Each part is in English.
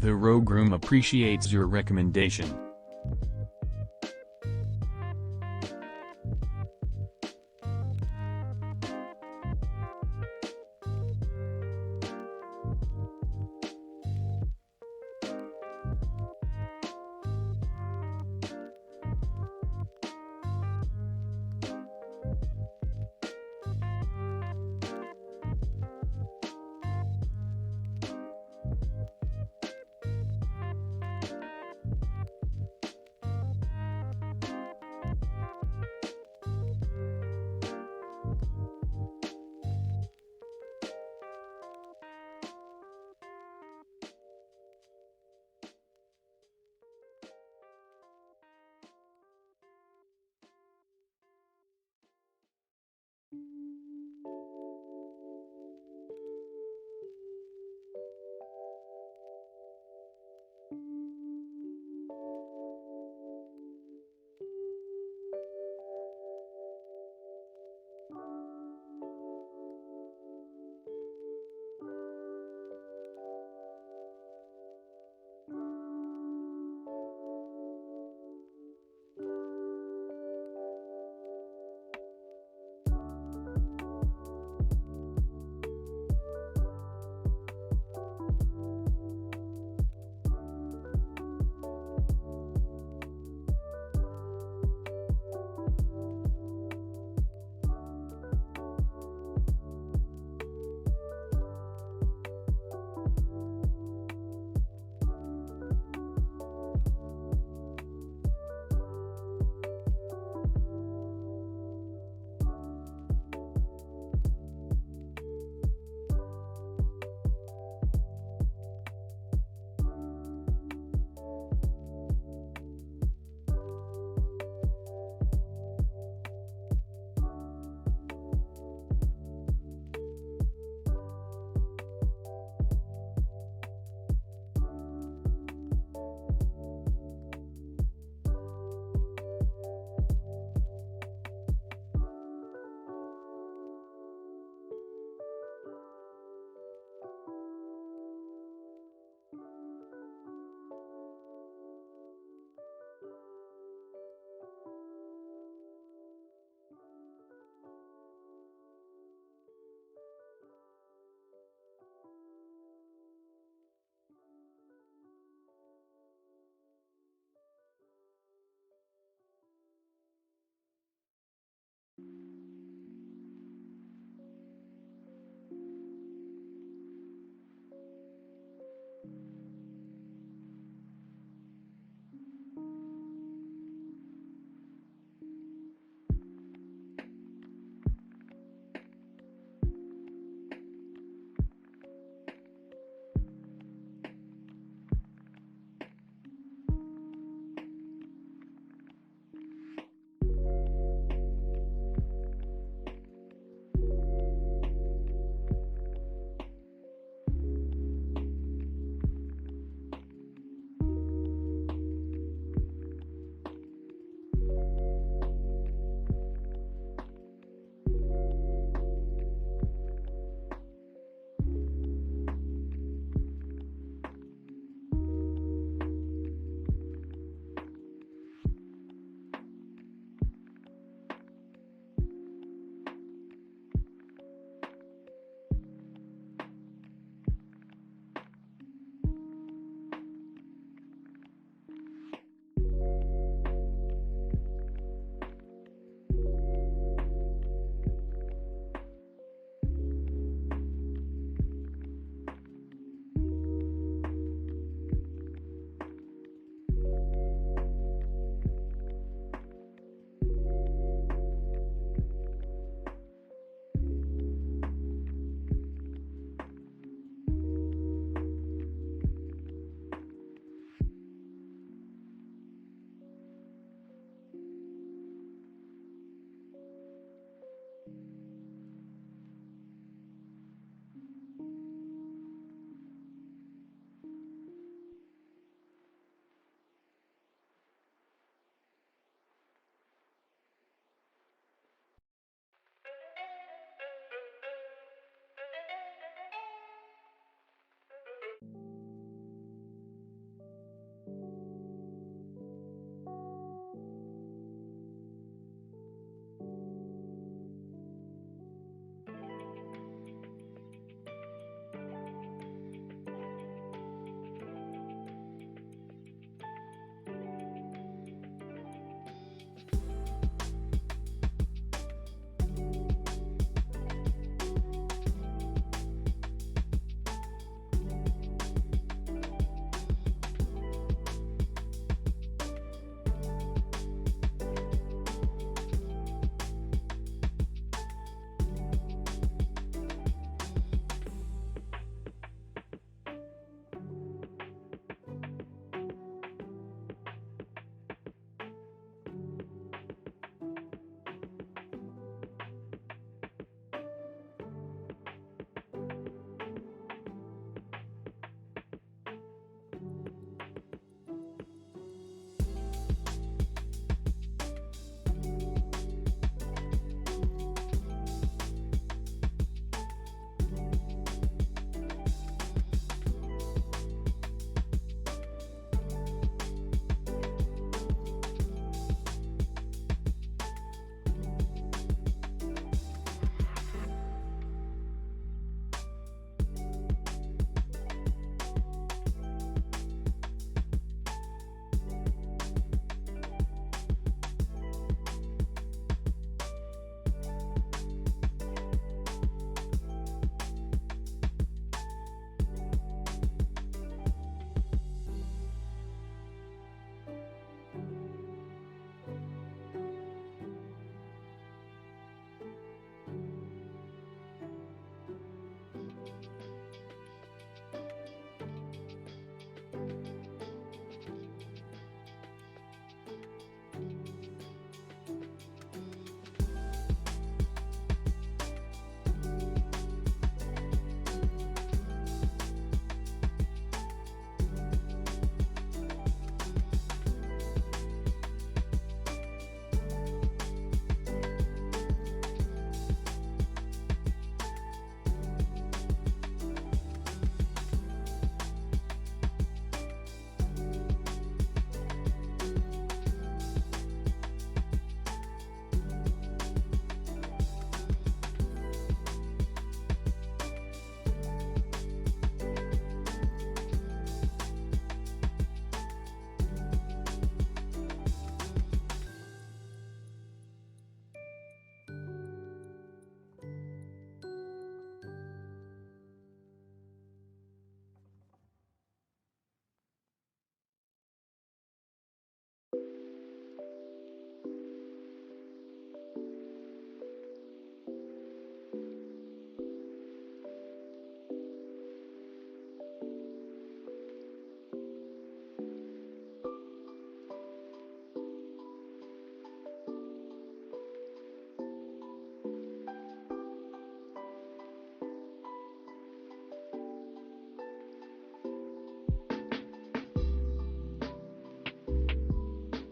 The Rogue Room appreciates your recommendation.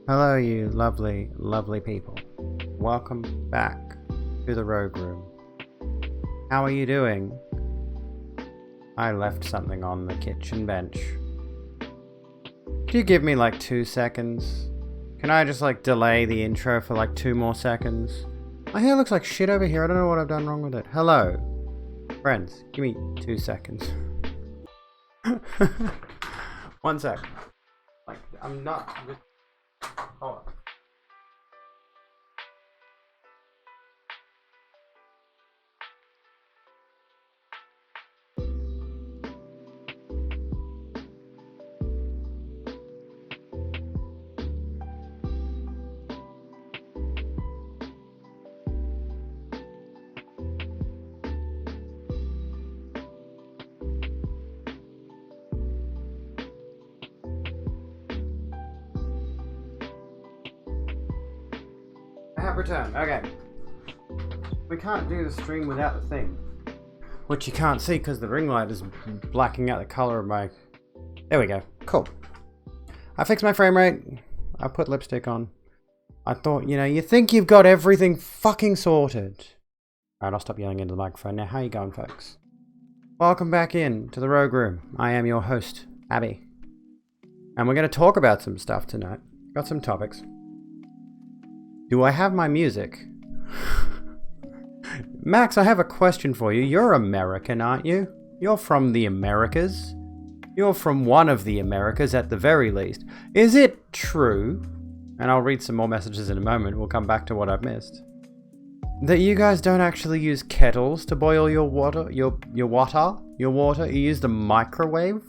Hello, you lovely, lovely people. Welcome back to the Rogue Room. How are you doing? I left something on the kitchen bench. Could you give me like 2 seconds? Can I just like delay the intro for like 2 more seconds? My hair looks like shit over here. I don't know what I've done wrong with it. Hello. Friends, give me 2 seconds. 1 sec. Like, I'm not... Hold on. Return. Okay. We can't do the stream without the thing. Which you can't see because the ring light is blacking out the color of my... There we go. Cool. I fixed my frame rate. I put lipstick on. I thought, you know, you think you've got everything fucking sorted. Alright, I'll stop yelling into the microphone now. How you going, folks? Welcome back in to the Rogue Room. I am your host, Abby. And we're going to talk about some stuff tonight. Got some topics. Do I have my music? Max, I have a question for you. You're American, aren't you? You're from the Americas. You're from one of the Americas at the very least. Is it true, and I'll read some more messages in a moment, we'll come back to what I've missed, that you guys don't actually use kettles to boil your water? Your water? You use the microwave?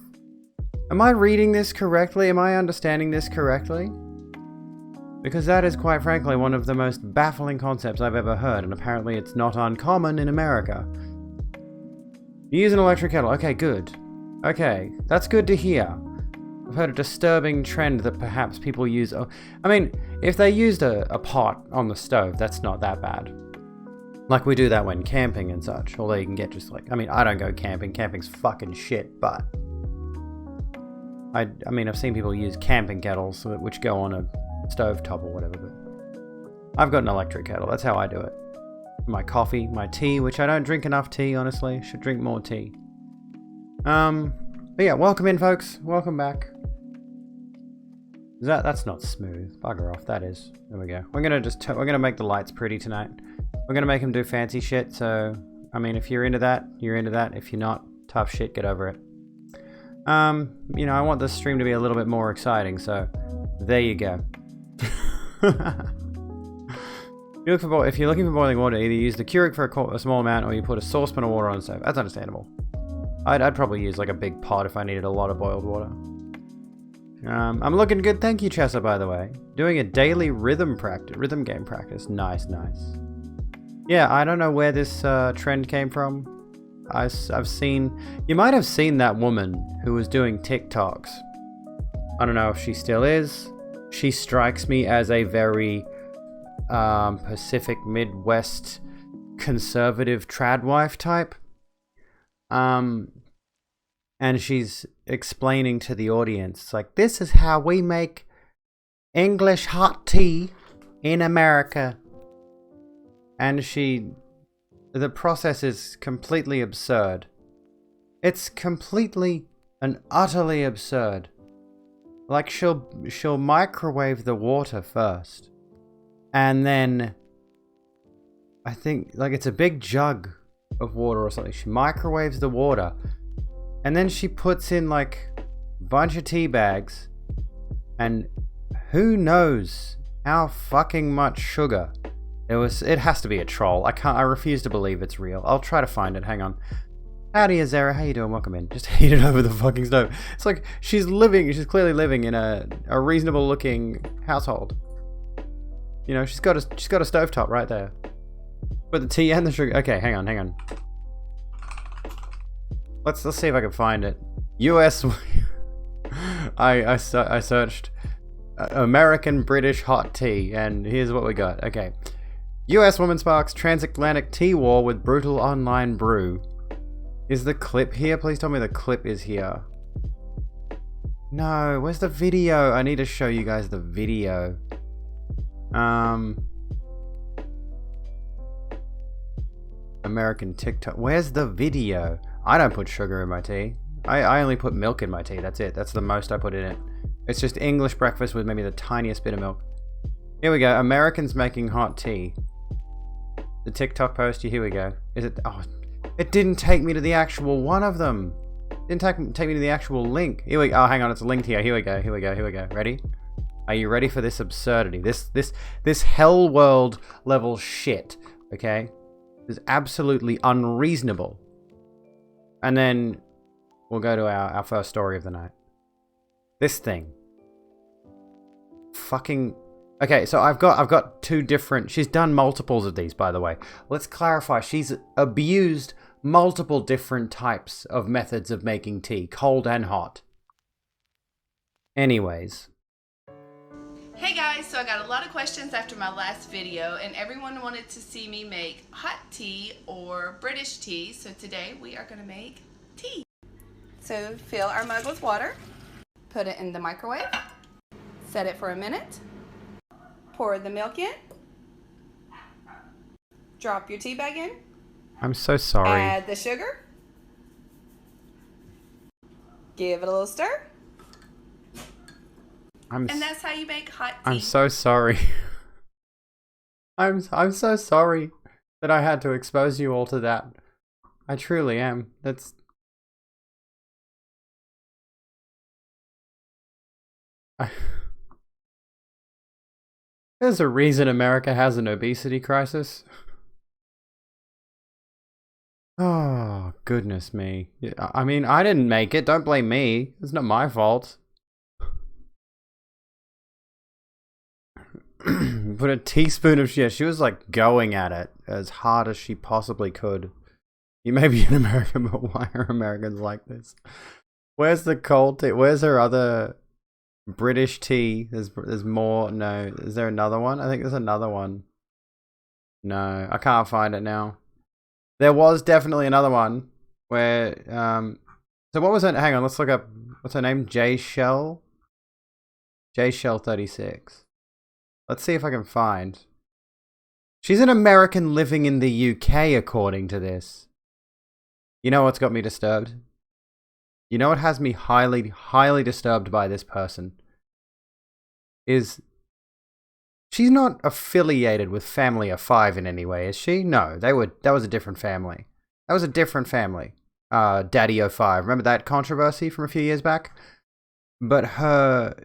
Am I reading this correctly? Am I understanding this correctly? Because that is, quite frankly, one of the most baffling concepts I've ever heard, and apparently it's not uncommon in America. You use an electric kettle. Okay, good. Okay, that's good to hear. I've heard a disturbing trend that perhaps people use... I mean, if they used a pot on the stove, that's not that bad. Like, we do that when camping and such, although you can get just like... I mean, I don't go camping. Camping's fucking shit, but... I mean, I've seen people use camping kettles, which go on a stovetop or whatever, but I've got an electric kettle. That's how I do it. My coffee, my tea, which I don't drink enough tea, honestly. Should drink more tea. But yeah, welcome in, folks. Welcome back. That's not smooth. Bugger off. That is. There we go. We're gonna make the lights pretty tonight. We're gonna make them do fancy shit. So, I mean, if you're into that, you're into that. If you're not, tough shit. Get over it. You know, I want this stream to be a little bit more exciting. So, there you go. If you're looking for boiling water, either use the Keurig for a small amount, or you put a saucepan of water on the stove. That's understandable. I'd probably use like a big pot if I needed a lot of boiled water. I'm looking good, thank you, Chessa, by the way. Doing a daily rhythm game practice. Nice, nice. Yeah, I don't know where this trend came from. I've seen... You might have seen that woman who was doing TikToks. I don't know if she still is. She strikes me as a very Pacific Midwest conservative trad wife type. And she's explaining to the audience, like, this is how we make English hot tea in America. And the process is completely absurd. It's completely and utterly absurd. Like, she'll microwave the water first. And then, I think, like, it's a big jug of water or something. She microwaves the water. And then she puts in, like, a bunch of tea bags. And who knows how fucking much sugar. It has to be a troll. I refuse to believe it's real. I'll try to find it. Hang on. Howdy, Azera. How you doing? Welcome in. Just heat it over the fucking stove. It's like she's clearly living in a reasonable looking household. You know, she's got a stovetop right there. With the tea and the sugar. Okay, hang on. Let's see if I can find it. US. I searched American British hot tea, and here's what we got. Okay. US woman sparks transatlantic tea war with brutal online brew. Is the clip here? Please tell me the clip is here. No, where's the video? I need to show you guys the video. American TikTok. Where's the video? I don't put sugar in my tea. I only put milk in my tea. That's it. That's the most I put in it. It's just English breakfast with maybe the tiniest bit of milk. Here we go. Americans making hot tea. The TikTok post. Here we go. Is it? Oh, it didn't take me to the actual one of them. It didn't take me to the actual link. Here we go. Oh, hang on. It's linked here. Here we go. Here we go. Here we go. Ready? Are you ready for this absurdity? This hell world level shit. Okay. Is absolutely unreasonable. And then we'll go to our first story of the night. This thing. Fucking... Okay, so I've got two different... She's done multiples of these, by the way. Let's clarify. She's abused multiple different types of methods of making tea. Cold and hot. Anyways... Hey guys, so I got a lot of questions after my last video and everyone wanted to see me make hot tea or British tea, so today we are going to make tea. So fill our mug with water, put it in the microwave, set it for a minute, pour the milk in, drop your tea bag in. I'm so sorry. Add the sugar, give it a little stir. And that's how you make hot tea. I'm so sorry. I'm so sorry that I had to expose you all to that. I truly am. That's... There's a reason America has an obesity crisis. Oh, goodness me. I mean, I didn't make it. Don't blame me. It's not my fault. Put a teaspoon of shit. She was like going at it as hard as she possibly could. You may be an American, but why are Americans like this? Where's the cold tea? Where's her other British tea? There's more. No, is there another one? I think there's another one. No, I can't find it now. There was definitely another one where so what was it? Hang on, let's look up. What's her name? J Shell 36. Let's see if I can find. She's an American living in the UK, according to this. You know what's got me disturbed? You know what has me highly, highly disturbed by this person? Is she's not affiliated with Family of Five in any way, is she? No, that was a different family. That was a different family. Daddy O5. Remember that controversy from a few years back? But her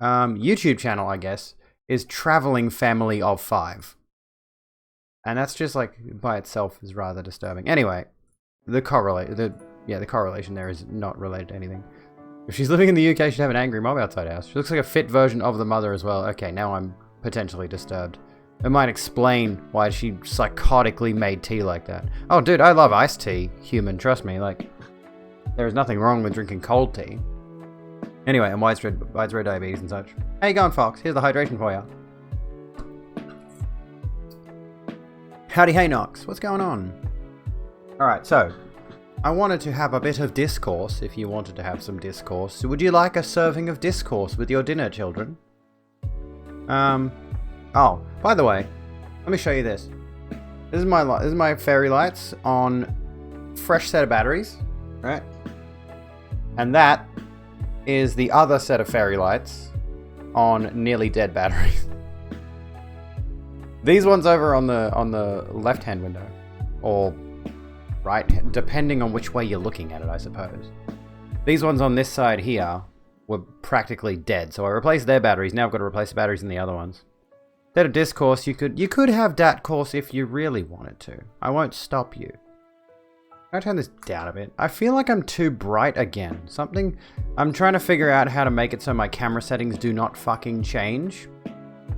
YouTube channel, I guess, is Traveling Family of Five. And that's just like, by itself, is rather disturbing. Anyway, the correlation there is not related to anything. If she's living in the UK, she'd have an angry mob outside her house. She looks like a fit version of the mother as well. Okay, now I'm potentially disturbed. It might explain why she psychotically made tea like that. Oh, dude, I love iced tea. Human, trust me. Like, there is nothing wrong with drinking cold tea. Anyway, and widespread diabetes and such. How you going, Fox? Here's the hydration for you. Howdy, hey, Knox. What's going on? Alright, so, I wanted to have a bit of discourse, if you wanted to have some discourse. So would you like a serving of discourse with your dinner, children? Oh, by the way, let me show you this. This is my fairy lights on fresh set of batteries, right? And that is the other set of fairy lights on nearly dead batteries. These ones over on the left-hand window, or right, depending on which way you're looking at it, I suppose. These ones on this side here were practically dead, so I replaced their batteries. Now I've got to replace the batteries in the other ones. Instead of discourse, you could have dat course if you really wanted to. I won't stop you. Can I turn this down a bit? I feel like I'm too bright again. I'm trying to figure out how to make it so my camera settings do not fucking change.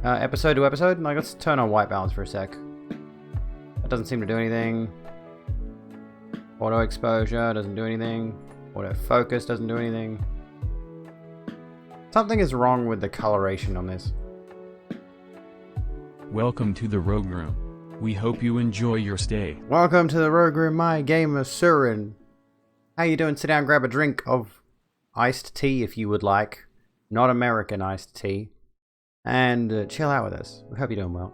Episode to episode. Like, let's turn on white balance for a sec. That doesn't seem to do anything. Auto exposure doesn't do anything. Auto focus doesn't do anything. Something is wrong with the coloration on this. Welcome to the Rogue Room. We hope you enjoy your stay. Welcome to the Rogue Room, my gamer Surin. How you doing? Sit down, grab a drink of iced tea if you would like. Not American iced tea. And chill out with us. We hope you're doing well.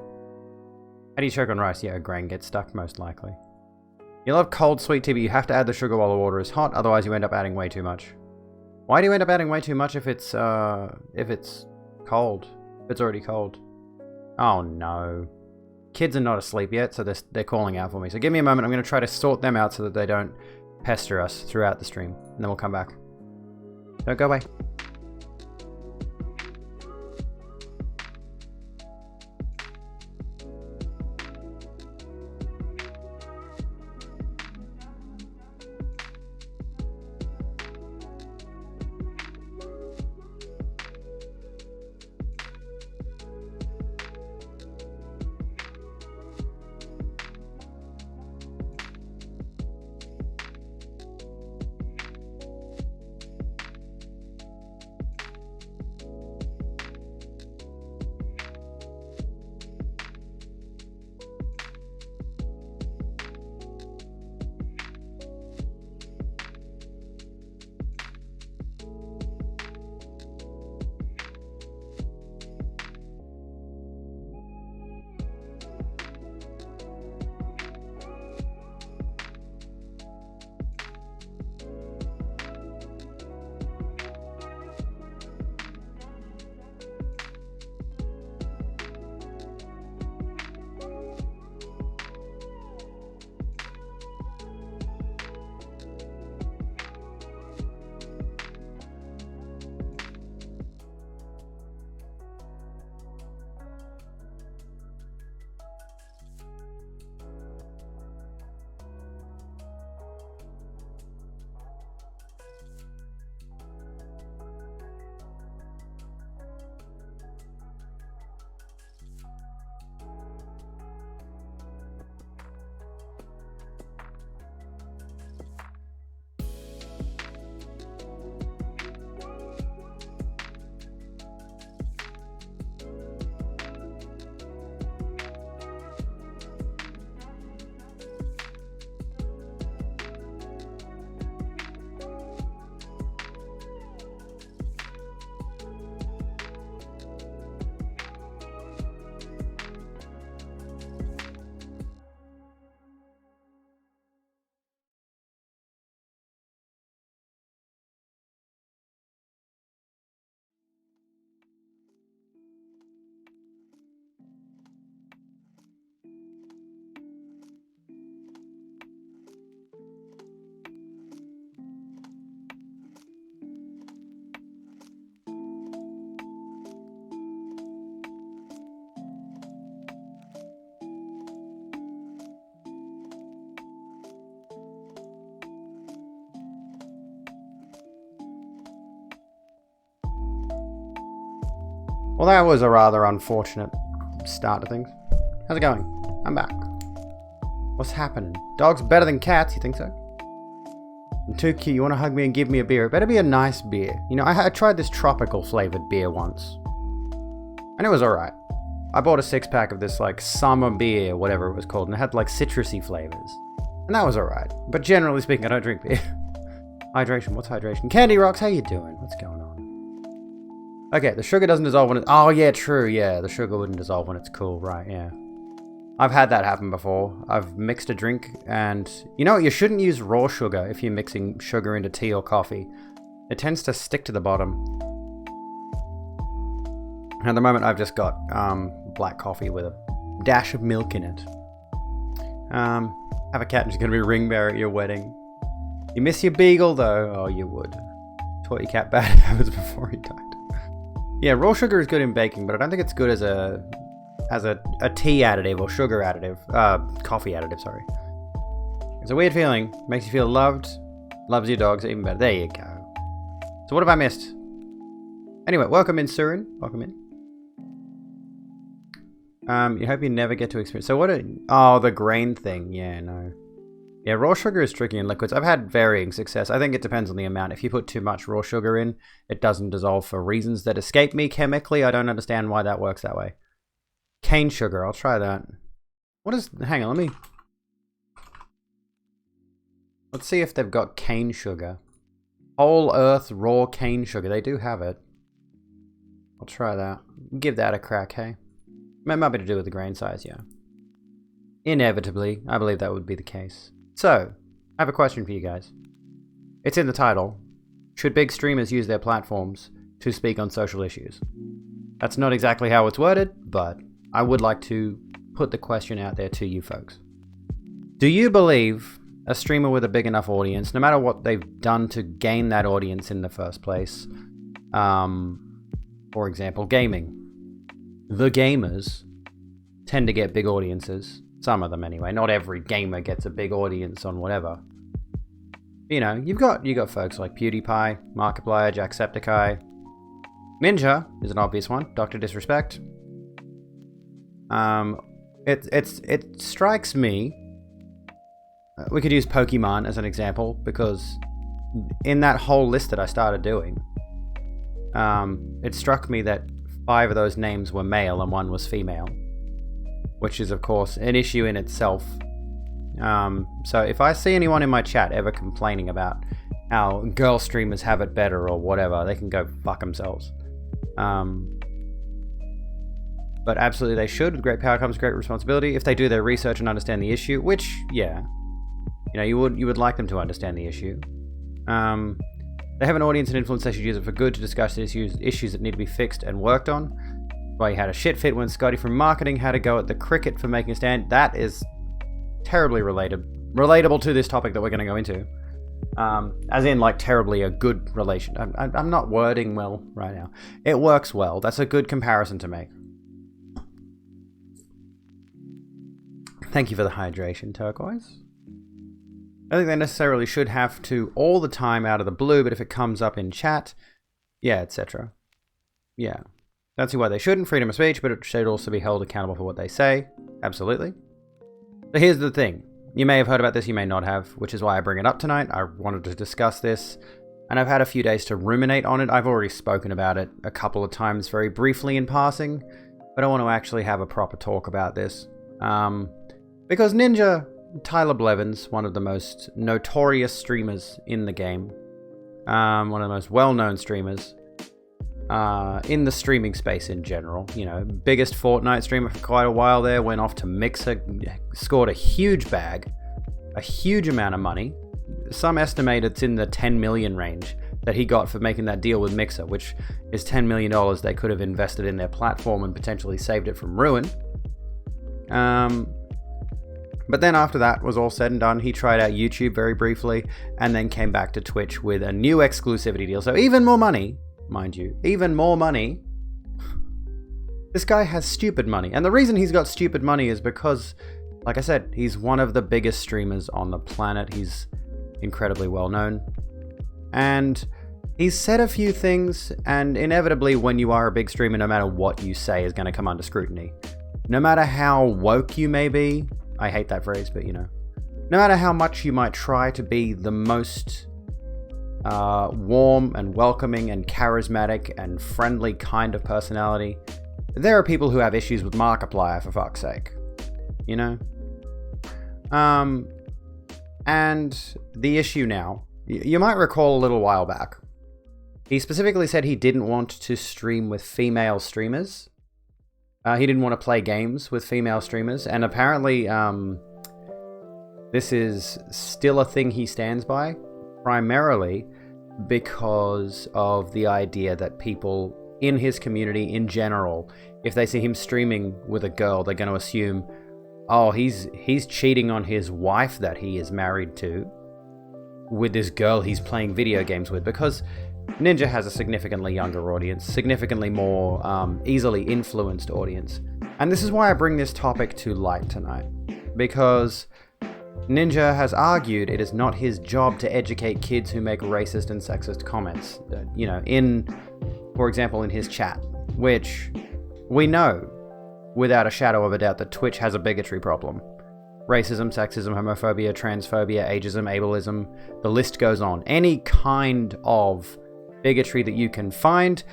How do you choke on rice? Yeah, a grain gets stuck most likely. You love cold sweet tea, but you have to add the sugar while the water is hot, otherwise you end up adding way too much. Why do you end up adding way too much if it's cold? If it's already cold. Oh no. Kids are not asleep yet, so they're calling out for me. So give me a moment, I'm going to try to sort them out so that they don't pester us throughout the stream. And then we'll come back. Don't go away. Well, that was a rather unfortunate start to things. How's it going? I'm back. What's happening? Dogs better than cats, you think so? I'm too cute, you want to hug me and give me a beer. It better be a nice beer. You know, I tried this tropical flavored beer once. And it was alright. I bought a 6-pack of this, like, summer beer, whatever it was called, and it had, like, citrusy flavors. And that was alright. But generally speaking, I don't drink beer. Hydration, what's hydration? Candy Rocks, how you doing? What's going on? Okay, the sugar doesn't dissolve when it... Oh, yeah, true, yeah. The sugar wouldn't dissolve when it's cool, right, yeah. I've had that happen before. I've mixed a drink and... You know what, you shouldn't use raw sugar if you're mixing sugar into tea or coffee. It tends to stick to the bottom. At the moment, I've just got black coffee with a dash of milk in it. Have a cat and she's going to be ring bearer at your wedding. You miss your beagle, though? Oh, you would. Taught your cat bad habits before he died. Yeah, raw sugar is good in baking, but I don't think it's good as a tea additive or sugar additive. Coffee additive, sorry. It's a weird feeling. Makes you feel loved. Loves your dogs even better. There you go. So what have I missed? Anyway, welcome in, Surin. Welcome in. You hope you never get to experience... So what... Oh, the grain thing. Yeah, no. Yeah, raw sugar is tricky in liquids. I've had varying success. I think it depends on the amount. If you put too much raw sugar in, it doesn't dissolve for reasons that escape me chemically. I don't understand why that works that way. Cane sugar. I'll try that. What is... Hang on, let me... Let's see if they've got cane sugar. Whole earth raw cane sugar. They do have it. I'll try that. Give that a crack, hey? Might be to do with the grain size, yeah. Inevitably, I believe that would be the case. So, I have a question for you guys. It's in the title. Should big streamers use their platforms to speak on social issues? That's not exactly how it's worded, but I would like to put the question out there to you folks. Do you believe a streamer with a big enough audience, no matter what they've done to gain that audience in the first place, for example, gaming, the gamers tend to get big audiences, some of them anyway. Not every gamer gets a big audience on whatever. You know, you got folks like PewDiePie, Markiplier, Jacksepticeye. Ninja is an obvious one. Dr. Disrespect. It strikes me. We could use Pokemon as an example, because in that whole list that I started doing, it struck me that 5 of those names were male and 1 was female, which is of course an issue in itself. So if I see anyone in my chat ever complaining about how girl streamers have it better or whatever, they can go fuck themselves. But absolutely they should. With great power comes great responsibility. If they do their research and understand the issue, which, yeah, you know, you would like them to understand the issue. They have an audience and influence, they should use it for good to discuss the issues that need to be fixed and worked on. Why you had a shit fit when Scotty from marketing had to go at the cricket for making a stand. That is terribly relatable to this topic that we're going to go into. As in, like, terribly a good relation. I'm not wording well right now. It works well. That's a good comparison to make. Thank you for the hydration, Turquoise. I don't think they necessarily should have to all the time out of the blue, but if it comes up in chat, yeah, etc. Yeah. Don't see why they shouldn't. Freedom of speech, but it should also be held accountable for what they say. Absolutely. But here's the thing. You may have heard about this, you may not have, which is why I bring it up tonight. I wanted to discuss this, and I've had a few days to ruminate on it. I've already spoken about it a couple of times very briefly in passing, but I want to actually have a proper talk about this. Because Ninja, Tyler Blevins, one of the most notorious streamers in the game, one of the most well-known streamers in the streaming space in general, you know, biggest Fortnite streamer for quite a while there, went off to Mixer, scored a huge bag, a huge amount of money. Some estimate it's in the 10 million range that he got for making that deal with Mixer, which is $10 million they could have invested in their platform and potentially saved it from ruin. But then after that was all said and done, he tried out YouTube very briefly and then came back to Twitch with a new exclusivity deal. So even more money, mind you, even more money. This guy has stupid money. And the reason he's got stupid money is because, like I said, he's one of the biggest streamers on the planet. He's incredibly well known. And he's said a few things, and inevitably when you are a big streamer, no matter what you say is going to come under scrutiny. No matter how woke you may be, I hate that phrase, but you know, no matter how much you might try to be the most warm and welcoming and charismatic and friendly kind of personality, there are people who have issues with Markiplier, for fuck's sake. You know? And the issue now, you might recall a little while back, he specifically said he didn't want to stream with female streamers. He didn't want to play games with female streamers, and apparently this is still a thing he stands by, primarily because of the idea that people in his community in general, if they see him streaming with a girl, they're going to assume, oh, he's cheating on his wife that he is married to with this girl he's playing video games with, because Ninja has a significantly younger audience, significantly more easily influenced audience. And this is why I bring this topic to light tonight, because Ninja has argued it is not his job to educate kids who make racist and sexist comments, you know, for example, in his chat, which we know without a shadow of a doubt that Twitch has a bigotry problem. Racism, sexism, homophobia, transphobia, ageism, ableism, the list goes on. Any kind of bigotry that you can find,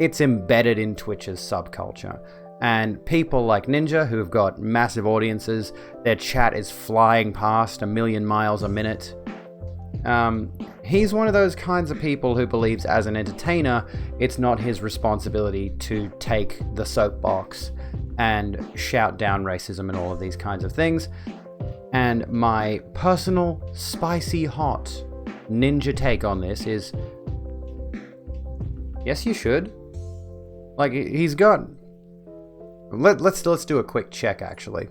it's embedded in Twitch's subculture. And people like Ninja, who've got massive audiences, their chat is flying past 1 million miles a minute. he's one of those kinds of people who believes as an entertainer, it's not his responsibility to take the soapbox and shout down racism and all of these kinds of things. And my personal, spicy hot ninja take on this is, yes, you should. Like, he's got... Let's do a quick check, actually.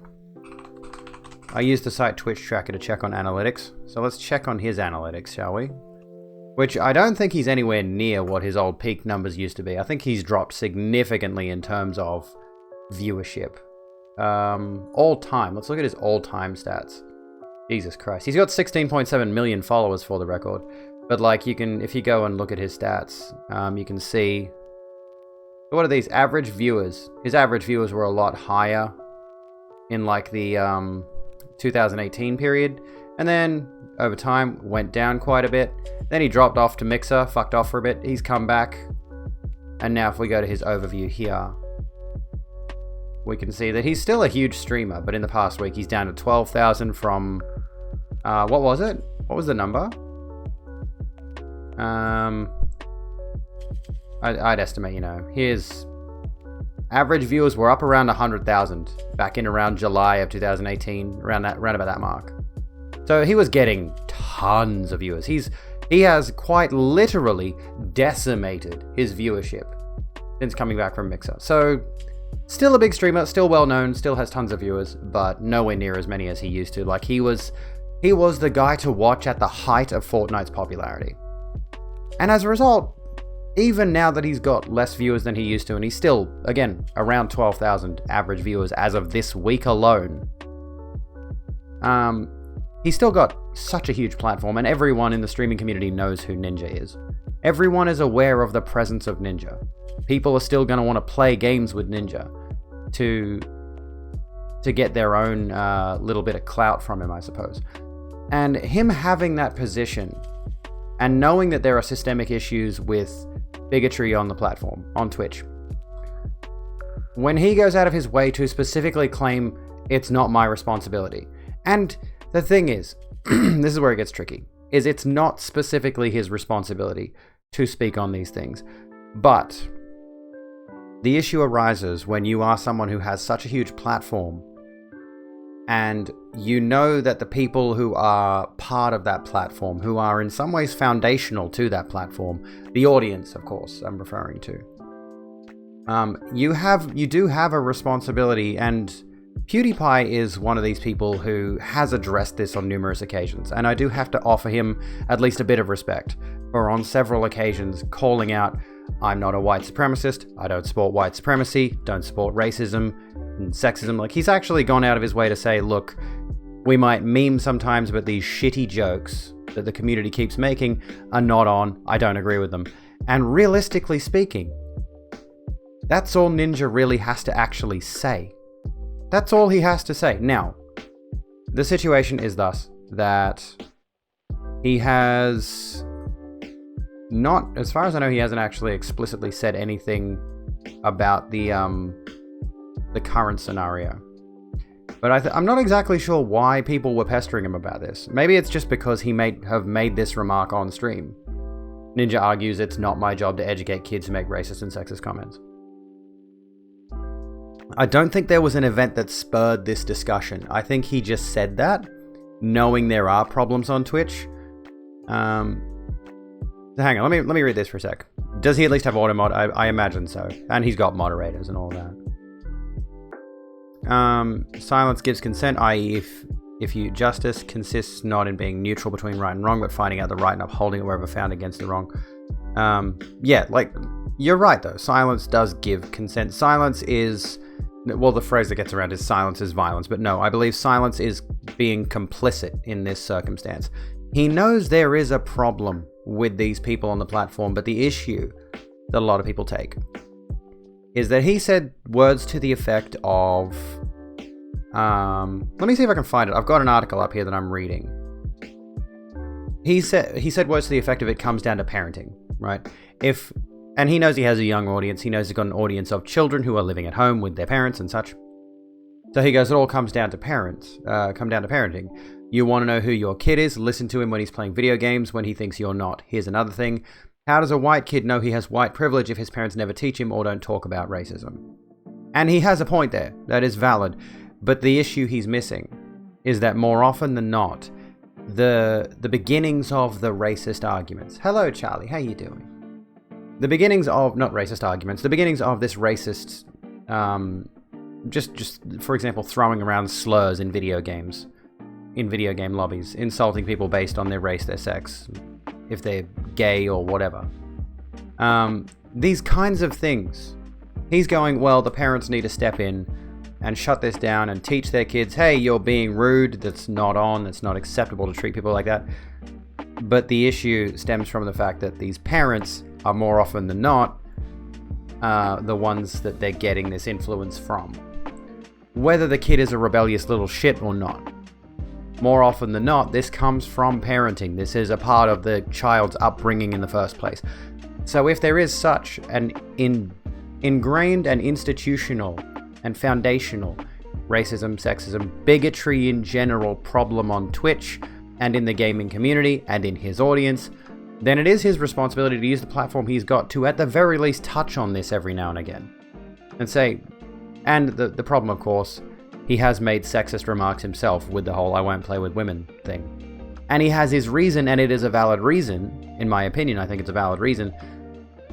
I used the site Twitch Tracker to check on analytics, so let's check on his analytics, shall we? Which I don't think he's anywhere near what his old peak numbers used to be. I think he's dropped significantly in terms of viewership. All time. Let's look at his all-time stats. Jesus Christ. He's got 16.7 million followers for the record. But like, you can, if you go and look at his stats, you can see... What are these? Average viewers. His average viewers were a lot higher in like the 2018 period. And then over time went down quite a bit. Then he dropped off to Mixer, fucked off for a bit. He's come back. And now if we go to his overview here, we can see that he's still a huge streamer. But in the past week, he's down to 12,000 from... what was it? What was the number? I'd estimate, you know, his average viewers were up around 100,000 back in around July of 2018, around about that mark. So he was getting tons of viewers. He has quite literally decimated his viewership since coming back from Mixer. So still a big streamer, still well known, still has tons of viewers, but nowhere near as many as he used to. Like, he was the guy to watch at the height of Fortnite's popularity. And as a result, even now that he's got less viewers than he used to, and he's still, again, around 12,000 average viewers as of this week alone, he's still got such a huge platform, and everyone in the streaming community knows who Ninja is. Everyone is aware of the presence of Ninja. People are still going to want to play games with Ninja to get their own little bit of clout from him, I suppose. And him having that position, and knowing that there are systemic issues with bigotry on the platform, on Twitch, when he goes out of his way to specifically claim it's not my responsibility. And the thing is, this is where it gets tricky, is it's not specifically his responsibility to speak on these things. But the issue arises when you are someone who has such a huge platform, and you know that the people who are part of that platform, who are in some ways foundational to that platform, the audience, of course, I'm referring to, you do have a responsibility, and PewDiePie is one of these people who has addressed this on numerous occasions, and I do have to offer him at least a bit of respect for on several occasions calling out, I'm not a white supremacist, I don't support white supremacy, don't support racism and sexism. Like, he's actually gone out of his way to say, look, we might meme sometimes, but these shitty jokes that the community keeps making are not on, I don't agree with them. And realistically speaking, that's all Ninja really has to actually say. That's all he has to say. Now, the situation is thus that he has not, as far as I know, he hasn't actually explicitly said anything about the current scenario. But I'm not exactly sure why people were pestering him about this. Maybe it's just because he may have made this remark on stream. Ninja argues it's not my job to educate kids who make racist and sexist comments. I don't think there was an event that spurred this discussion. I think he just said that, knowing there are problems on Twitch. So hang on, let me read this for a sec. Does he at least have auto mod? I imagine so. And he's got moderators and all that. Silence gives consent, i.e. if you justice consists not in being neutral between right and wrong, but finding out the right and upholding it wherever found against the wrong. Yeah, like, you're right though. Silence does give consent. Silence is, well, the phrase that gets around is silence is violence, but no, I believe silence is being complicit in this circumstance. He knows there is a problem with these people on the platform, but the issue that a lot of people take is that he said words to the effect of, let me see if I can find it. I've got an article up here that I'm reading. He said words to the effect of it comes down to parenting, right? And he knows he has a young audience. He knows he's got an audience of children who are living at home with their parents and such. So he goes, it all comes down to parenting. You want to know who your kid is? Listen to him when he's playing video games when he thinks you're not. Here's another thing. How does a white kid know he has white privilege if his parents never teach him or don't talk about racism? And he has a point there. That is valid. But the issue he's missing is that more often than not, the beginnings of the racist arguments. Hello, Charlie. How you doing? The beginnings of, not racist arguments, the beginnings of this racist, just for example, throwing around slurs in video games, in video game lobbies, insulting people based on their race, their sex, if they're gay or whatever. These kinds of things. He's going, well, the parents need to step in and shut this down and teach their kids, hey, you're being rude, that's not on, that's not acceptable to treat people like that. But the issue stems from the fact that these parents are more often than not the ones that they're getting this influence from. Whether the kid is a rebellious little shit or not. More often than not, this comes from parenting. This is a part of the child's upbringing in the first place. So if there is such an ingrained and institutional and foundational racism, sexism, bigotry in general problem on Twitch and in the gaming community and in his audience, then it is his responsibility to use the platform he's got to at the very least touch on this every now and again. And say, and the problem of course, he has made sexist remarks himself with the whole I won't play with women thing. And he has his reason, and it is a valid reason, in my opinion. I think it's a valid reason,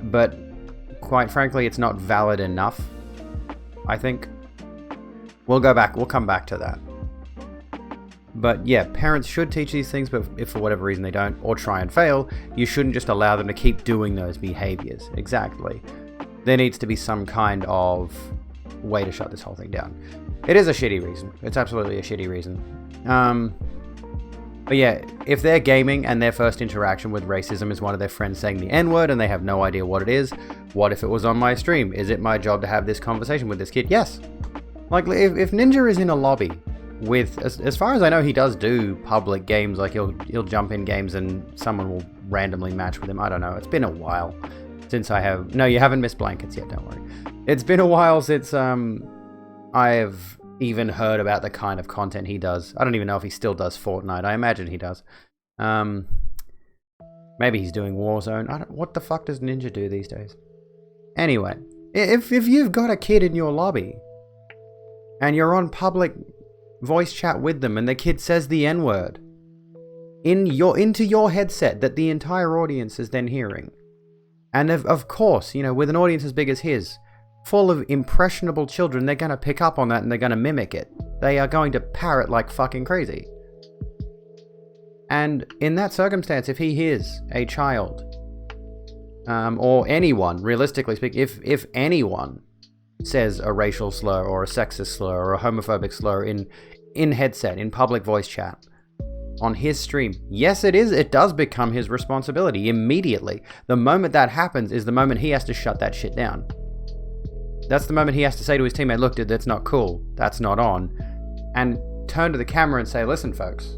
but quite frankly, it's not valid enough, I think. We'll come back to that. But yeah, parents should teach these things, but if for whatever reason they don't, or try and fail, you shouldn't just allow them to keep doing those behaviors. Exactly. There needs to be some kind of way to shut this whole thing down. It is a shitty reason. It's absolutely a shitty reason. But yeah, if they're gaming and their first interaction with racism is one of their friends saying the N-word and they have no idea what it is, what if it was on my stream? Is it my job to have this conversation with this kid? Yes. Like, if Ninja is in a lobby with, as far as I know, he does do public games, like he'll jump in games and someone will randomly match with him. I don't know. It's been a while since I have... No, you haven't missed blankets yet, don't worry. It's been a while since I have even heard about the kind of content he does. I don't even know if he still does Fortnite. I imagine he does. Maybe he's doing Warzone. What the fuck does Ninja do these days? Anyway, if you've got a kid in your lobby and you're on public voice chat with them and the kid says the N-word into your headset that the entire audience is then hearing, and of course, you know, with an audience as big as his, full of impressionable children, they're going to pick up on that and they're going to mimic it. They are going to parrot like fucking crazy. And in that circumstance, if he hears a child, or anyone, realistically speaking, if anyone says a racial slur or a sexist slur or a homophobic slur in headset, in public voice chat, on his stream, yes, it does become his responsibility immediately. The moment that happens is the moment he has to shut that shit down. That's the moment he has to say to his teammate, look, dude, that's not cool. That's not on. And turn to the camera and say, listen, folks,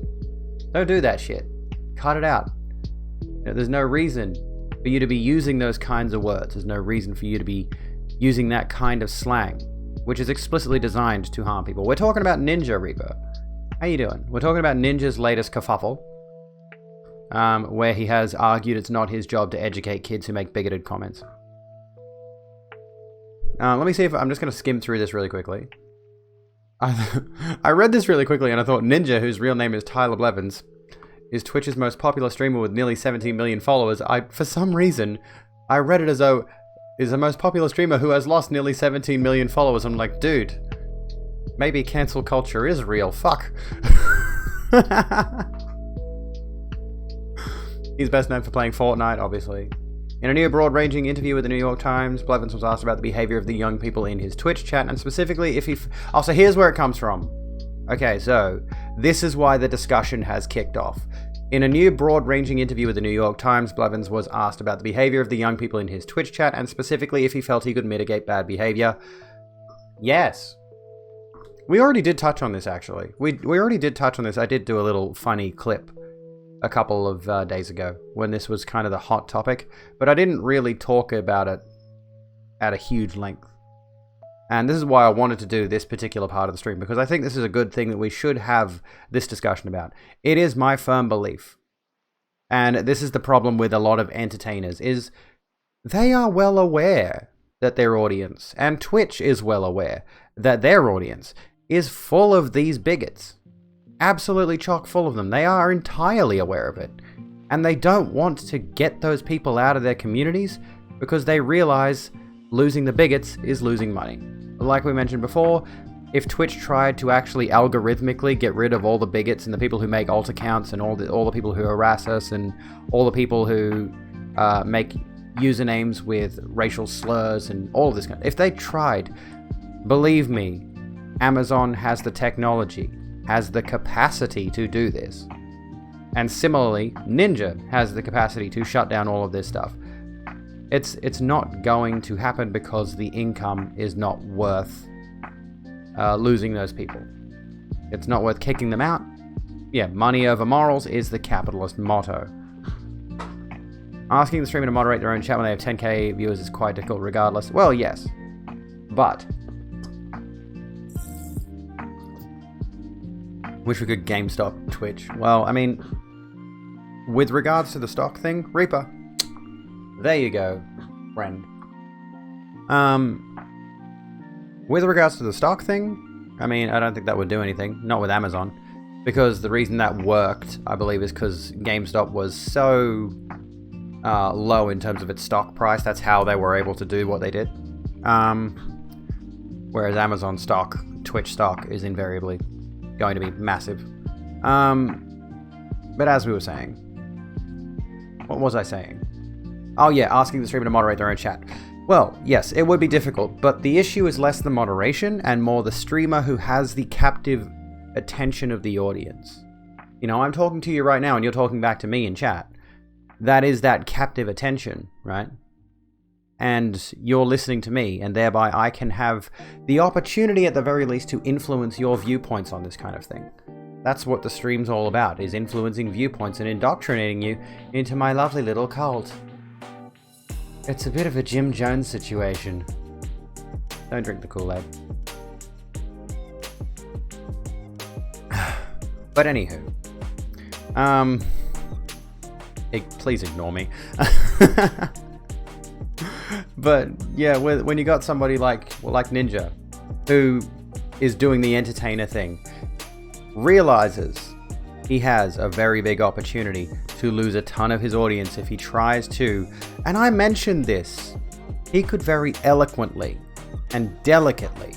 don't do that shit. Cut it out. You know, there's no reason for you to be using those kinds of words. There's no reason for you to be using that kind of slang, which is explicitly designed to harm people. We're talking about Ninja, Reaper. How you doing? We're talking about Ninja's latest kerfuffle, where he has argued it's not his job to educate kids who make bigoted comments. Let me see if I'm just going to skim through this really quickly. I read this really quickly and I thought Ninja, whose real name is Tyler Blevins, is Twitch's most popular streamer with nearly 17 million followers. For some reason, I read it as though is the most popular streamer who has lost nearly 17 million followers. I'm like, dude, maybe cancel culture is real. Fuck. He's best known for playing Fortnite, obviously. In a new broad-ranging interview with the New York Times, Blevins was asked about the behavior of the young people in his Twitch chat, and specifically if he... Oh, so here's where it comes from. Okay, so this is why the discussion has kicked off. In a new broad-ranging interview with the New York Times, Blevins was asked about the behavior of the young people in his Twitch chat, and specifically if he felt he could mitigate bad behavior. Yes. We already did touch on this, actually. We already did touch on this. I did do a little funny clip a couple of days ago when this was kind of the hot topic, but I didn't really talk about it at a huge length. And this is why I wanted to do this particular part of the stream, because I think this is a good thing that we should have this discussion about. It is my firm belief, and this is the problem with a lot of entertainers, is they are well aware that their audience, and Twitch is well aware that their audience is full of these bigots. Absolutely chock full of them. They are entirely aware of it. And they don't want to get those people out of their communities because they realize losing the bigots is losing money. Like we mentioned before, if Twitch tried to actually algorithmically get rid of all the bigots and the people who make alt accounts and all the people who harass us and all the people who make usernames with racial slurs and all of this if they tried, believe me, Amazon has the technology, has the capacity to do this. And similarly, Ninja has the capacity to shut down all of this stuff. It's not going to happen because the income is not worth losing those people. It's not worth kicking them out. Yeah, money over morals is the capitalist motto. Asking the streamer to moderate their own chat when they have 10k viewers is quite difficult regardless. Well, yes. But wish we could GameStop Twitch. Well, I mean, with regards to the stock thing, Reaper. There you go, friend. With regards to the stock thing, I mean, I don't think that would do anything. Not with Amazon. Because the reason that worked, I believe, is because GameStop was so low in terms of its stock price. That's how they were able to do what they did. Whereas Amazon stock, Twitch stock, is invariably going to be massive. But as we were saying, what was I saying? Oh yeah, asking the streamer to moderate their own chat. Well, yes, it would be difficult, but the issue is less the moderation and more the streamer who has the captive attention of the audience. You know, I'm talking to you right now and you're talking back to me in chat. That is that captive attention, right? And you're listening to me, and thereby I can have the opportunity at the very least to influence your viewpoints on this kind of thing. That's what the stream's all about, is influencing viewpoints and indoctrinating you into my lovely little cult. It's a bit of a Jim Jones situation. Don't drink the Kool-Aid. But anywho, please ignore me. But yeah, when you got somebody like Ninja, who is doing the entertainer thing, realizes he has a very big opportunity to lose a ton of his audience if he tries to, and I mentioned this, he could very eloquently and delicately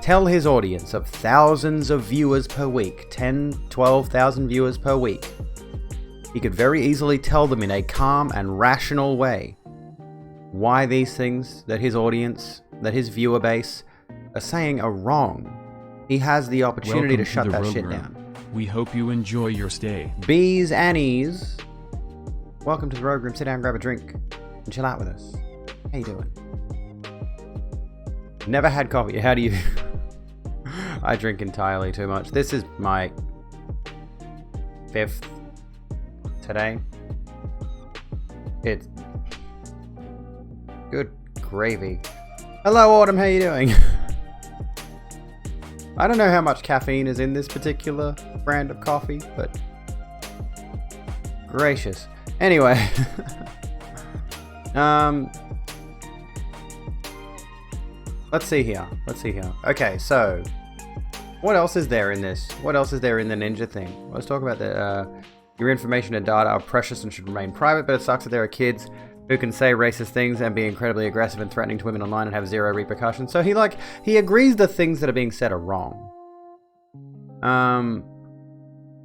tell his audience of thousands of viewers per week, 10, 12,000 viewers per week, he could very easily tell them in a calm and rational way why these things that his audience, that his viewer base are saying are wrong. He has the opportunity to shut that shit down. We hope you enjoy your stay. Bees Annies, welcome to the Rogue Room. Sit down, grab a drink, and chill out with us. How you doing? Never had coffee. How do you... I drink entirely too much. This is my 5th today. It's good gravy. Hello, Autumn. How you doing? I don't know how much caffeine is in this particular brand of coffee, but gracious. Anyway, let's see here. Okay, so what else is there in this? What else is there in the Ninja thing? Let's talk about the your information and data are precious and should remain private, but it sucks that there are kids who can say racist things and be incredibly aggressive and threatening to women online and have zero repercussions. So he agrees the things that are being said are wrong.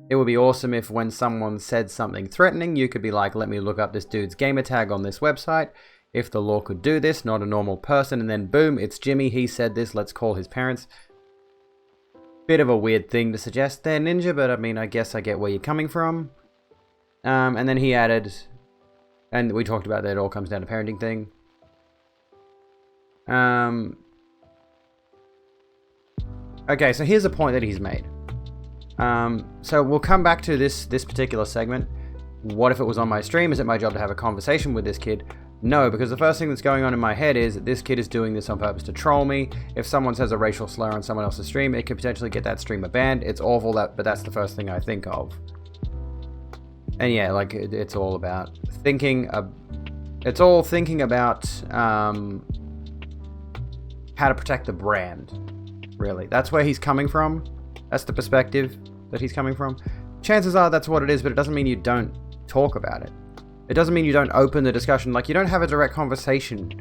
It would be awesome if when someone said something threatening, you could be like, let me look up this dude's gamer tag on this website. If the law could do this, not a normal person, and then boom, it's Jimmy, he said this, let's call his parents. Bit of a weird thing to suggest there, Ninja, but I mean, I guess I get where you're coming from. And then he added... And we talked about that it all comes down to parenting thing. Okay, so here's a point that he's made. So we'll come back to this particular segment. what if it was on my stream? Is it my job to have a conversation with this kid? No, because the first thing that's going on in my head is that this kid is doing this on purpose to troll me. If someone says a racial slur on someone else's stream, it could potentially get that streamer banned. It's awful, but that's the first thing I think of. And yeah, like, it's all about thinking. It's all thinking about how to protect the brand, really. That's where he's coming from. That's the perspective that he's coming from. Chances are that's what it is, but it doesn't mean you don't talk about it. It doesn't mean you don't open the discussion. Like, you don't have a direct conversation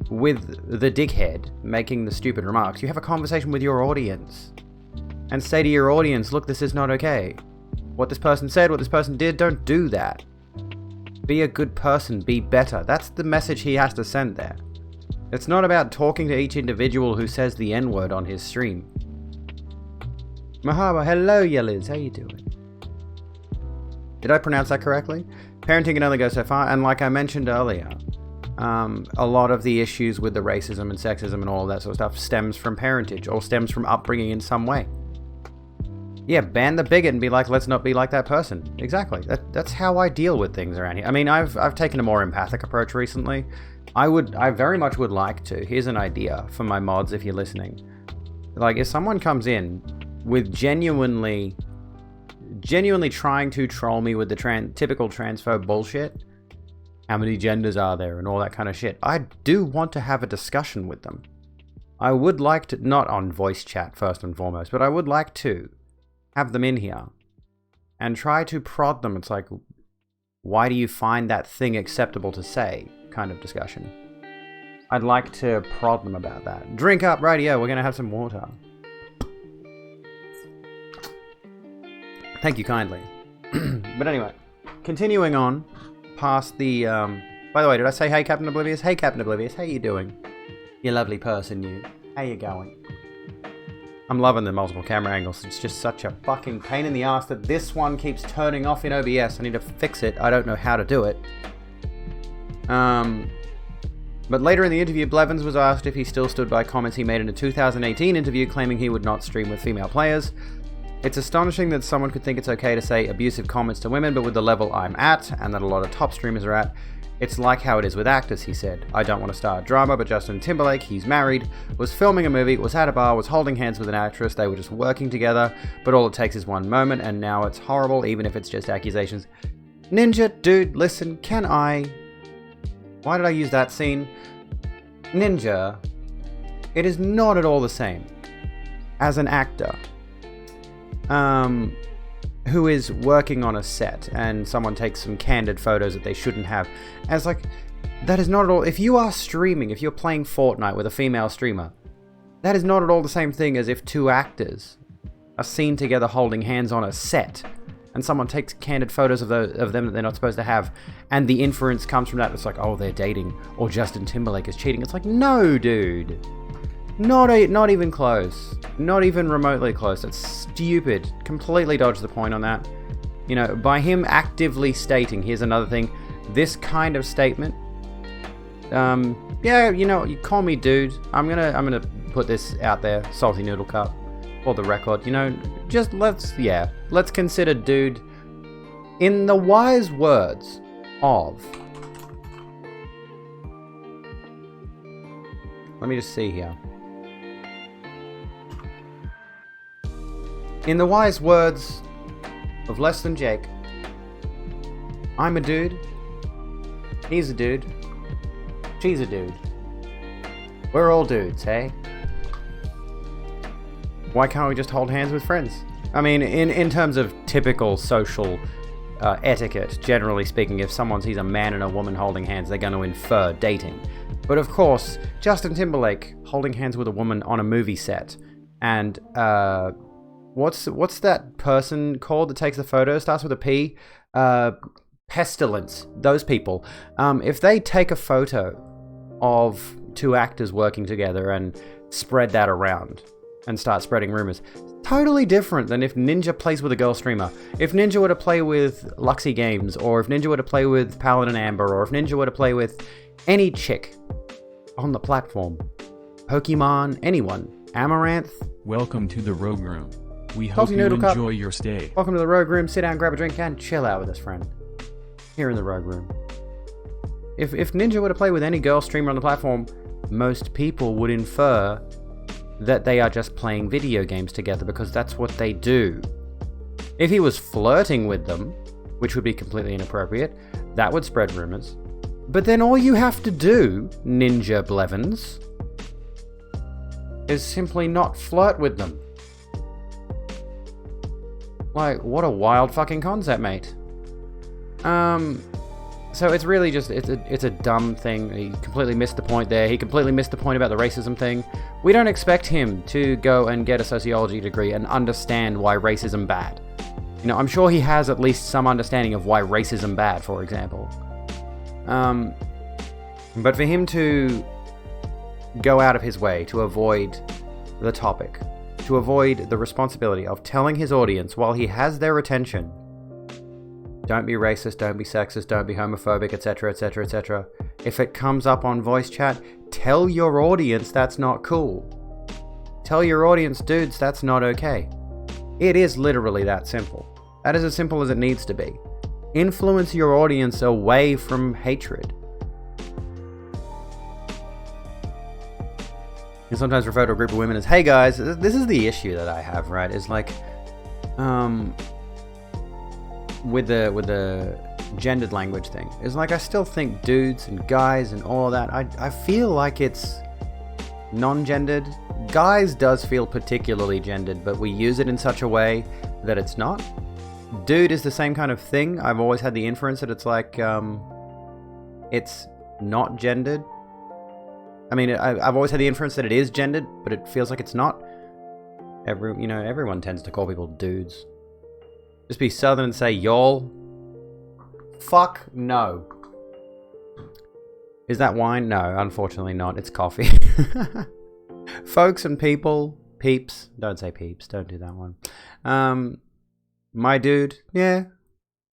with the dickhead making the stupid remarks. You have a conversation with your audience and say to your audience, look, this is not okay. What this person said, what this person did, don't do that. Be a good person, be better. That's the message he has to send there. It's not about talking to each individual who says the N-word on his stream. Mahaba, hello, Yeliz, how you doing? Did I pronounce that correctly? Parenting can only go so far, and like I mentioned earlier, a lot of the issues with the racism and sexism and all that sort of stuff stems from parentage, or stems from upbringing in some way. Yeah, ban the bigot and be like, let's not be like that person. Exactly. That's how I deal with things around here. I mean, I've taken a more empathic approach recently. I very much would like to. Here's an idea for my mods if you're listening. Like, if someone comes in with genuinely trying to troll me with the typical transphobe bullshit, how many genders are there and all that kind of shit, I do want to have a discussion with them. I would like to, not on voice chat first and foremost, but I would like to have them in here and try to prod them. It's like, why do you find that thing acceptable to say kind of discussion. I'd like to prod them about that. Drink up, radio, we're going to have some water. Thank you kindly. But anyway, continuing on past the... by the way, did I say hey, Captain Oblivious? Hey, Captain Oblivious, how you doing? You lovely person, you. How you going? I'm loving the multiple camera angles. It's just such a fucking pain in the ass that this one keeps turning off in OBS. I need to fix it. I don't know how to do it. But later in the interview, Blevins was asked if he still stood by comments he made in a 2018 interview claiming he would not stream with female players. It's astonishing that someone could think it's okay to say abusive comments to women, but with the level I'm at, and that a lot of top streamers are at, it's like how it is with actors, he said. I don't want to start drama, but Justin Timberlake, he's married, was filming a movie, was at a bar, was holding hands with an actress, they were just working together, but all it takes is one moment, and now it's horrible, even if it's just accusations. Ninja, dude, listen, can I... Why did I use that scene? Ninja, it is not at all the same as an actor who is working on a set and someone takes some candid photos that they shouldn't have. As like, that is not at all... If you are streaming, if you're playing Fortnite with a female streamer, that is not at all the same thing as if two actors are seen together holding hands on a set and someone takes candid photos of them that they're not supposed to have, and the inference comes from that. It's like, oh, they're dating, or Justin Timberlake is cheating. It's like, no, dude. Not even close. Not even remotely close. That's stupid. Completely dodged the point on that. You know, by him actively stating, here's another thing, this kind of statement, yeah, you know, you call me dude. I'm gonna put this out there, Salty Noodle Cup, for the record. You know, just let's consider dude in the wise words of... Let me just see here. In the wise words of Less Than Jake, I'm a dude, he's a dude, she's a dude. We're all dudes, hey? Why can't we just hold hands with friends? I mean, in terms of typical social etiquette, generally speaking, if someone sees a man and a woman holding hands, they're going to infer dating. But of course, Justin Timberlake holding hands with a woman on a movie set, and what's that person called that takes the photo? Starts with a P. Pestilence. Those people. If they take a photo of two actors working together and spread that around and start spreading rumors, totally different than if Ninja plays with a girl streamer. If Ninja were to play with Luxy Games, or if Ninja were to play with Paladin Amber, or if Ninja were to play with any chick on the platform, Pokemon, anyone, Amaranth. Welcome to the Rogue Room. We hope Salty you Noodle Cup. enjoy your stay. Welcome to the Rogue Room. Sit down, grab a drink, and chill out with us, friend. here in the Rogue Room. If Ninja were to play with any girl streamer on the platform, most people would infer that they are just playing video games together because that's what they do. If he was flirting with them, which would be completely inappropriate, that would spread rumors. But then all you have to do, Ninja Blevins, is simply not flirt with them. Like, what a wild fucking concept, mate. So it's really just, it's a dumb thing. He completely missed the point there. He completely missed the point about the racism thing. We don't expect him to go and get a sociology degree and understand why racism bad. You know, I'm sure he has at least some understanding of why racism bad, for example. But for him to go out of his way to avoid the topic, to avoid the responsibility of telling his audience while he has their attention, don't be racist, don't be sexist, don't be homophobic, etc., etc., etc. If it comes up on voice chat, tell your audience that's not cool. Tell your audience, dudes, that's not okay. It is literally that simple. That is as simple as it needs to be. Influence your audience away from hatred. You sometimes refer to a group of women as, hey guys, this is the issue that I have, right? Is like, with the gendered language thing, is like I still think dudes and guys and all that, I feel like it's non-gendered. Guys does feel particularly gendered, but we use it in such a way that it's not. Dude is the same kind of thing. I've always had the inference that it's like, it's not gendered. I mean, I've always had the inference that it is gendered, but it feels like it's not. Everyone tends to call people dudes. Just be southern and say y'all. Fuck no. Is that wine? No, unfortunately not. It's coffee. Folks and people. Peeps. Don't say peeps. Don't do that one. My dude. Yeah.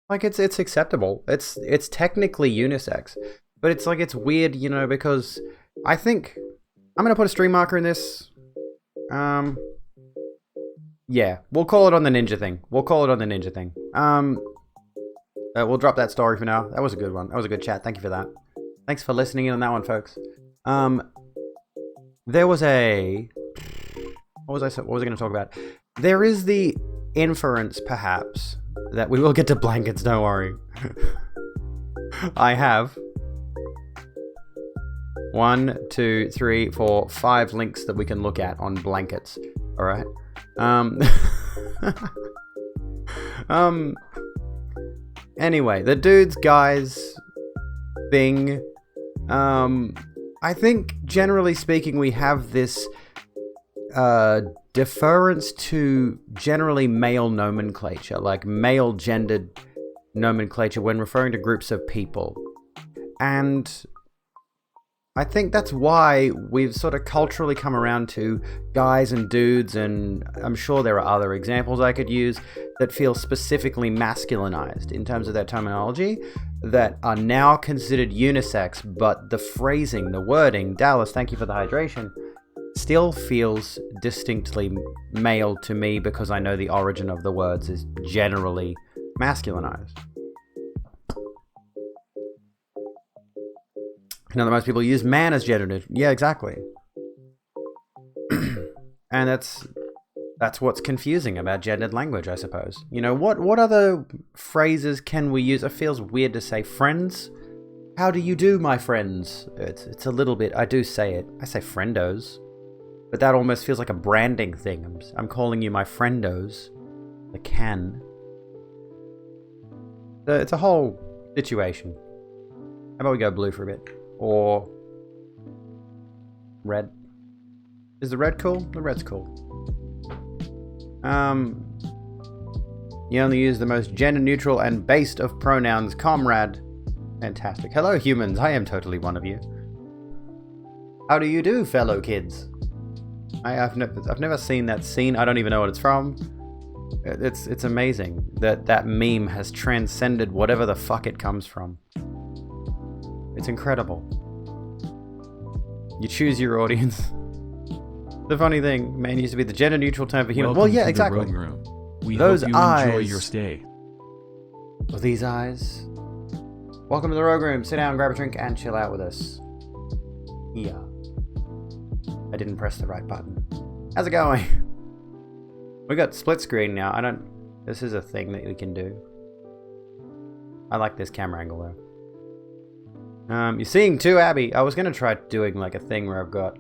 Like it's acceptable. It's technically unisex. But it's like it's weird, because I think I'm gonna put a stream marker in this. Yeah, we'll call it on the ninja thing. We'll drop that story for now. That was a good one. That was a good chat. Thank you for that. Thanks for listening in on that one, folks. There was a... What was I going to talk about? There is the inference, perhaps, that we will get to blankets, don't worry. I have 1, 2, 3, 4, 5 links that we can look at on blankets. Alright? Anyway, the dudes, guys thing. I think, generally speaking, we have this deference to generally male nomenclature, like male gendered nomenclature when referring to groups of people. And I think that's why we've sort of culturally come around to guys and dudes, and I'm sure there are other examples I could use that feel specifically masculinized in terms of their terminology that are now considered unisex, but the phrasing, the wording, Dallas, thank you for the hydration, still feels distinctly male to me because I know the origin of the words is generally masculinized. I know that most people use man as gender. Yeah, exactly. And that's what's confusing about gendered language, I suppose. What other phrases can we use? It feels weird to say friends. How do you do, my friends? It's a little bit, I do say it. I say friendos. But that almost feels like a branding thing. I'm calling you my friendos. The can. It's a whole situation. How about we go blue for a bit? Or red. Is the red cool? The red's cool. You only use the most gender neutral and based of pronouns, comrade. Fantastic. Hello humans, I am totally one of you. How do you do, fellow kids? I've never seen that scene. I don't even know what it's from. It's amazing that meme has transcended whatever the fuck it comes from. It's incredible. You choose your audience. The funny thing, man, used to be the gender neutral term for human. Well, yeah, exactly. We Those hope you eyes. enjoy your stay. Well, these eyes. Welcome to the Rogue Room. Sit down, grab a drink, and chill out with us. Yeah. I didn't press the right button. How's it going? We got split screen now. This is a thing that we can do. I like this camera angle though. You're seeing too, Abby. I was gonna try doing like a thing where I've got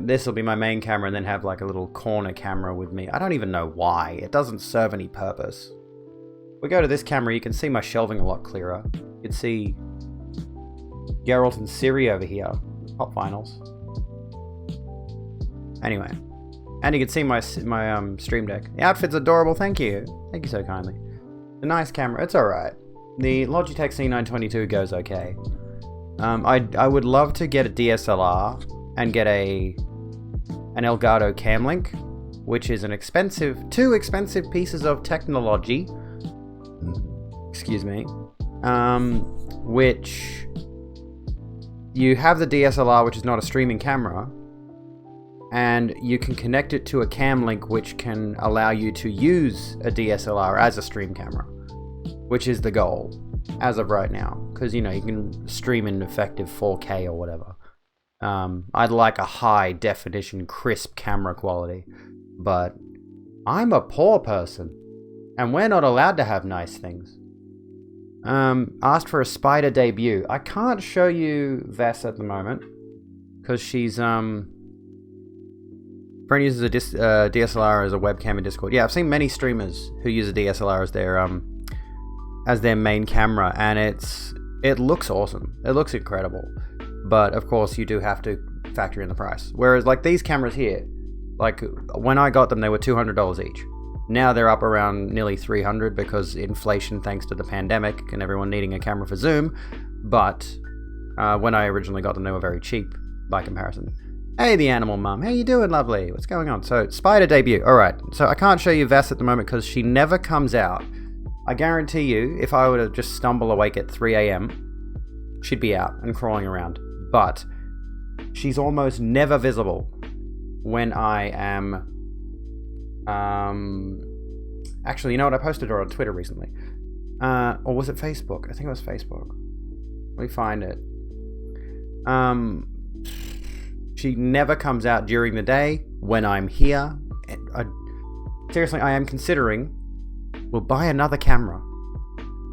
this will be my main camera and then have like a little corner camera with me. I don't even know why. It doesn't serve any purpose. We go to this camera, you can see my shelving a lot clearer. You can see Geralt and Ciri over here. Pop vinyls. Anyway. And you can see my stream deck. The outfit's adorable, thank you. Thank you so kindly. The nice camera, it's alright. The Logitech C922 goes okay. I would love to get a DSLR and get an Elgato Camlink, which is two expensive pieces of technology. Excuse me. Which you have the DSLR, which is not a streaming camera, and you can connect it to a Camlink, which can allow you to use a DSLR as a stream camera, which is the goal as of right now, because you can stream in effective 4K or whatever. I'd like a high definition crisp camera quality, but I'm a poor person and we're not allowed to have nice things. Asked for a spider debut. I can't show you Vess at the moment because she's Friend uses a DSLR as a webcam in Discord. Yeah, I've seen many streamers who use a DSLR as their main camera, and it looks awesome. It looks incredible. But of course, you do have to factor in the price. Whereas like these cameras here, like when I got them, they were $200 each. Now they're up around nearly $300 because inflation, thanks to the pandemic and everyone needing a camera for Zoom. But when I originally got them, they were very cheap by comparison. Hey, the animal mum. How you doing, lovely? What's going on? So, spider debut. All right. So I can't show you Vess at the moment because she never comes out. I guarantee you, if I were to just stumble awake at 3 a.m., she'd be out and crawling around. But she's almost never visible when I am... Actually, you know what? I posted her on Twitter recently. Or was it Facebook? I think it was Facebook. Let me find it. She never comes out during the day when I'm here. Seriously, I am considering we'll buy another camera.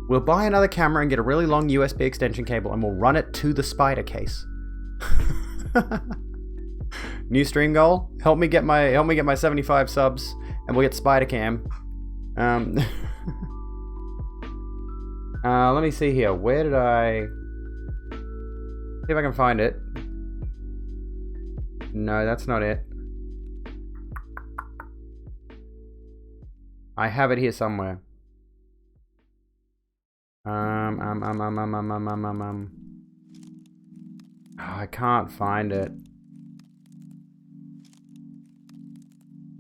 We'll buy another camera and get a really long USB extension cable and we'll run it to the spider case. New stream goal? Help me get my 75 subs and we'll get spider cam. Let me see here. Where did I... See if I can find it. No, that's not it. I have it here somewhere. Oh, I can't find it.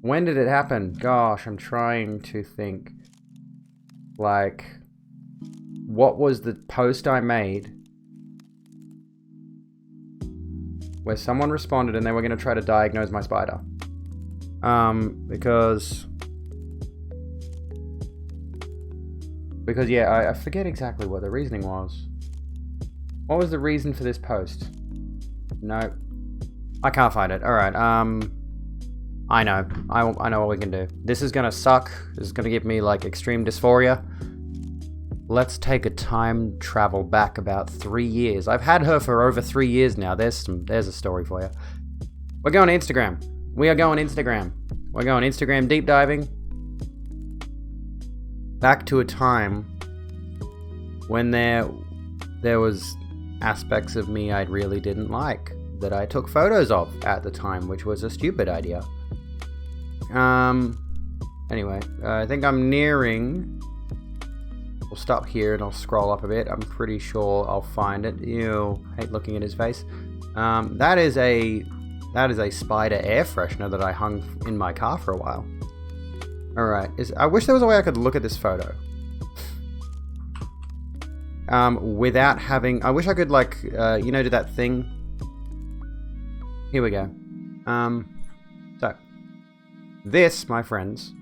When did it happen? Gosh, I'm trying to think. Like, what was the post I made where someone responded and they were going to try to diagnose my spider? Because yeah, I forget exactly what the reasoning was. What was the reason for this post? No, I can't find it. All right. I know what we can do. This is gonna suck. This is gonna give me like extreme dysphoria. Let's take a time travel back about 3 years. I've had her for over 3 years now. There's a story for you. We're going to Instagram. We are going Instagram. We're going Instagram deep diving. Back to a time when there was aspects of me I really didn't like that I took photos of at the time, which was a stupid idea. Anyway, I think I'm nearing... We'll stop here and I'll scroll up a bit. I'm pretty sure I'll find it. Ew, hate looking at his face. That is a spider air freshener that I hung in my car for a while. Alright, I wish there was a way I could look at this photo. Without having... I wish I could, like, do that thing. Here we go. So. This, my friends...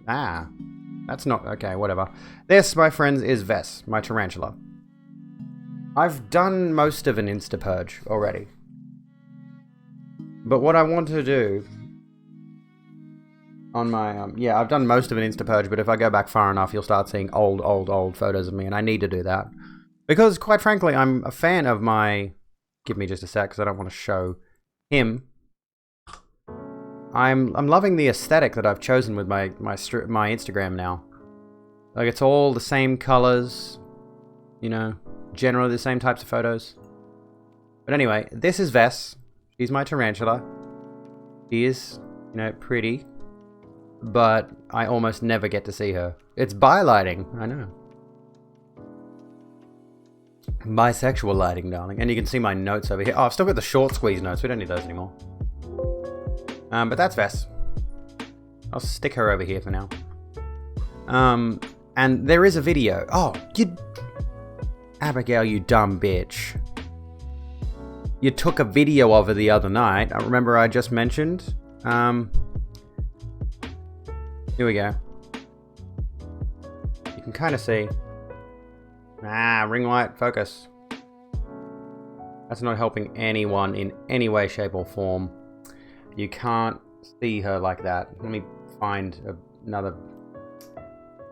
That's not... Okay, whatever. This, my friends, is Vess, my tarantula. I've done most of an Insta purge already. But what I want to do on my, yeah, I've done most of an Insta purge, but if I go back far enough, you'll start seeing old photos of me, and I need to do that. Because, quite frankly, I'm a fan of my... Give me just a sec, because I don't want to show him. I'm loving the aesthetic that I've chosen with my Instagram now. Like, it's all the same colors, you know, generally the same types of photos. But anyway, this is Vess. She's my tarantula. She is, you know, pretty. But I almost never get to see her. It's bi-lighting, I know. Bisexual lighting, darling. And you can see my notes over here. Oh, I've still got the short squeeze notes. We don't need those anymore. But that's Vess. I'll stick her over here for now. And there is a video. Oh, you... Abigail, you dumb bitch. You took a video of her the other night. I remember I just mentioned. Here we go. You can kind of see. Ring light, focus. That's not helping anyone in any way, shape, or form. You can't see her like that. Let me find another...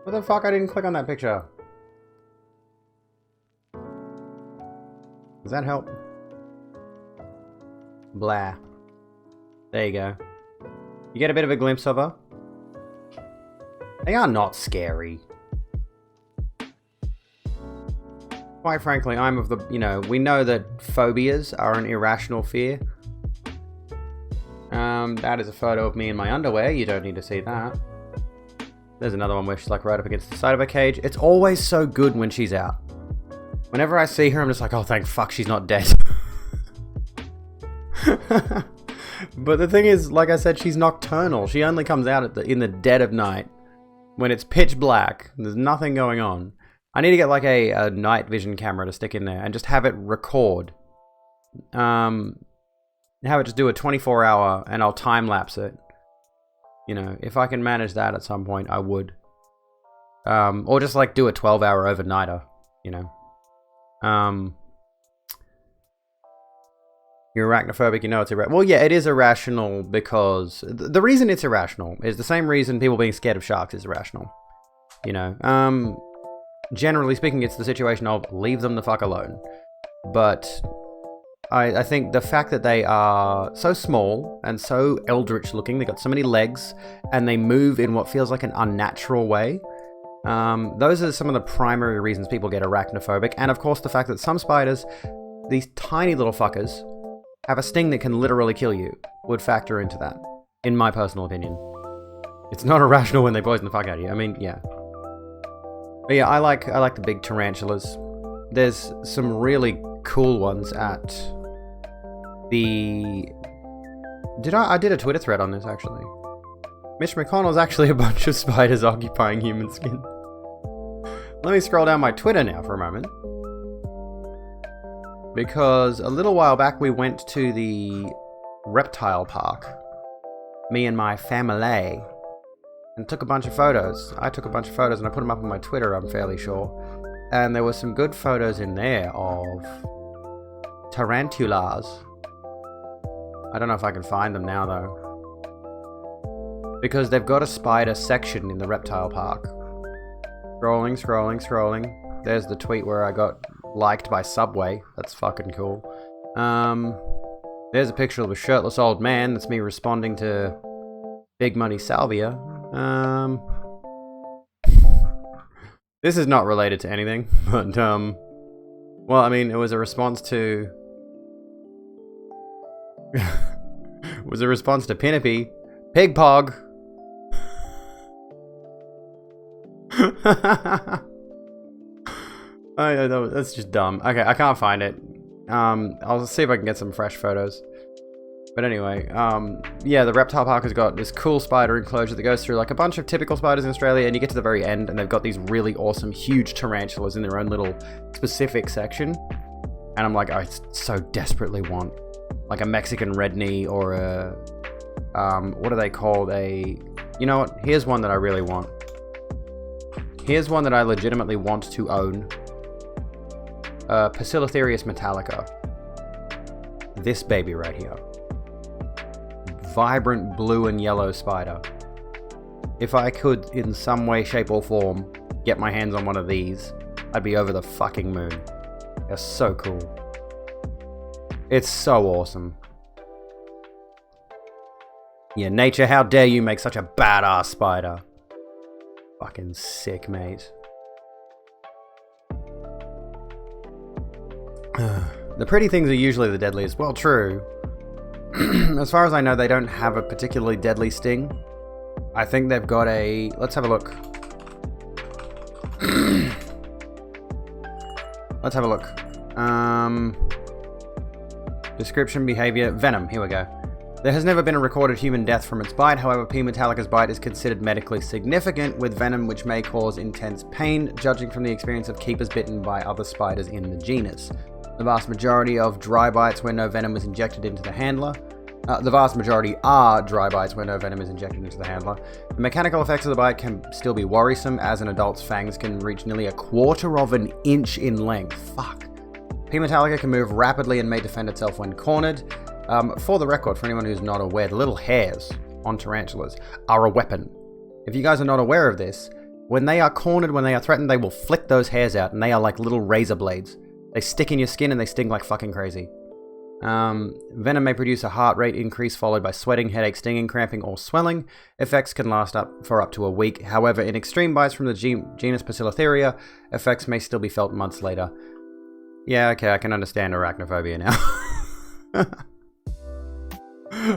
What the fuck? I didn't click on that picture. Does that help? Blah. There you go. You get a bit of a glimpse of her. They are not scary. Quite frankly, I'm of the, you know, we know that phobias are an irrational fear. That is a photo of me in my underwear. You don't need to see that. There's another one where she's like right up against the side of a cage. It's always so good when she's out. Whenever I see her, I'm just like, oh, thank fuck she's not dead. But the thing is, like I said, she's nocturnal. She only comes out in the dead of night. When it's pitch black. There's nothing going on. I need to get like a night vision camera to stick in there and just have it record. Have it just do a 24-hour and I'll time-lapse it. You know, if I can manage that at some point, I would. Or just like do a 12-hour overnighter, you know. You're arachnophobic, you know it's irrational. Well, yeah, it is irrational because... The reason it's irrational is the same reason people being scared of sharks is irrational. You know, generally speaking, it's the situation of leave them the fuck alone. But I think the fact that they are so small and so eldritch looking, they got so many legs, and they move in what feels like an unnatural way, those are some of the primary reasons people get arachnophobic. And of course the fact that some spiders, these tiny little fuckers, have a sting that can literally kill you, would factor into that, in my personal opinion. It's not irrational when they poison the fuck out of you. I mean, yeah. But yeah, I like the big tarantulas. There's some really cool ones at the... I did a Twitter thread on this, actually. Mitch McConnell's actually a bunch of spiders occupying human skin. Let me scroll down my Twitter now for a moment. Because a little while back we went to the reptile park. Me and my family. And took a bunch of photos. I took a bunch of photos and I put them up on my Twitter, I'm fairly sure. And there were some good photos in there of tarantulas. I don't know if I can find them now though. Because they've got a spider section in the reptile park. Scrolling. There's the tweet where I got liked by Subway. That's fucking cool. There's a picture of a shirtless old man. That's me responding to Big Money Salvia. This is not related to anything, but well, I mean, it was a response to Pinnipy Pigpog. That's just dumb. Okay, I can't find it. I'll see if I can get some fresh photos. But anyway, yeah, the reptile park has got this cool spider enclosure that goes through like a bunch of typical spiders in Australia, and you get to the very end, and they've got these really awesome, huge tarantulas in their own little specific section. And I'm like, I so desperately want like a Mexican red knee or a, what are they called? You know what? Here's one that I really want. Here's one that I legitimately want to own. Poecilotherius metallica. This baby right here. Vibrant blue and yellow spider. If I could, in some way, shape, or form, get my hands on one of these, I'd be over the fucking moon. They're so cool. It's so awesome. Yeah, nature, how dare you make such a badass spider. Fucking sick, mate. The pretty things are usually the deadliest. Well, true. As far as I know, they don't have a particularly deadly sting. I think they've got a... Let's have a look. Let's have a look. Description, behavior, venom. Here we go. There has never been a recorded human death from its bite. However, P. metallica's bite is considered medically significant, with venom which may cause intense pain, judging from the experience of keepers bitten by other spiders in the genus. The vast majority of dry bites where no venom is injected into the handler. The vast majority are dry bites where no venom is injected into the handler. The mechanical effects of the bite can still be worrisome, as an adult's fangs can reach nearly 1/4 of an inch in length. Fuck. P. metallica can move rapidly and may defend itself when cornered. For the record, for anyone who's not aware, the little hairs on tarantulas are a weapon. If you guys are not aware of this, when they are cornered, when they are threatened, they will flick those hairs out, and they are like little razor blades. They stick in your skin and they sting like fucking crazy. Venom may produce a heart rate increase followed by sweating, headache, stinging, cramping, or swelling. Effects can last for up to a week. However, in extreme bites from the genus Poecilotheria, effects may still be felt months later. Yeah, okay, I can understand arachnophobia now.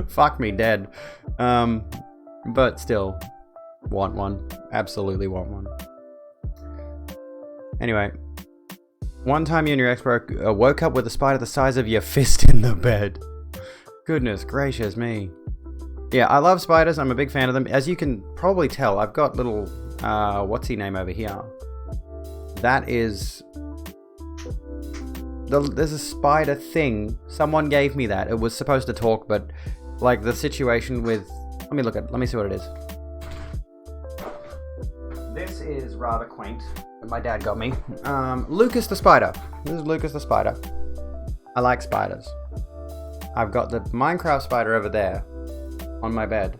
Fuck me dead. But still, want one. Absolutely want one. Anyway. One time you and your ex woke up with a spider the size of your fist in the bed. Goodness gracious me. Yeah, I love spiders. I'm a big fan of them. As you can probably tell, I've got little, what's his name over here? That is... There's a spider thing. Someone gave me that. It was supposed to talk, but like the situation with... Let me see what it is. This is rather quaint. My dad got me. Lucas the spider. This is Lucas the spider. I like spiders. I've got the Minecraft spider over there on my bed.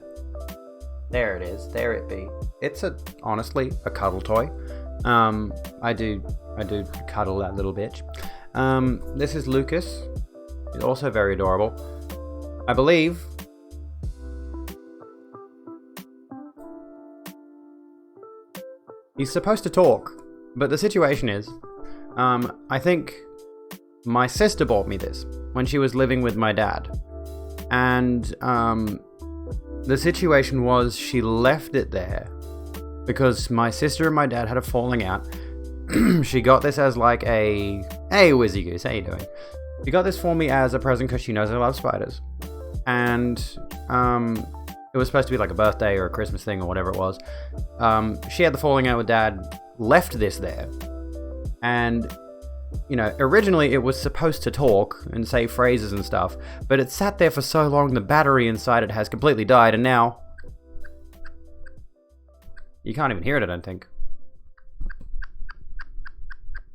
There it is. There it be. It's honestly a cuddle toy. I do cuddle that little bitch. This is Lucas. He's also very adorable. I believe he's supposed to talk. But the situation is, I think my sister bought me this when she was living with my dad. And the situation was she left it there because my sister and my dad had a falling out. She got this as like a... Hey, Wizzy Goose, how you doing? She got this for me as a present because she knows I love spiders. And it was supposed to be like a birthday or a Christmas thing or whatever it was. She had the falling out with dad, left this there, and you know, originally it was supposed to talk and say phrases and stuff, but it sat there for so long the battery inside it has completely died, and now you can't even hear it, I don't think.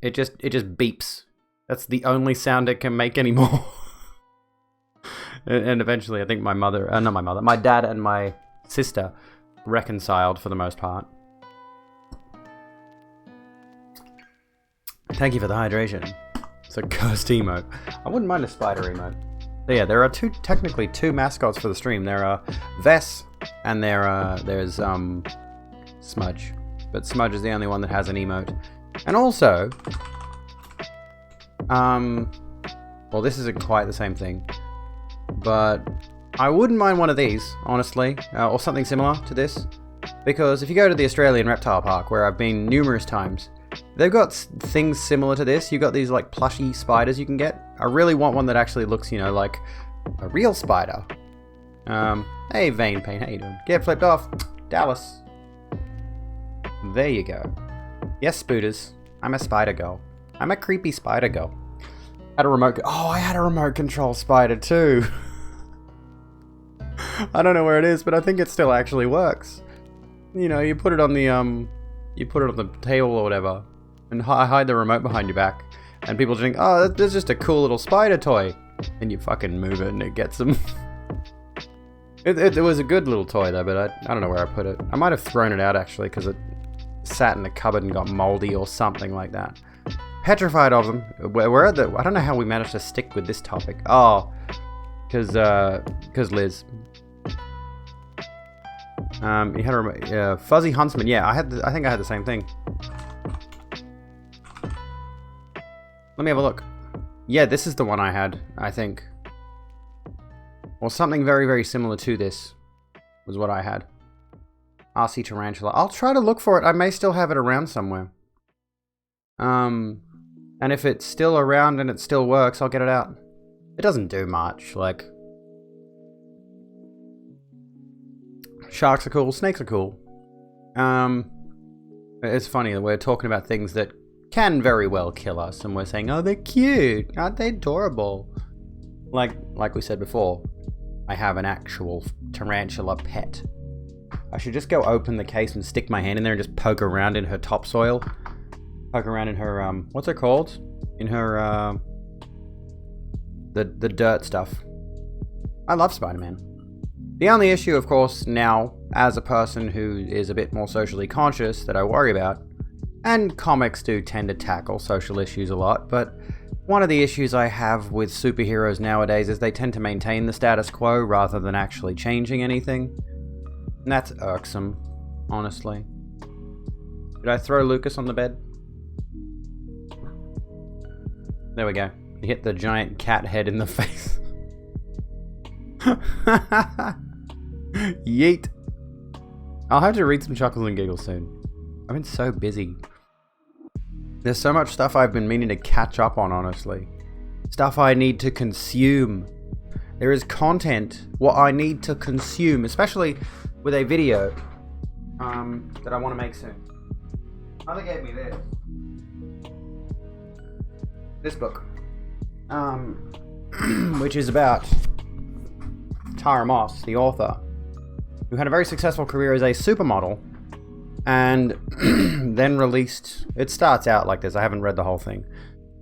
It just beeps. That's the only sound it can make anymore. And eventually I think my dad and my sister reconciled for the most part. Thank you for the hydration. It's a cursed emote. I wouldn't mind a spider emote. So yeah, there are technically two mascots for the stream. There are Vess and there's Smudge. But Smudge is the only one that has an emote. And also, well, this isn't quite the same thing, but I wouldn't mind one of these, honestly, or something similar to this, because if you go to the Australian Reptile Park, where I've been numerous times, they've got things similar to this. You've got these like plushy spiders you can get. I really want one that actually looks, you know, like a real spider. Hey Vein Pain, how you doing? Get flipped off, Dallas. There you go. Yes, Spooters, I'm a spider girl. I'm a creepy spider girl. I had a remote control spider too. I don't know where it is, but I think it still actually works. You know, you put it on the table or whatever, and hide the remote behind your back. And people think, oh, that's just a cool little spider toy. And you fucking move it and it gets them. It was a good little toy though, but I don't know where I put it. I might have thrown it out actually because it sat in the cupboard and got moldy or something like that. Petrified of them. We're at the... I don't know how we managed to stick with this topic. Oh, because Liz. You had a Fuzzy Huntsman. Yeah, I think I had the same thing. Let me have a look. Yeah, this is the one I had, I think. Or something very, very similar to this was what I had. RC Tarantula. I'll try to look for it. I may still have it around somewhere. And if it's still around and it still works, I'll get it out. It doesn't do much, like... Sharks are cool, snakes are cool. It's funny that we're talking about things that can very well kill us, and we're saying, oh, they're cute, aren't they adorable? Like we said before, I have an actual tarantula pet. I should just go open the case and stick my hand in there and just poke around in her topsoil. Poke around in her, what's it called? In her, the dirt stuff. I love Spider-Man. The only issue, of course, now, as a person who is a bit more socially conscious that I worry about, and comics do tend to tackle social issues a lot, but one of the issues I have with superheroes nowadays is they tend to maintain the status quo rather than actually changing anything. And that's irksome, honestly. Did I throw Lucas on the bed? There we go. He hit the giant cat head in the face. Yeet. I'll have to read some Chuckles and Giggles soon. I've been so busy. There's so much stuff I've been meaning to catch up on, honestly. Stuff I need to consume. There is content, what I need to consume, especially with a video that I want to make soon. Mother gave me this. This book. Which is about Tara Moss, the author, who had a very successful career as a supermodel, and then released... It starts out like this. I haven't read the whole thing.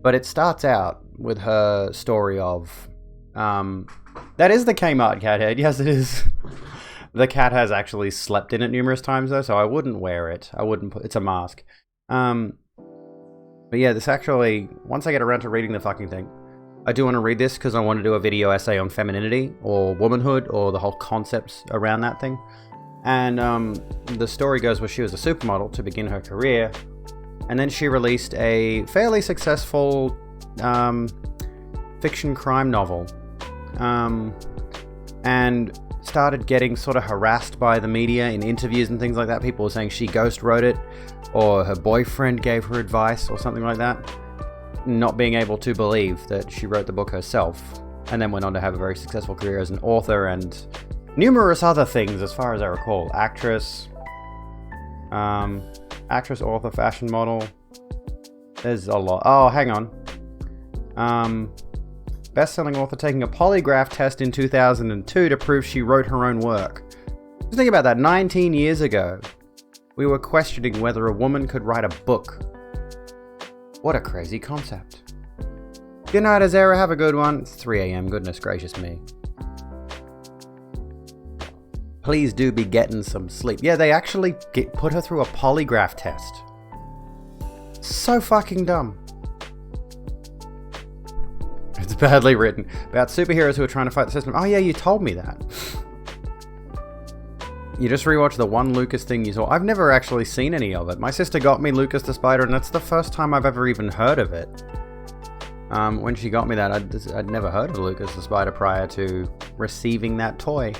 But it starts out with her story of... that is the Kmart cat head. Yes, it is. The cat has actually slept in it numerous times, though, so I wouldn't wear it. I wouldn't put... It's a mask. But yeah, this actually... Once I get around to reading the fucking thing, I do want to read this because I want to do a video essay on femininity or womanhood or the whole concepts around that thing. And the story goes where she was a supermodel to begin her career, and then she released a fairly successful fiction crime novel, and started getting sort of harassed by the media in interviews and things like that. People were saying she ghost wrote it, or her boyfriend gave her advice or something like that, not being able to believe that she wrote the book herself, and then went on to have a very successful career as an author and numerous other things, as far as I recall. Actress, author, fashion model. There's a lot. Oh, hang on. Best-selling author taking a polygraph test in 2002 to prove she wrote her own work. Just think about that. 19 years ago, we were questioning whether a woman could write a book. What a crazy concept. Good night, Azera. Have a good one. It's 3 a.m. Goodness gracious me. Please do be getting some sleep. Yeah, they actually put her through a polygraph test. So fucking dumb. It's badly written. About superheroes who are trying to fight the system. Oh yeah, you told me that. You just rewatched the one Lucas thing you saw. I've never actually seen any of it. My sister got me Lucas the Spider, and that's the first time I've ever even heard of it. When she got me that, I'd never heard of Lucas the Spider prior to receiving that toy.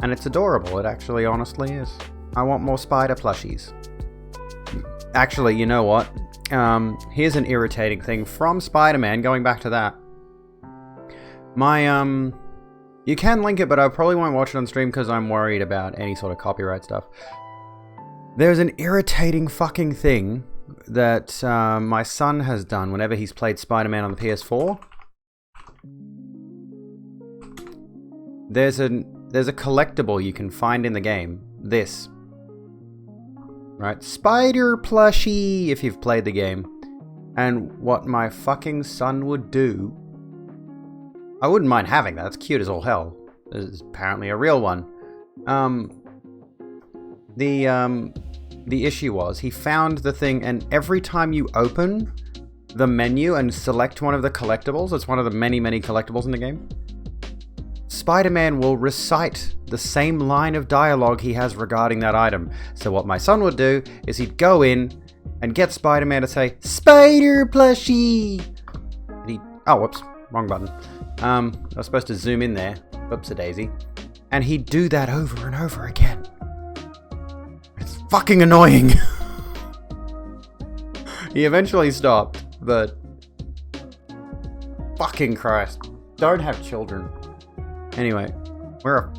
And it's adorable. It actually honestly is. I want more spider plushies. Actually, you know what? Here's an irritating thing from Spider-Man, going back to that. You can link it, but I probably won't watch it on stream because I'm worried about any sort of copyright stuff. There's an irritating fucking thing that my son has done whenever he's played Spider-Man on the PS4. There's a collectible you can find in the game. This. Right? Spider plushie, if you've played the game. And what my fucking son would do... I wouldn't mind having that. It's cute as all hell. It's apparently a real one. The issue was, he found the thing, and every time you open the menu and select one of the collectibles, it's one of the many, many collectibles in the game, Spider-Man will recite the same line of dialogue he has regarding that item. So what my son would do is he'd go in and get Spider-Man to say, "Spider plushie!" And he... Oh, whoops. Wrong button. I was supposed to zoom in there. Whoops-a-daisy. And he'd do that over and over again. It's fucking annoying. He eventually stopped, but... Fucking Christ. Don't have children. Anyway, wear a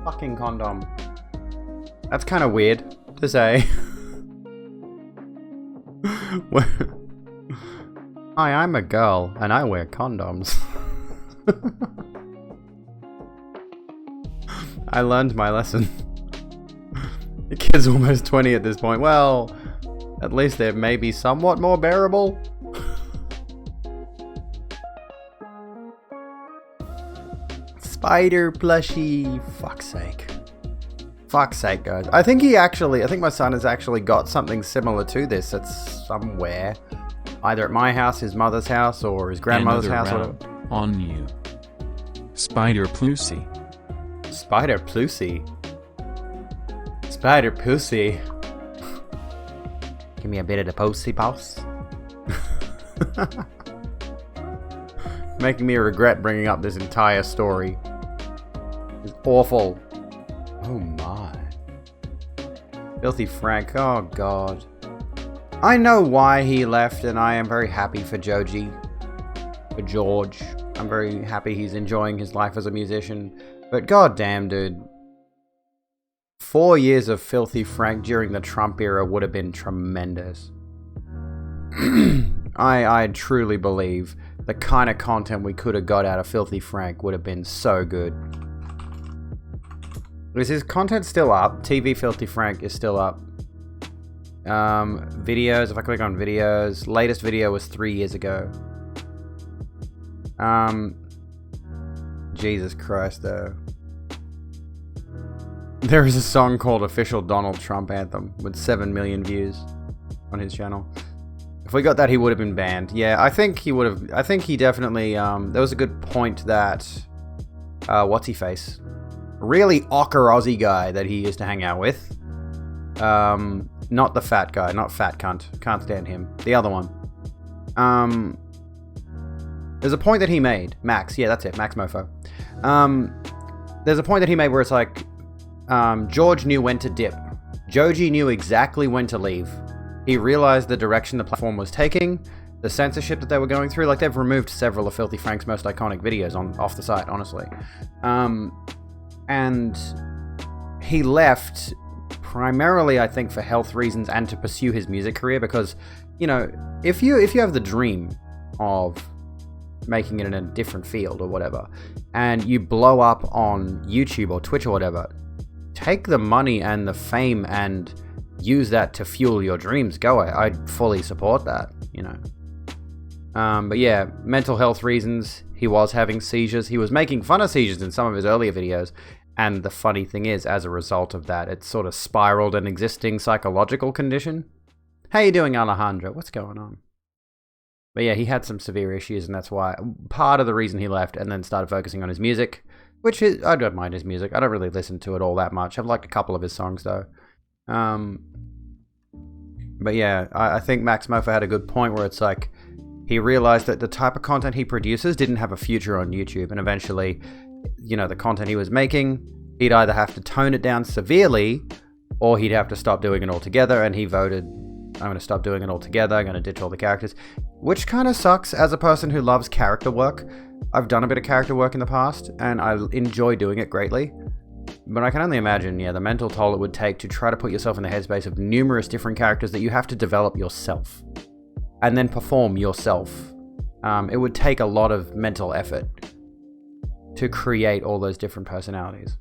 fucking condom. That's kind of weird to say. Hi, I'm a girl, and I wear condoms. I learned my lesson. The kid's almost 20 at this point. Well, at least they're maybe somewhat more bearable. Spider plushie. Fuck's sake. Fuck's sake, guys. I think my son has actually got something similar to this. It's somewhere. Either at my house, his mother's house, or his grandmother's house. Or whatever. On you. Spider Plussy. Spider Plussy. Spider Pussy. Give me a bit of the pussy boss. Making me regret bringing up this entire story. It's awful. Oh my. Filthy Frank. Oh god. I know why he left, and I am very happy for Joji. For George. I'm very happy he's enjoying his life as a musician. But goddamn, dude. 4 years of Filthy Frank during the Trump era would have been tremendous. I truly believe the kind of content we could have got out of Filthy Frank would have been so good. Is his content still up? TV Filthy Frank is still up. Videos, if I click on videos, latest video was 3 years ago. Jesus Christ, though. There is a song called Official Donald Trump Anthem with 7 million views on his channel. If we got that, he would have been banned. Yeah, I think he would have. I think he definitely. There was a good point that. What's he face? Really ochre Aussie guy that he used to hang out with. Not the fat guy, not fat cunt. Can't stand him. The other one. There's a point that he made. Max, yeah, that's it. Max Mofo. There's a point that he made where it's like, George knew when to dip. Joji knew exactly when to leave. He realized the direction the platform was taking, the censorship that they were going through. Like, they've removed several of Filthy Frank's most iconic videos off the site, honestly. And he left primarily, I think, for health reasons and to pursue his music career, because, you know, if you have the dream of making it in a different field or whatever, and you blow up on YouTube or Twitch or whatever, take the money and the fame and use that to fuel your dreams. Go, I'd fully support that, you know. But yeah, mental health reasons. He was having seizures. He was making fun of seizures in some of his earlier videos. And the funny thing is, as a result of that, it sort of spiraled an existing psychological condition. How you doing, Alejandro? What's going on? But yeah, he had some severe issues, and that's why part of the reason he left, and then started focusing on his music, which is, I don't mind his music. I don't really listen to it all that much. I've liked a couple of his songs though. But yeah, I think Max Mofo had a good point where it's like, he realized that the type of content he produces didn't have a future on YouTube, and eventually, you know, the content he was making, he'd either have to tone it down severely, or he'd have to stop doing it altogether, and he voted, I'm going to stop doing it altogether, I'm going to ditch all the characters, which kind of sucks as a person who loves character work. I've done a bit of character work in the past, and I enjoy doing it greatly, but I can only imagine, yeah, the mental toll it would take to try to put yourself in the headspace of numerous different characters that you have to develop yourself, and then perform yourself. It would take a lot of mental effort to create all those different personalities.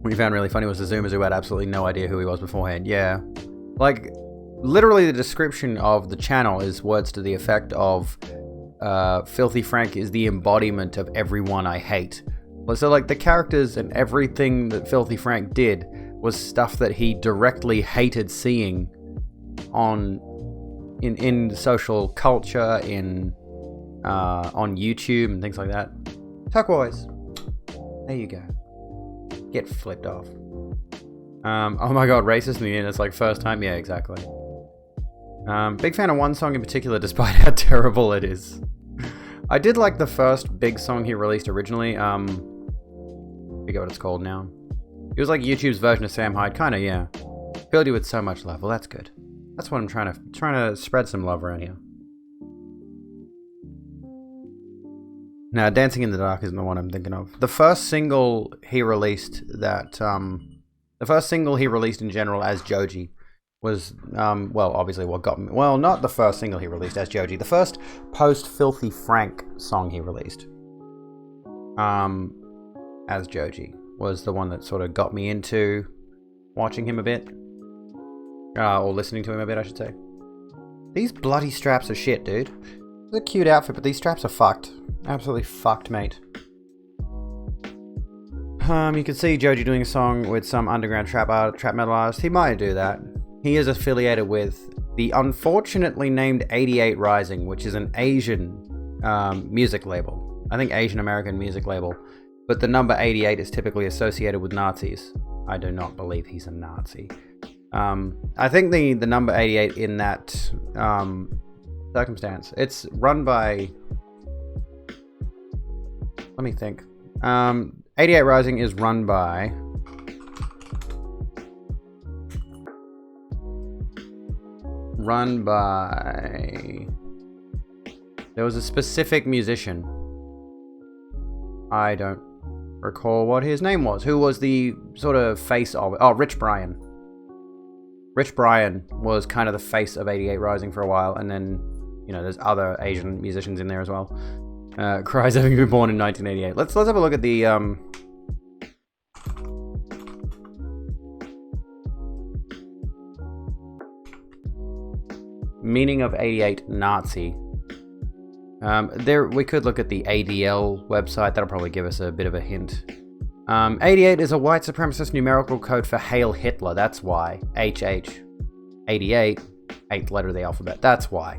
What we found really funny was the Zoomers who had absolutely no idea who he was beforehand. Yeah. Like, literally the description of the channel is words to the effect of, Filthy Frank is the embodiment of everyone I hate. So, like, the characters and everything that Filthy Frank did was stuff that he directly hated seeing in social culture, on YouTube and things like that. Turquoise. There you go. Get flipped off. Oh my god, racist in the end, it's like first time? Yeah, exactly. Big fan of one song in particular, despite how terrible it is. I did like the first big song he released originally. I forget what it's called now. It was like YouTube's version of Sam Hyde, kinda, yeah. Filled you with so much love. Well, that's good. That's what I'm trying to spread some love around here. Now, Dancing in the Dark isn't the one I'm thinking of. The first single he released the first single he released in general as Joji was, well, obviously what got me... Well, not the first single he released as Joji. The first post-Filthy Frank song he released as Joji was the one that sort of got me into watching him a bit. Or listening to him a bit, I should say. These bloody straps are shit, dude. It's a cute outfit, but these straps are fucked. Absolutely fucked, mate. You can see Joji doing a song with some underground trap metal artist. He might do that. He is affiliated with the unfortunately named 88 Rising, which is an Asian music label. I think Asian American music label. But the number 88 is typically associated with Nazis. I do not believe he's a Nazi. I think the number 88 in that circumstance, it's run by... Let me think. 88 Rising is run by... There was a specific musician. I don't recall what his name was. Who was the sort of face of it? Oh, Rich Brian. Rich Brian was kind of the face of 88 Rising for a while, and then, you know, there's other Asian musicians in there as well. Cries having been born in 1988. Let's have a look at the meaning of 88 Nazi. There we could look at the ADL website. That'll probably give us a bit of a hint. 88 is a white supremacist numerical code for Hail Hitler. That's why. HH. 88, 8th letter of the alphabet. That's why.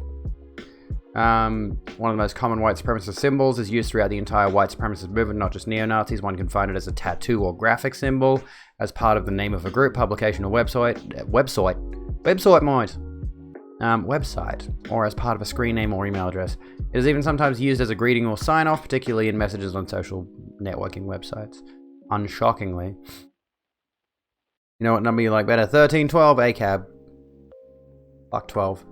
One of the most common white supremacist symbols is used throughout the entire white supremacist movement, not just neo-Nazis. One can find it as a tattoo or graphic symbol, as part of the name of a group, publication, or website, or as part of a screen name or email address. It is even sometimes used as a greeting or sign-off, particularly in messages on social networking websites. Unshockingly. You know what number you like better? 1312, ACAB. Fuck 12.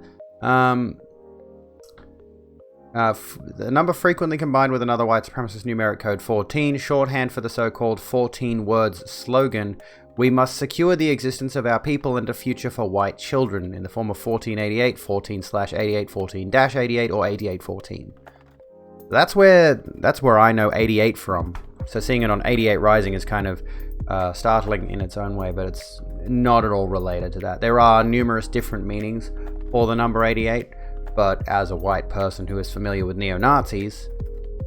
The number frequently combined with another white supremacist numeric code 14, shorthand for the so-called 14 words slogan, "We must secure the existence of our people and a future for white children," in the form of 1488, 14/88, 14-88, or 8814. That's where I know 88 from. So seeing it on 88 Rising is kind of startling in its own way, but it's not at all related to that. There are numerous different meanings for the number 88, but as a white person who is familiar with neo-Nazis,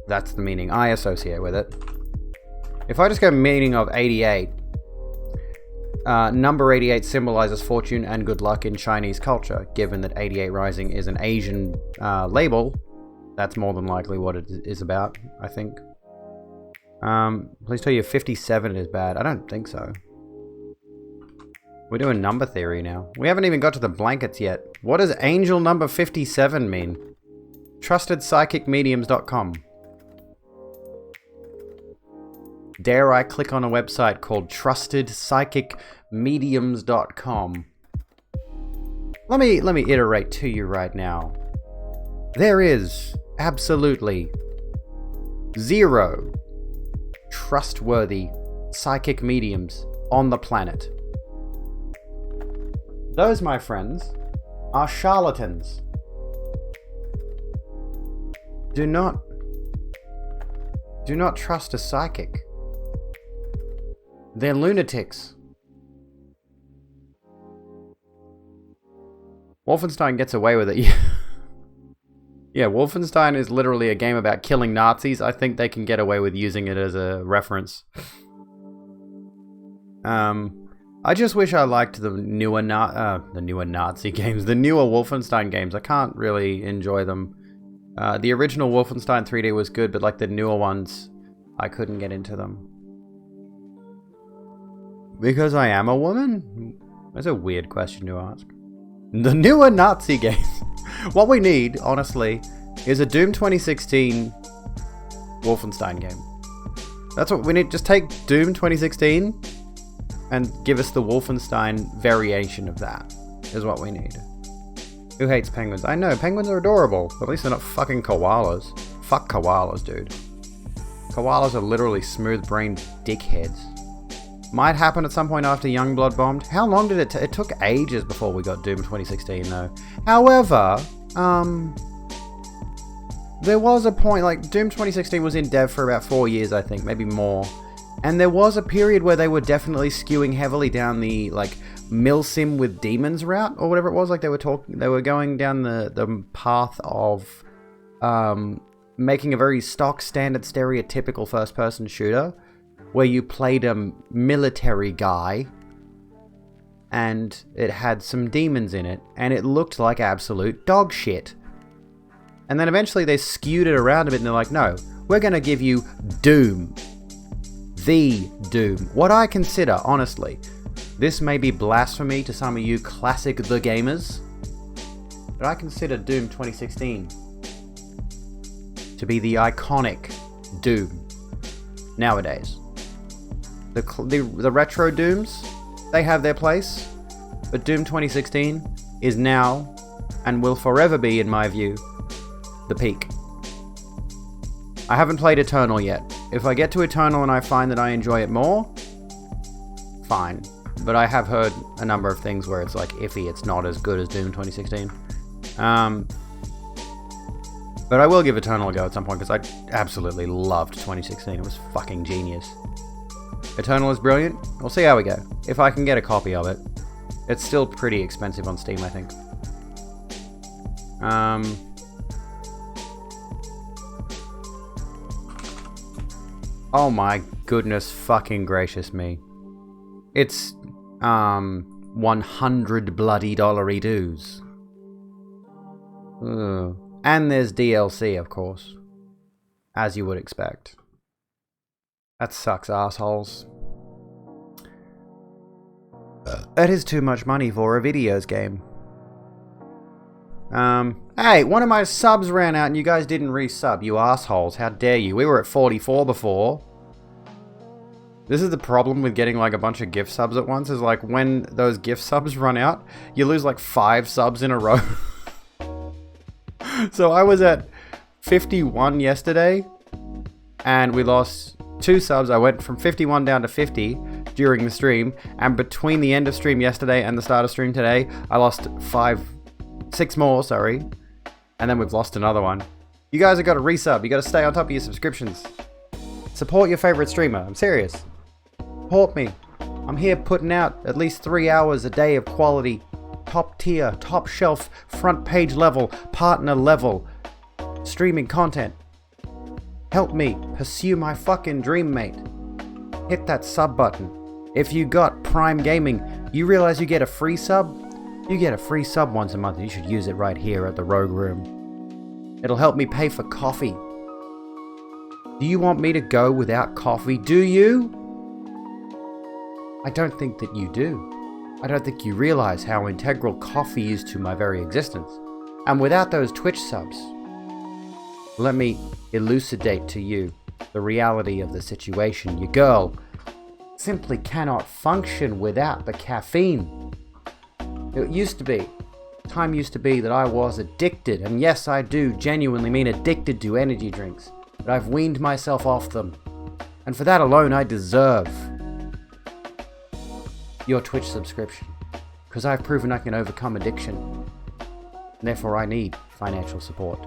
that's the meaning I associate with it. If I just go meaning of 88, number 88 symbolizes fortune and good luck in Chinese culture. Given that 88 Rising is an Asian label, that's more than likely what it is about, I think. Please tell you if 57 is bad. I don't think so. We're doing number theory now. We haven't even got to the blankets yet. What does angel number 57 mean? TrustedPsychicMediums.com. Dare I click on a website called TrustedPsychicMediums.com? Let me iterate to you right now. There is absolutely zero trustworthy psychic mediums on the planet. Those, my friends, are charlatans. Do not trust a psychic. They're lunatics. Wolfenstein gets away with it. Yeah, Wolfenstein is literally a game about killing Nazis. I think they can get away with using it as a reference. I just wish I liked the newer Nazi games, the newer Wolfenstein games. I can't really enjoy them. The original Wolfenstein 3D was good, but like the newer ones, I couldn't get into them. Because I am a woman? That's a weird question to ask. The newer Nazi games. What we need, honestly, is a Doom 2016 Wolfenstein game. That's what we need. Just take Doom 2016 and give us the Wolfenstein variation of that, is what we need. Who hates penguins? I know, penguins are adorable. At least they're not fucking koalas. Fuck koalas, dude. Koalas are literally smooth-brained dickheads. Might happen at some point after Youngblood bombed. How long did it it took ages before we got Doom 2016, though. However, there was a point, like, Doom 2016 was in dev for about 4 years, I think, maybe more. And there was a period where they were definitely skewing heavily down the, like, milsim with demons route, or whatever it was. Like, they were going down the path of making a very stock, standard, stereotypical first-person shooter, where you played a military guy, and it had some demons in it, and it looked like absolute dog shit. And then eventually they skewed it around a bit, and they're like, no, we're going to give you Doom. The Doom. What I consider, honestly, this may be blasphemy to some of you classic The Gamers, but I consider Doom 2016 to be the iconic Doom nowadays. The retro Dooms, they have their place, but Doom 2016 is now, and will forever be, in my view, the peak. I haven't played Eternal yet. If I get to Eternal and I find that I enjoy it more, fine. But I have heard a number of things where it's like iffy, it's not as good as Doom 2016. But I will give Eternal a go at some point, because I absolutely loved 2016. It was fucking genius. Eternal is brilliant. We'll see how we go. If I can get a copy of it. It's still pretty expensive on Steam, I think. Oh my goodness fucking gracious me. It's 100 bloody dollary dues. Ugh. And there's DLC, of course. As you would expect. That sucks, assholes. That is too much money for a videos game. Hey, one of my subs ran out and you guys didn't resub, you assholes. How dare you? We were at 44 before. This is the problem with getting like a bunch of gift subs at once, is like when those gift subs run out, you lose like 5 subs in a row. So I was at 51 yesterday and we lost 2 subs. I went from 51 down to 50 during the stream, and between the end of stream yesterday and the start of stream today, I lost 6 more, sorry. And then we've lost another one. You guys have got to resub. You got to stay on top of your subscriptions. Support your favorite streamer. I'm serious. Support me. I'm here putting out at least 3 hours a day of quality, top tier, top shelf, front page level, partner level streaming content. Help me pursue my fucking dream, mate. Hit that sub button. If you got Prime Gaming, you realize you get a free sub? You get a free sub once a month. You should use it right here at the Rogue Room. It'll help me pay for coffee. Do you want me to go without coffee? Do you? I don't think that you do. I don't think you realize how integral coffee is to my very existence. And without those Twitch subs, let me elucidate to you the reality of the situation. Your girl simply cannot function without the caffeine. It used to be, time used to be that I was addicted, and yes, I do genuinely mean addicted to energy drinks, but I've weaned myself off them. And for that alone, I deserve your Twitch subscription, because I've proven I can overcome addiction. And therefore, I need financial support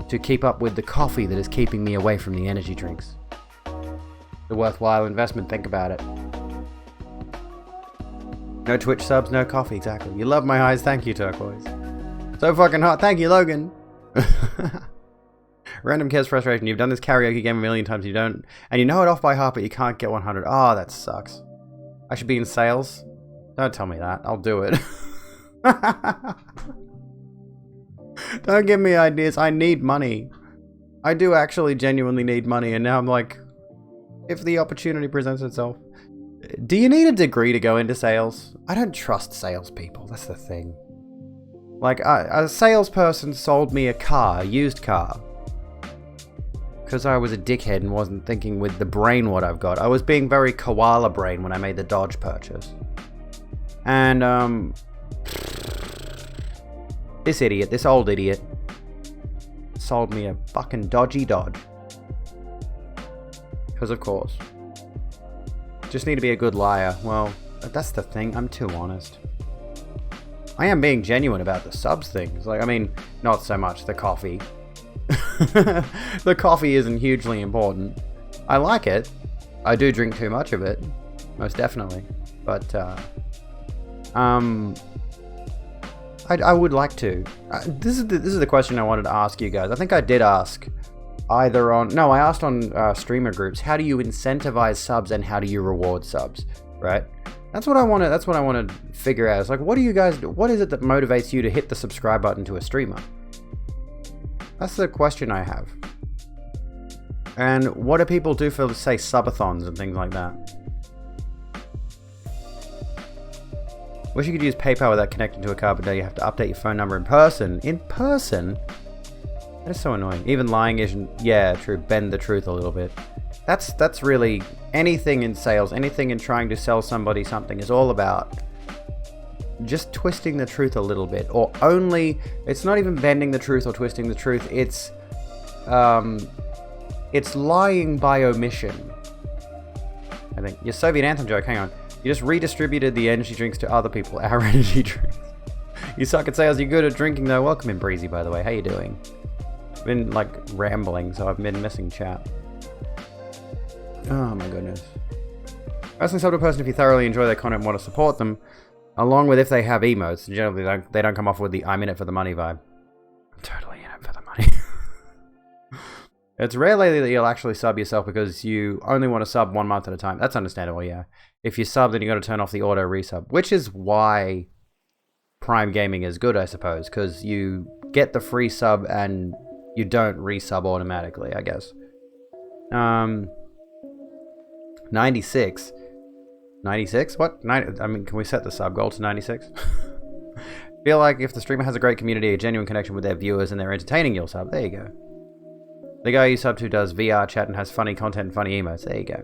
to keep up with the coffee that is keeping me away from the energy drinks. The worthwhile investment, think about it. No Twitch subs, no coffee, exactly. You love my eyes, thank you, Turquoise. So fucking hot, thank you, Logan. Random Cares Frustration. You've done this karaoke game a million times, you don't... And you know it off by heart, but you can't get 100. Oh, that sucks. I should be in sales? Don't tell me that. I'll do it. Don't give me ideas. I need money. I do actually genuinely need money, and now I'm like... If the opportunity presents itself... Do you need a degree to go into sales? I don't trust salespeople, that's the thing. Like, a salesperson sold me a car, a used car. Because I was a dickhead and wasn't thinking with the brain what I've got. I was being very koala brain when I made the Dodge purchase. And, this idiot, this old idiot, sold me a fucking dodgy Dodge. Because of course. Just need to be a good liar. Well, that's the thing, I'm too honest. I am being genuine about the subs things. Like, I mean, not so much the coffee. The coffee isn't hugely important. I like it. I do drink too much of it. Most definitely. But, I would like to. This is the question I wanted to ask you guys. I think I did ask either on... No, I asked on streamer groups. How do you incentivize subs and how do you reward subs? Right? That's what I want to figure out. It's like, what is it that motivates you to hit the subscribe button to a streamer? That's the question I have. And what do people do for, say, subathons and things like that? Wish you could use PayPal without connecting to a card, but now you have to update your phone number in person. In person? That is so annoying. Even lying isn't... Yeah, true. Bend the truth a little bit. That's really... Anything in sales, anything in trying to sell somebody something is all about just twisting the truth a little bit. Or only... It's not even bending the truth or twisting the truth. It's lying by omission. I think. Your Soviet anthem joke, hang on. You just redistributed the energy drinks to other people. Our energy drinks. You suck at sales, you're good at drinking though. Welcome in, Breezy, by the way. How you doing? I've been, like, rambling, so I've been missing chat. Oh my goodness. Personally sub to a person if you thoroughly enjoy their content and want to support them, along with if they have emotes. Generally, they don't come off with the I'm in it for the money vibe. I'm totally in it for the money. It's rare lately that you'll actually sub yourself because you only want to sub 1 month at a time. That's understandable, yeah. If you sub, then you got to turn off the auto resub, which is why Prime Gaming is good, I suppose, because you get the free sub and you don't resub automatically, I guess. 96. 96? What? I mean, can we set the sub goal to 96? Feel like if the streamer has a great community, a genuine connection with their viewers, and they're entertaining, you'll sub. There you go. The guy you sub to does VR chat and has funny content and funny emotes. There you go.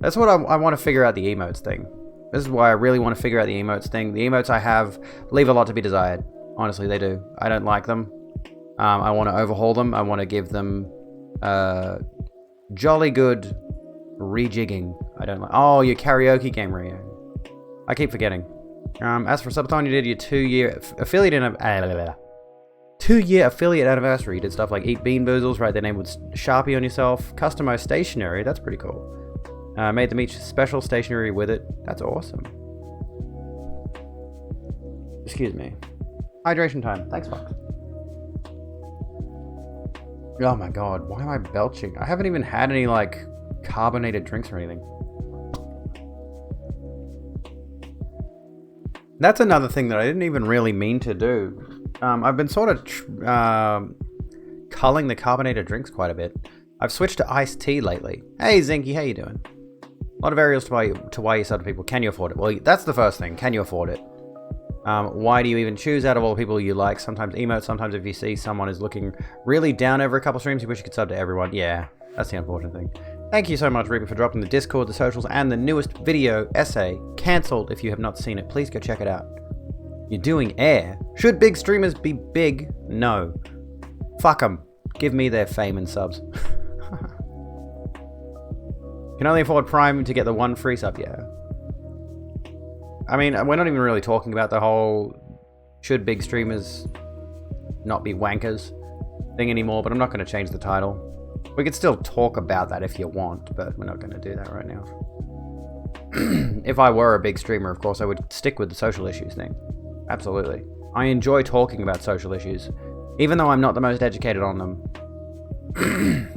That's what I want to figure out, the emotes thing. This is why I really want to figure out the emotes thing. The emotes I have leave a lot to be desired. Honestly, they do. I don't like them. I want to overhaul them. I want to give them jolly good rejigging. I don't like... Oh, your karaoke game, Rio. I keep forgetting. As for Subathon, you did your 2-year affiliate... 2-year affiliate anniversary. You did stuff like eat bean boozles, write their name with Sharpie on yourself, customize stationery. That's pretty cool. Made them each special stationery with it. That's awesome. Excuse me. Hydration time. Thanks, Fox. Oh my god, why am I belching? I haven't even had any, like, carbonated drinks or anything. That's another thing that I didn't even really mean to do. I've been sort of culling the carbonated drinks quite a bit. I've switched to iced tea lately. Hey Zinky, how you doing? A lot of areas to why you sub to people. Can you afford it? Well, that's the first thing. Can you afford it? Why do you even choose out of all the people you like? Sometimes emotes, sometimes if you see someone is looking really down over a couple streams, you wish you could sub to everyone. Yeah, that's the unfortunate thing. Thank you so much, Reaper, for dropping the Discord, the socials, and the newest video essay. Cancelled. If you have not seen it, please go check it out. You're doing air. Should big streamers be big? No. Fuck them. Give me their fame and subs. Can only afford Prime to get the 1 free sub, yeah. I mean, we're not even really talking about the whole should big streamers not be wankers thing anymore, but I'm not going to change the title. We could still talk about that if you want, but we're not going to do that right now. If I were a big streamer, of course, I would stick with the social issues thing. Absolutely. I enjoy talking about social issues, even though I'm not the most educated on them.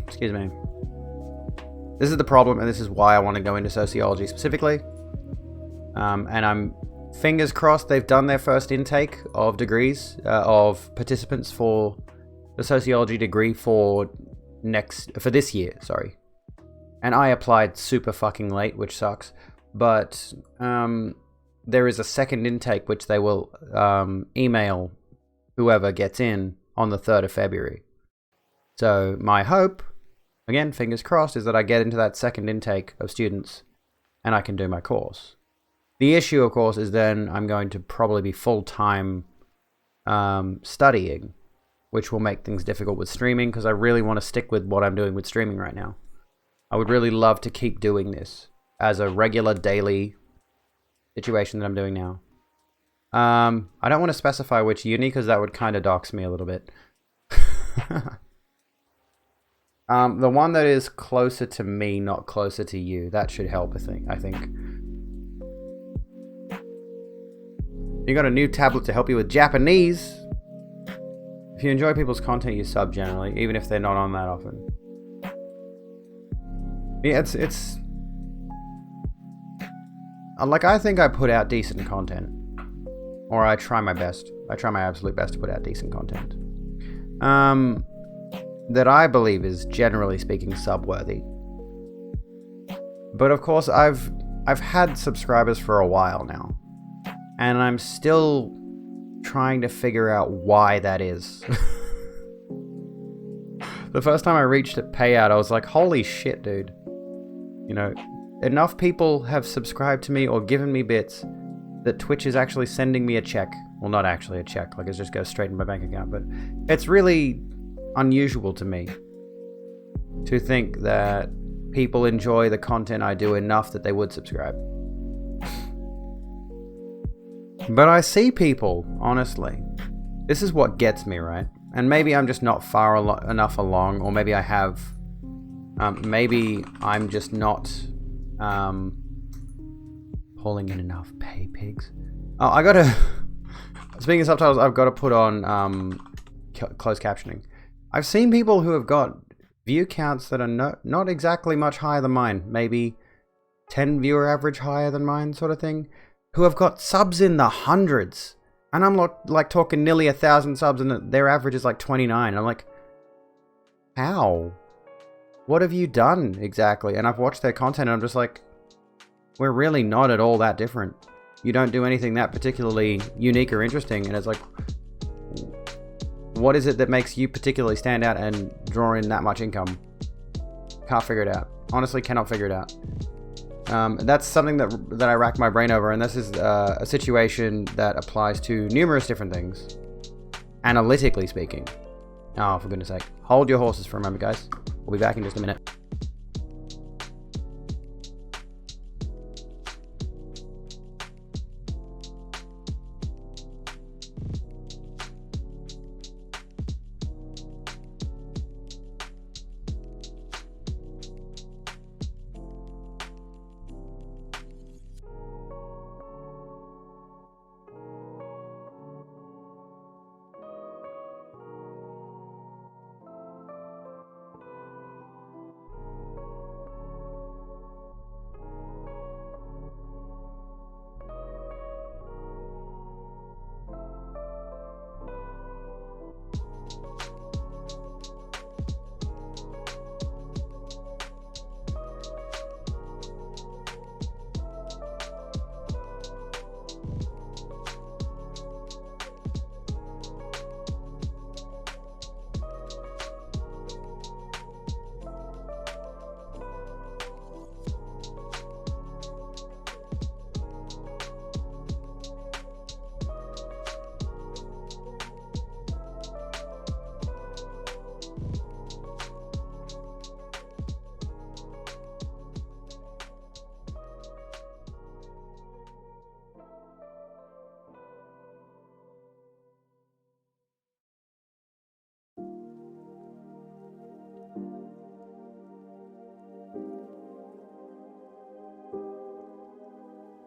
Excuse me. This is the problem, and this is why I want to go into sociology specifically. And I'm fingers crossed they've done their first intake of degrees, of participants for the sociology degree for this year, sorry. And I applied super fucking late, which sucks. But there is a second intake which they will email whoever gets in on the 3rd of February. So my hope, again, fingers crossed, is that I get into that second intake of students and I can do my course. The issue, of course, is then I'm going to probably be full-time studying, which will make things difficult with streaming because I really want to stick with what I'm doing with streaming right now. I would really love to keep doing this as a regular daily situation that I'm doing now. I don't want to specify which uni because that would kind of dox me a little bit. The one that is closer to me, not closer to you. That should help, I think. You got a new tablet to help you with Japanese. If you enjoy people's content, you sub generally, even if they're not on that often. Yeah, it's like, I think I put out decent content. Or I try my best. I try my absolute best to put out decent content. That I believe is, generally speaking, sub-worthy. But of course, I've had subscribers for a while now. And I'm still trying to figure out why that is. The first time I reached a payout, I was like, holy shit, dude. You know, enough people have subscribed to me or given me bits that Twitch is actually sending me a check. Well, not actually a check, like it just goes straight in my bank account, but it's really unusual to me to think that people enjoy the content I do enough that they would subscribe. But I see people, honestly. This is what gets me, right? And maybe I'm just not far enough along, or maybe I have... maybe I'm just not pulling in enough pay pigs. Oh, I gotta... Speaking of subtitles, I've got to put on closed captioning. I've seen people who have got view counts that are not exactly much higher than mine. Maybe 10 viewer average higher than mine, sort of thing. Who have got subs in the hundreds. And I'm like talking nearly 1,000 subs and their average is like 29. I'm like, how? What have you done exactly? And I've watched their content and I'm just like, we're really not at all that different. You don't do anything that particularly unique or interesting. And it's like, what is it that makes you particularly stand out and draw in that much income? Can't figure it out. Honestly, cannot figure it out. That's something that I rack my brain over, and this is a situation that applies to numerous different things, analytically speaking. Oh, for goodness sake. Hold your horses for a moment, guys. We'll be back in just a minute.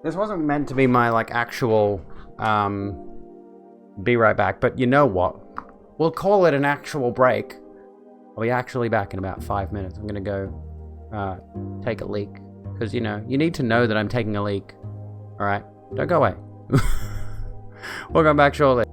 This wasn't meant to be my, like, actual, be right back, but you know what? We'll call it an actual break. I'll be actually back in about 5 minutes. I'm gonna go, take a leak. Because, you know, you need to know that I'm taking a leak. Alright? Don't go away. We'll come back shortly.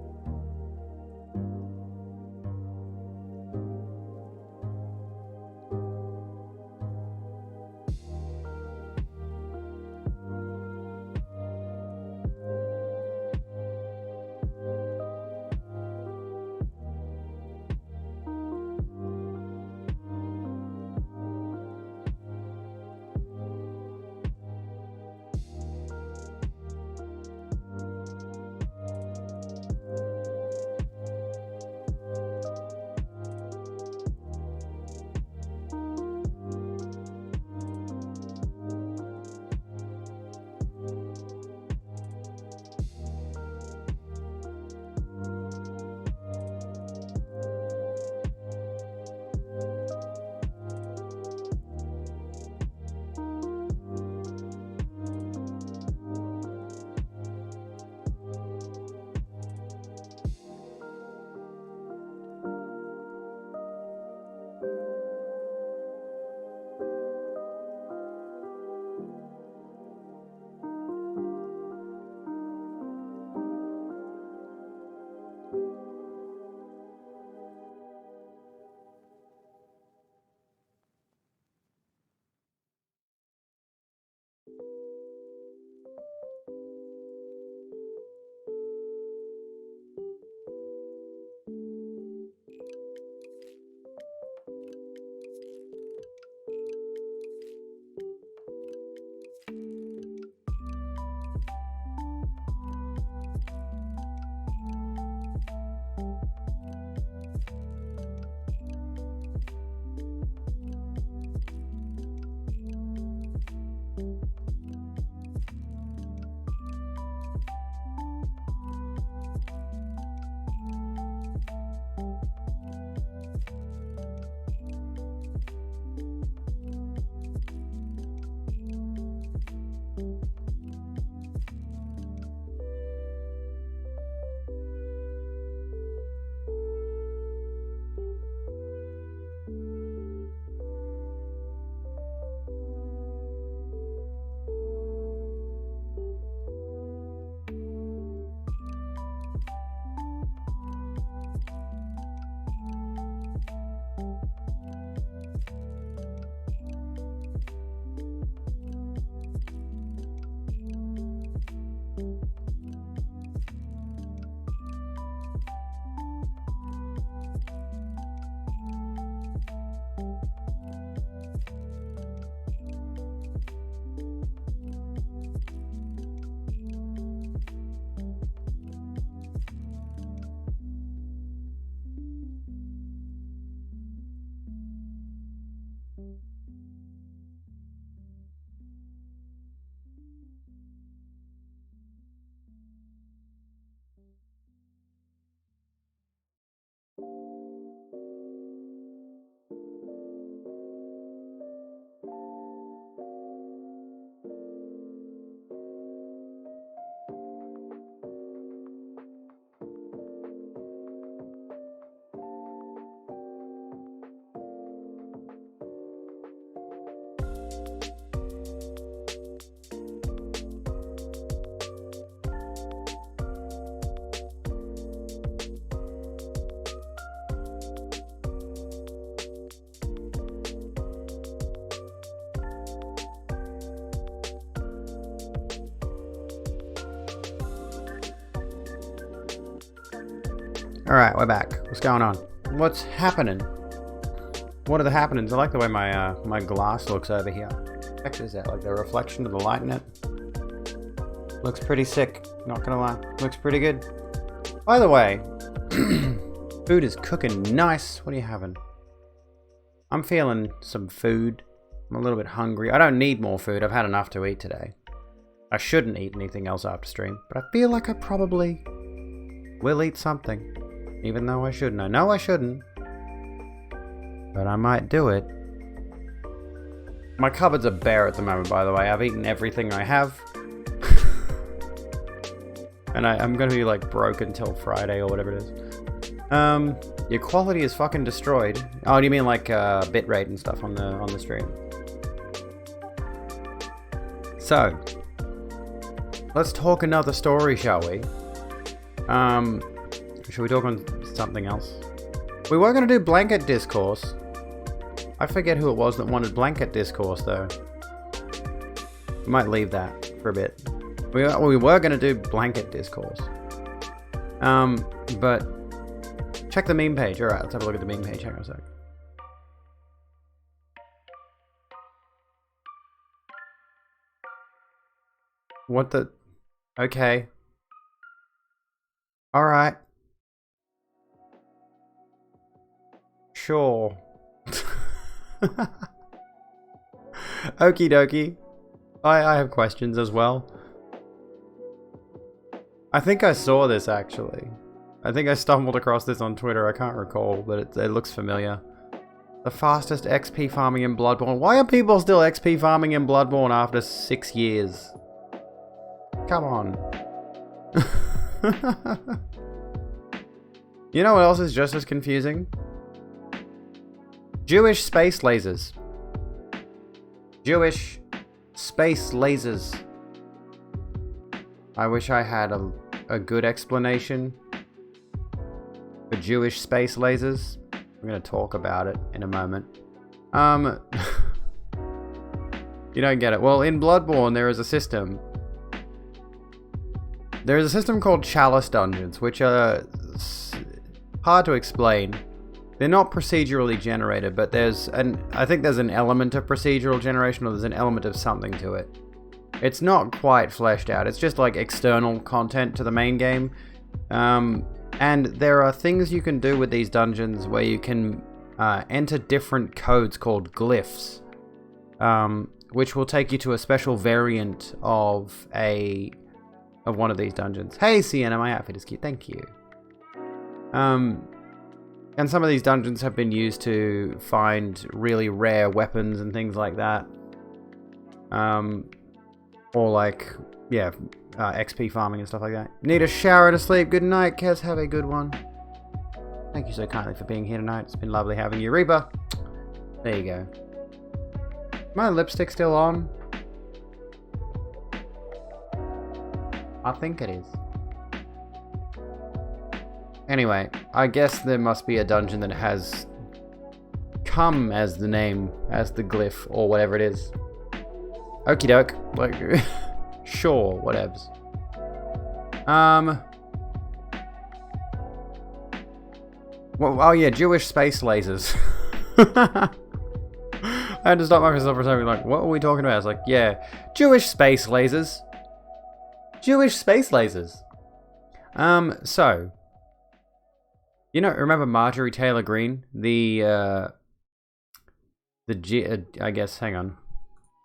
Alright, we're back. What's going on? What's happening? What are the happenings? I like the way my my glass looks over here. What is that? Like the reflection of the light in it? Looks pretty sick, not gonna lie. Looks pretty good. By the way, food is cooking nice. What are you having? I'm feeling some food. I'm a little bit hungry. I don't need more food. I've had enough to eat today. I shouldn't eat anything else after stream, but I feel like I probably will eat something. Even though I shouldn't. I know I shouldn't. But I might do it. My cupboards are bare at the moment, by the way. I've eaten everything I have. And I'm gonna be like broke until Friday or whatever it is. Your quality is fucking destroyed. Oh, do you mean like bitrate and stuff on the stream? So, let's talk another story, shall we? Should we talk on something else? We were gonna do blanket discourse. I forget who it was that wanted blanket discourse though. We might leave that for a bit. We were gonna do blanket discourse. But check the meme page. Alright, let's have a look at the meme page. Hang on a sec. What the? Okay. Alright. Sure. Okie dokie. I have questions as well. I think I saw this actually. I think I stumbled across this on Twitter. I can't recall, but it looks familiar. The fastest XP farming in Bloodborne. Why are people still XP farming in Bloodborne after 6 years? Come on. You know what else is just as confusing? Jewish space lasers. Jewish space lasers. I wish I had a good explanation for Jewish space lasers. I'm going to talk about it in a moment. You don't get it. Well, in Bloodborne, there is a system. There is a system called Chalice Dungeons, which are hard to explain. They're not procedurally generated, but I think there's an element of procedural generation, or there's an element of something to it. It's not quite fleshed out. It's just like external content to the main game. And there are things you can do with these dungeons where you can enter different codes called glyphs, which will take you to a special variant of one of these dungeons. Hey, Sienna, my outfit is cute. Thank you. And some of these dungeons have been used to find really rare weapons and things like that. Or like, yeah, XP farming and stuff like that. Need a shower and a sleep. Good night, Kez. Have a good one. Thank you so kindly for being here tonight. It's been lovely having you. Reaper. There you go. My lipstick still on? I think it is. Anyway, I guess there must be a dungeon that has come as the name, as the glyph, or whatever it is. Okie doke. Like, sure, whatevs. Well, oh yeah, Jewish space lasers. I had to stop myself for a second, like, what are we talking about? It's like, yeah, Jewish space lasers. Jewish space lasers. So, you know, remember Marjorie Taylor Greene? I guess, hang on.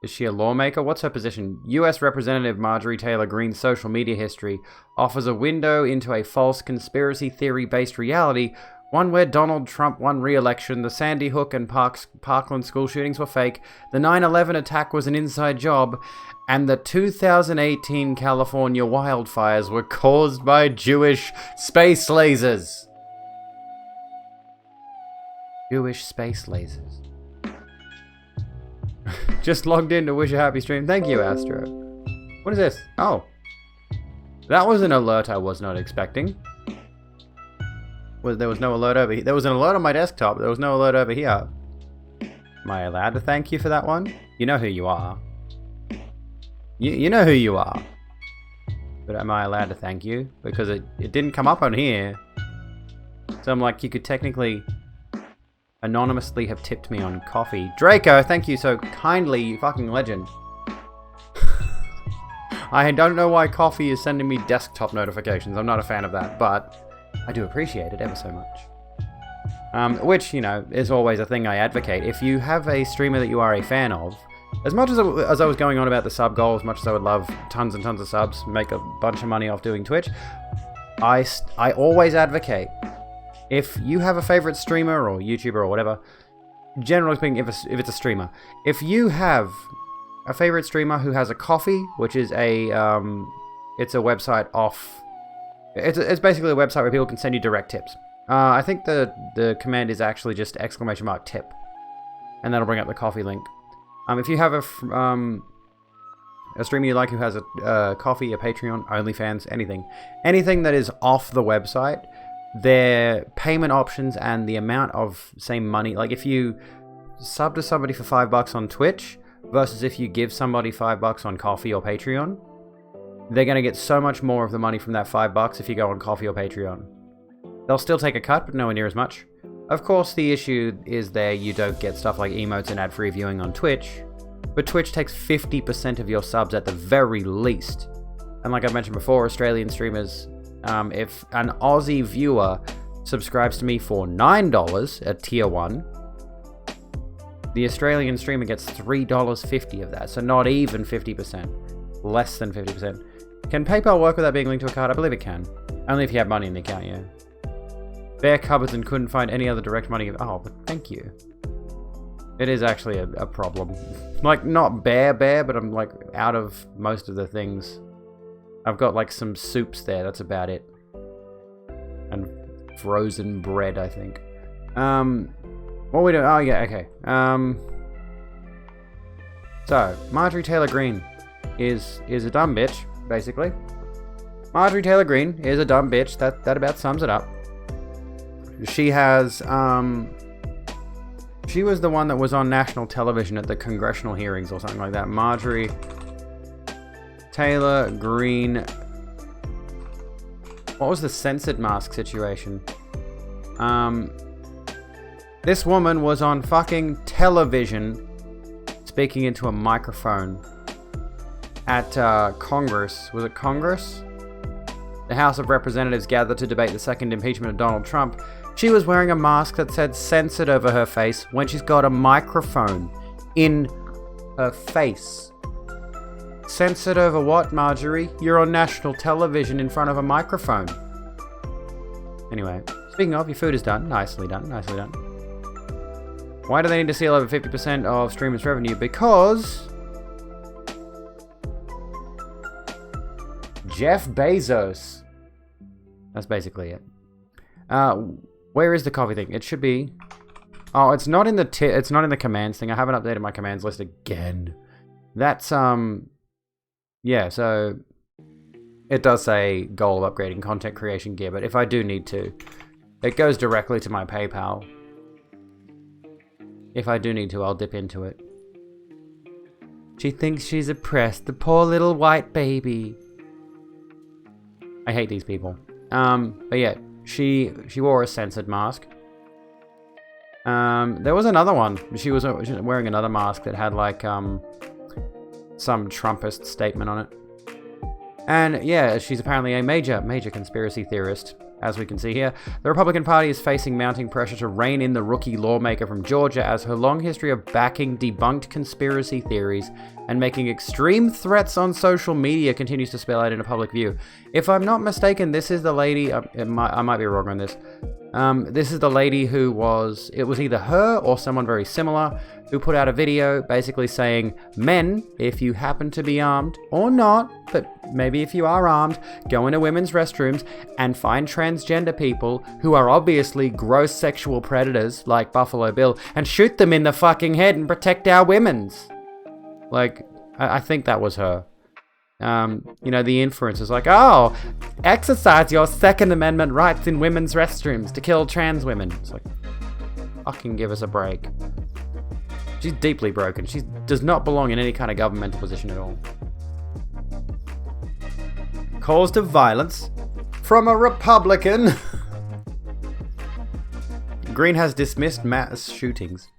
Is she a lawmaker? What's her position? U.S. Representative Marjorie Taylor Greene's social media history offers a window into a false conspiracy theory-based reality, one where Donald Trump won re-election, the Sandy Hook and Parkland school shootings were fake, the 9/11 attack was an inside job, and the 2018 California wildfires were caused by Jewish space lasers. Jewish space lasers. Just logged in to wish a happy stream. Thank you, Astro. What is this? Oh. That was an alert I was not expecting. There was no alert over here. There was an alert on my desktop. There was no alert over here. Am I allowed to thank you for that one? You know who you are. You know who you are. But am I allowed to thank you? Because it didn't come up on here. So I'm like, you could technically anonymously have tipped me on coffee. Draco, thank you so kindly, you fucking legend. I don't know why coffee is sending me desktop notifications. I'm not a fan of that, but I do appreciate it ever so much. Which, you know, is always a thing I advocate. If you have a streamer that you are a fan of, as much as I was going on about the sub goal, as much as I would love tons and tons of subs, make a bunch of money off doing Twitch, I always advocate, if you have a favorite streamer or YouTuber or whatever, generally speaking, if it's a streamer, if you have a favorite streamer who has a Ko-fi, which is it's a website off It's basically a website where people can send you direct tips. I think the command is actually just !tip, and that'll bring up the Ko-fi link. If you have a streamer you like who has a Ko-fi, a Patreon, OnlyFans, anything that is off the website, their payment options and the amount of, say, money, like if you sub to somebody for $5 on Twitch versus if you give somebody $5 on Ko-fi or Patreon, they're going to get so much more of the money from that $5 if you go on Ko-fi or Patreon. They'll still take a cut, but nowhere near as much. Of course, the issue is there you don't get stuff like emotes and ad-free viewing on Twitch, but Twitch takes 50% of your subs at the very least. And like I mentioned before, Australian streamers, if an Aussie viewer subscribes to me for $9 at tier 1, the Australian streamer gets $3.50 of that, so not even 50%. Less than 50%. Can PayPal work without being linked to a card? I believe it can. Only if you have money in the account, yeah. Bare cupboards and couldn't find any other direct money. Oh, but thank you. It is actually a problem. Like, not bare, but I'm like out of most of the things. I've got like some soups there, that's about it. And frozen bread, I think. What are we doing? Oh, yeah, okay. So, Marjorie Taylor Greene is a dumb bitch, basically. Marjorie Taylor Greene is a dumb bitch. That about sums it up. She has, she was the one that was on national television at the congressional hearings or something like that. Marjorie Taylor Greene. What was the censored mask situation? This woman was on fucking television speaking into a microphone at Congress. Was it Congress? The House of Representatives gathered to debate the second impeachment of Donald Trump. She was wearing a mask that said censored over her face when she's got a microphone in her face. Censored over what, Marjorie? You're on national television in front of a microphone. Anyway, speaking of, your food is done. Nicely done, nicely done. Why do they need to steal over 50% of streamers' revenue? Because Jeff Bezos. That's basically it. Where is the coffee thing? It should be. Oh, it's not in the it's not in the commands thing. I haven't updated my commands list again. That's yeah. So it does say goal of upgrading content creation gear, but if I do need to, it goes directly to my PayPal. If I do need to, I'll dip into it. She thinks she's oppressed. The poor little white baby. I hate these people. But yeah, she wore a censored mask. There was another one. She was wearing another mask that had like some Trumpist statement on it. And yeah, she's apparently a major conspiracy theorist. As we can see here, the Republican Party is facing mounting pressure to rein in the rookie lawmaker from Georgia as her long history of backing debunked conspiracy theories and making extreme threats on social media continues to spill out into public view. If I'm not mistaken, this is the lady, I might be wrong on this. This is the lady who was, it was either her or someone very similar, who put out a video basically saying, men, if you happen to be armed, or not, but maybe if you are armed, go into women's restrooms and find transgender people who are obviously gross sexual predators like Buffalo Bill and shoot them in the fucking head and protect our women's. Like, I think that was her. You know, the inference is like, oh, exercise your Second Amendment rights in women's restrooms to kill trans women. It's like, fucking give us a break. She's deeply broken. She does not belong in any kind of governmental position at all. Calls to violence from a Republican. Greene has dismissed mass shootings.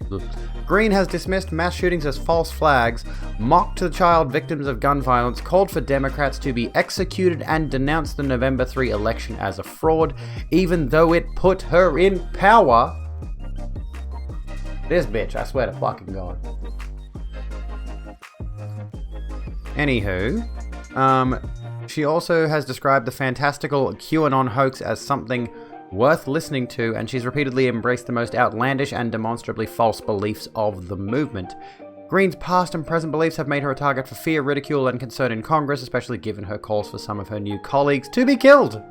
Greene has dismissed mass shootings as false flags, mocked the child victims of gun violence, called for Democrats to be executed, and denounced the November 3 election as a fraud, even though it put her in power. This bitch, I swear to fucking God. Anywho, she also has described the fantastical QAnon hoax as something worth listening to, and she's repeatedly embraced the most outlandish and demonstrably false beliefs of the movement. Greene's past and present beliefs have made her a target for fear, ridicule, and concern in Congress, especially given her calls for some of her new colleagues to be killed.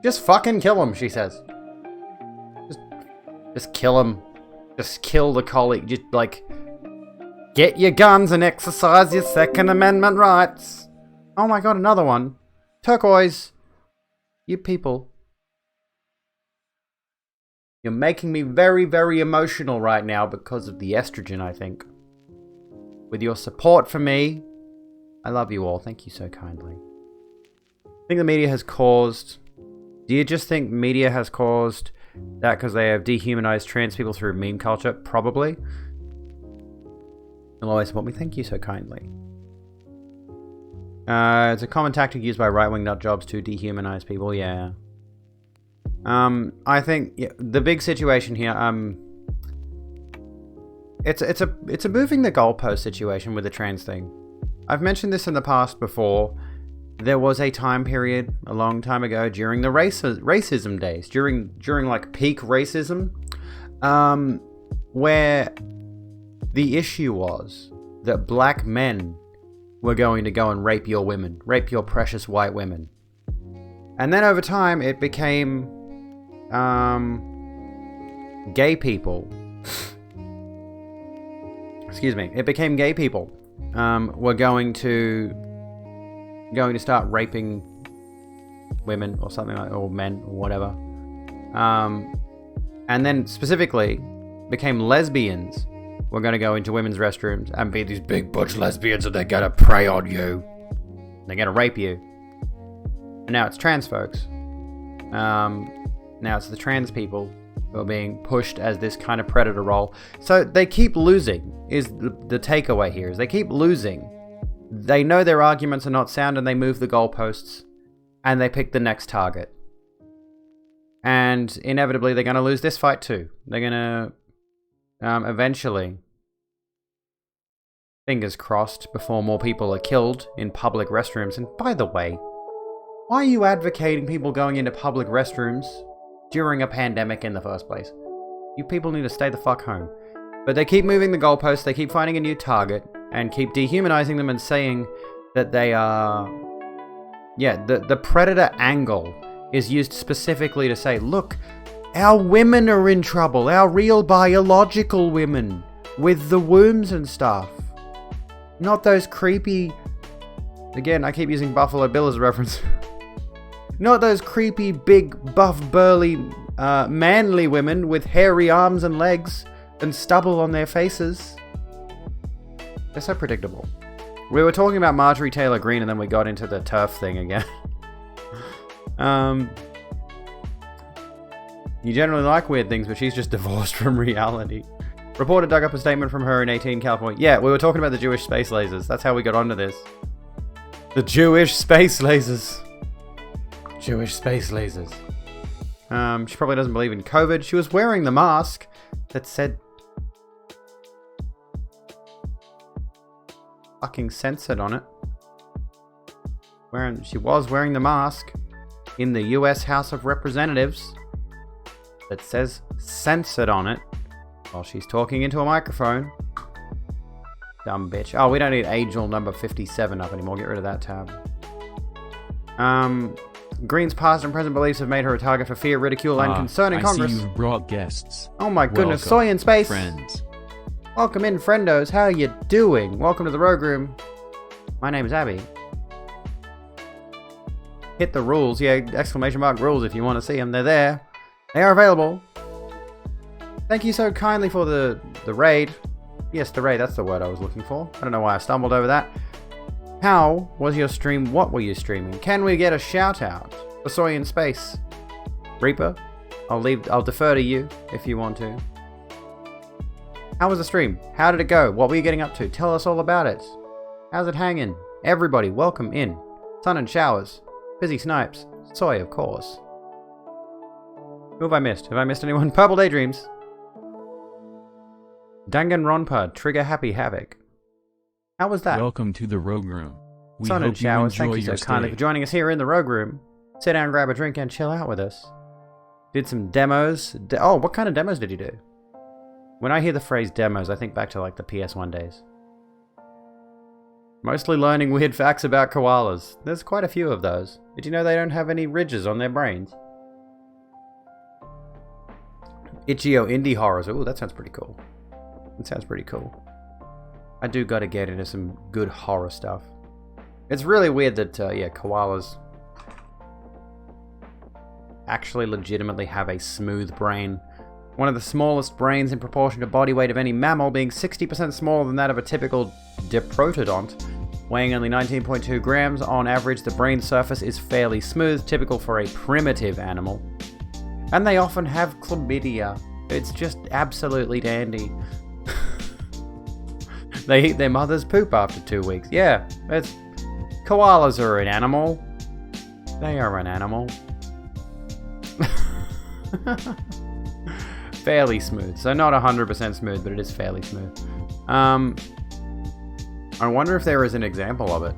Just fucking kill him, she says. Just kill him. Just kill the colleague. Just, like, get your guns and exercise your Second Amendment rights. Oh my god, another one. Turquoise. You people. You're making me very, very emotional right now because of the estrogen, I think. With your support for me, I love you all. Thank you so kindly. I think the media has caused... Do you just think media has caused that because they have dehumanized trans people through meme culture? Probably. You'll always support me. Thank you so kindly. It's a common tactic used by right-wing nutjobs to dehumanize people. Yeah. I think the big situation here. It's a moving the goalpost situation with the trans thing. I've mentioned this in the past before. There was a time period a long time ago during the racism days, during like peak racism, where the issue was that black men were going to go and rape your women, rape your precious white women. And then over time it became gay people. Excuse me. It became gay people were going to start raping women or something like, or men or whatever. And then specifically became lesbians were going to go into women's restrooms and be these big butch lesbians and they're going to prey on you. They're going to rape you. And now it's trans folks. Now it's the trans people who are being pushed as this kind of predator role. So they keep losing, is the takeaway here, is they keep losing. They know their arguments are not sound and they move the goalposts and they pick the next target. And inevitably they're going to lose this fight too. They're going to eventually, fingers crossed, before more people are killed in public restrooms. And by the way, why are you advocating people going into public restrooms during a pandemic in the first place? You people need to stay the fuck home. But they keep moving the goalposts, they keep finding a new target, and keep dehumanizing them and saying that they are... Yeah, the predator angle is used specifically to say, look, our women are in trouble, our real biological women, with the wombs and stuff. Not those creepy... Again, I keep using Buffalo Bill as a reference. Not those creepy, big, buff, burly, manly women with hairy arms and legs and stubble on their faces. They're so predictable. We were talking about Marjorie Taylor Greene and then we got into the TERF thing again. You generally like weird things, but she's just divorced from reality. Reporter dug up a statement from her in 18 California. Yeah, we were talking about the Jewish space lasers. That's how we got onto this. The Jewish space lasers. Jewish space lasers. She probably doesn't believe in COVID. She was wearing the mask that said... fucking censored on it. She was wearing the mask in the US House of Representatives that says censored on it while she's talking into a microphone. Dumb bitch. Oh, we don't need Angel number 57 up anymore. Get rid of that tab. Green's past and present beliefs have made her a target for fear, ridicule, and concern in Congress. I see you've brought guests. Oh my goodness, Welcome, Soy in space. Friends. Welcome in, friendos. How you doing? Welcome to the Rogue Room. My name is Abby. Hit the rules. Yeah, exclamation mark rules if you want to see them. They're there. They are available. Thank you so kindly for the raid. Yes, the raid. That's the word I was looking for. I don't know why I stumbled over that. How was your stream? What were you streaming? Can we get a shout out for Soy in Space? Reaper, I'll defer to you if you want to. How was the stream? How did it go? What were you getting up to? Tell us all about it. How's it hanging? Everybody, welcome in. Sun and Showers, Busy Snipes, Soy, of course. Who have I missed? Have I missed anyone? Purple Daydreams. Danganronpa, Trigger Happy Havoc. How was that? Welcome to the Rogue Room. We Sun hope and Showers, you enjoy thank you your so kindly stay. for joining us here in the Rogue Room. Sit down, grab a drink, and chill out with us. Did some demos. Oh, what kind of demos did you do? When I hear the phrase demos, I think back to like the PS1 days. Mostly learning weird facts about koalas. There's quite a few of those. Did you know they don't have any ridges on their brains? Itch.io indie horrors. Ooh, that sounds pretty cool. That sounds pretty cool. I do gotta get into some good horror stuff. It's really weird that, yeah, koalas actually legitimately have a smooth brain. One of the smallest brains in proportion to body weight of any mammal, being 60% smaller than that of a typical diprotodont. Weighing only 19.2 grams, on average the brain surface is fairly smooth, typical for a primitive animal. And they often have chlamydia. It's just absolutely dandy. They eat their mother's poop after 2 weeks. Yeah, koalas are an animal. They are an animal. Fairly smooth. So not 100% smooth, but it is fairly smooth. I wonder if there is an example of it.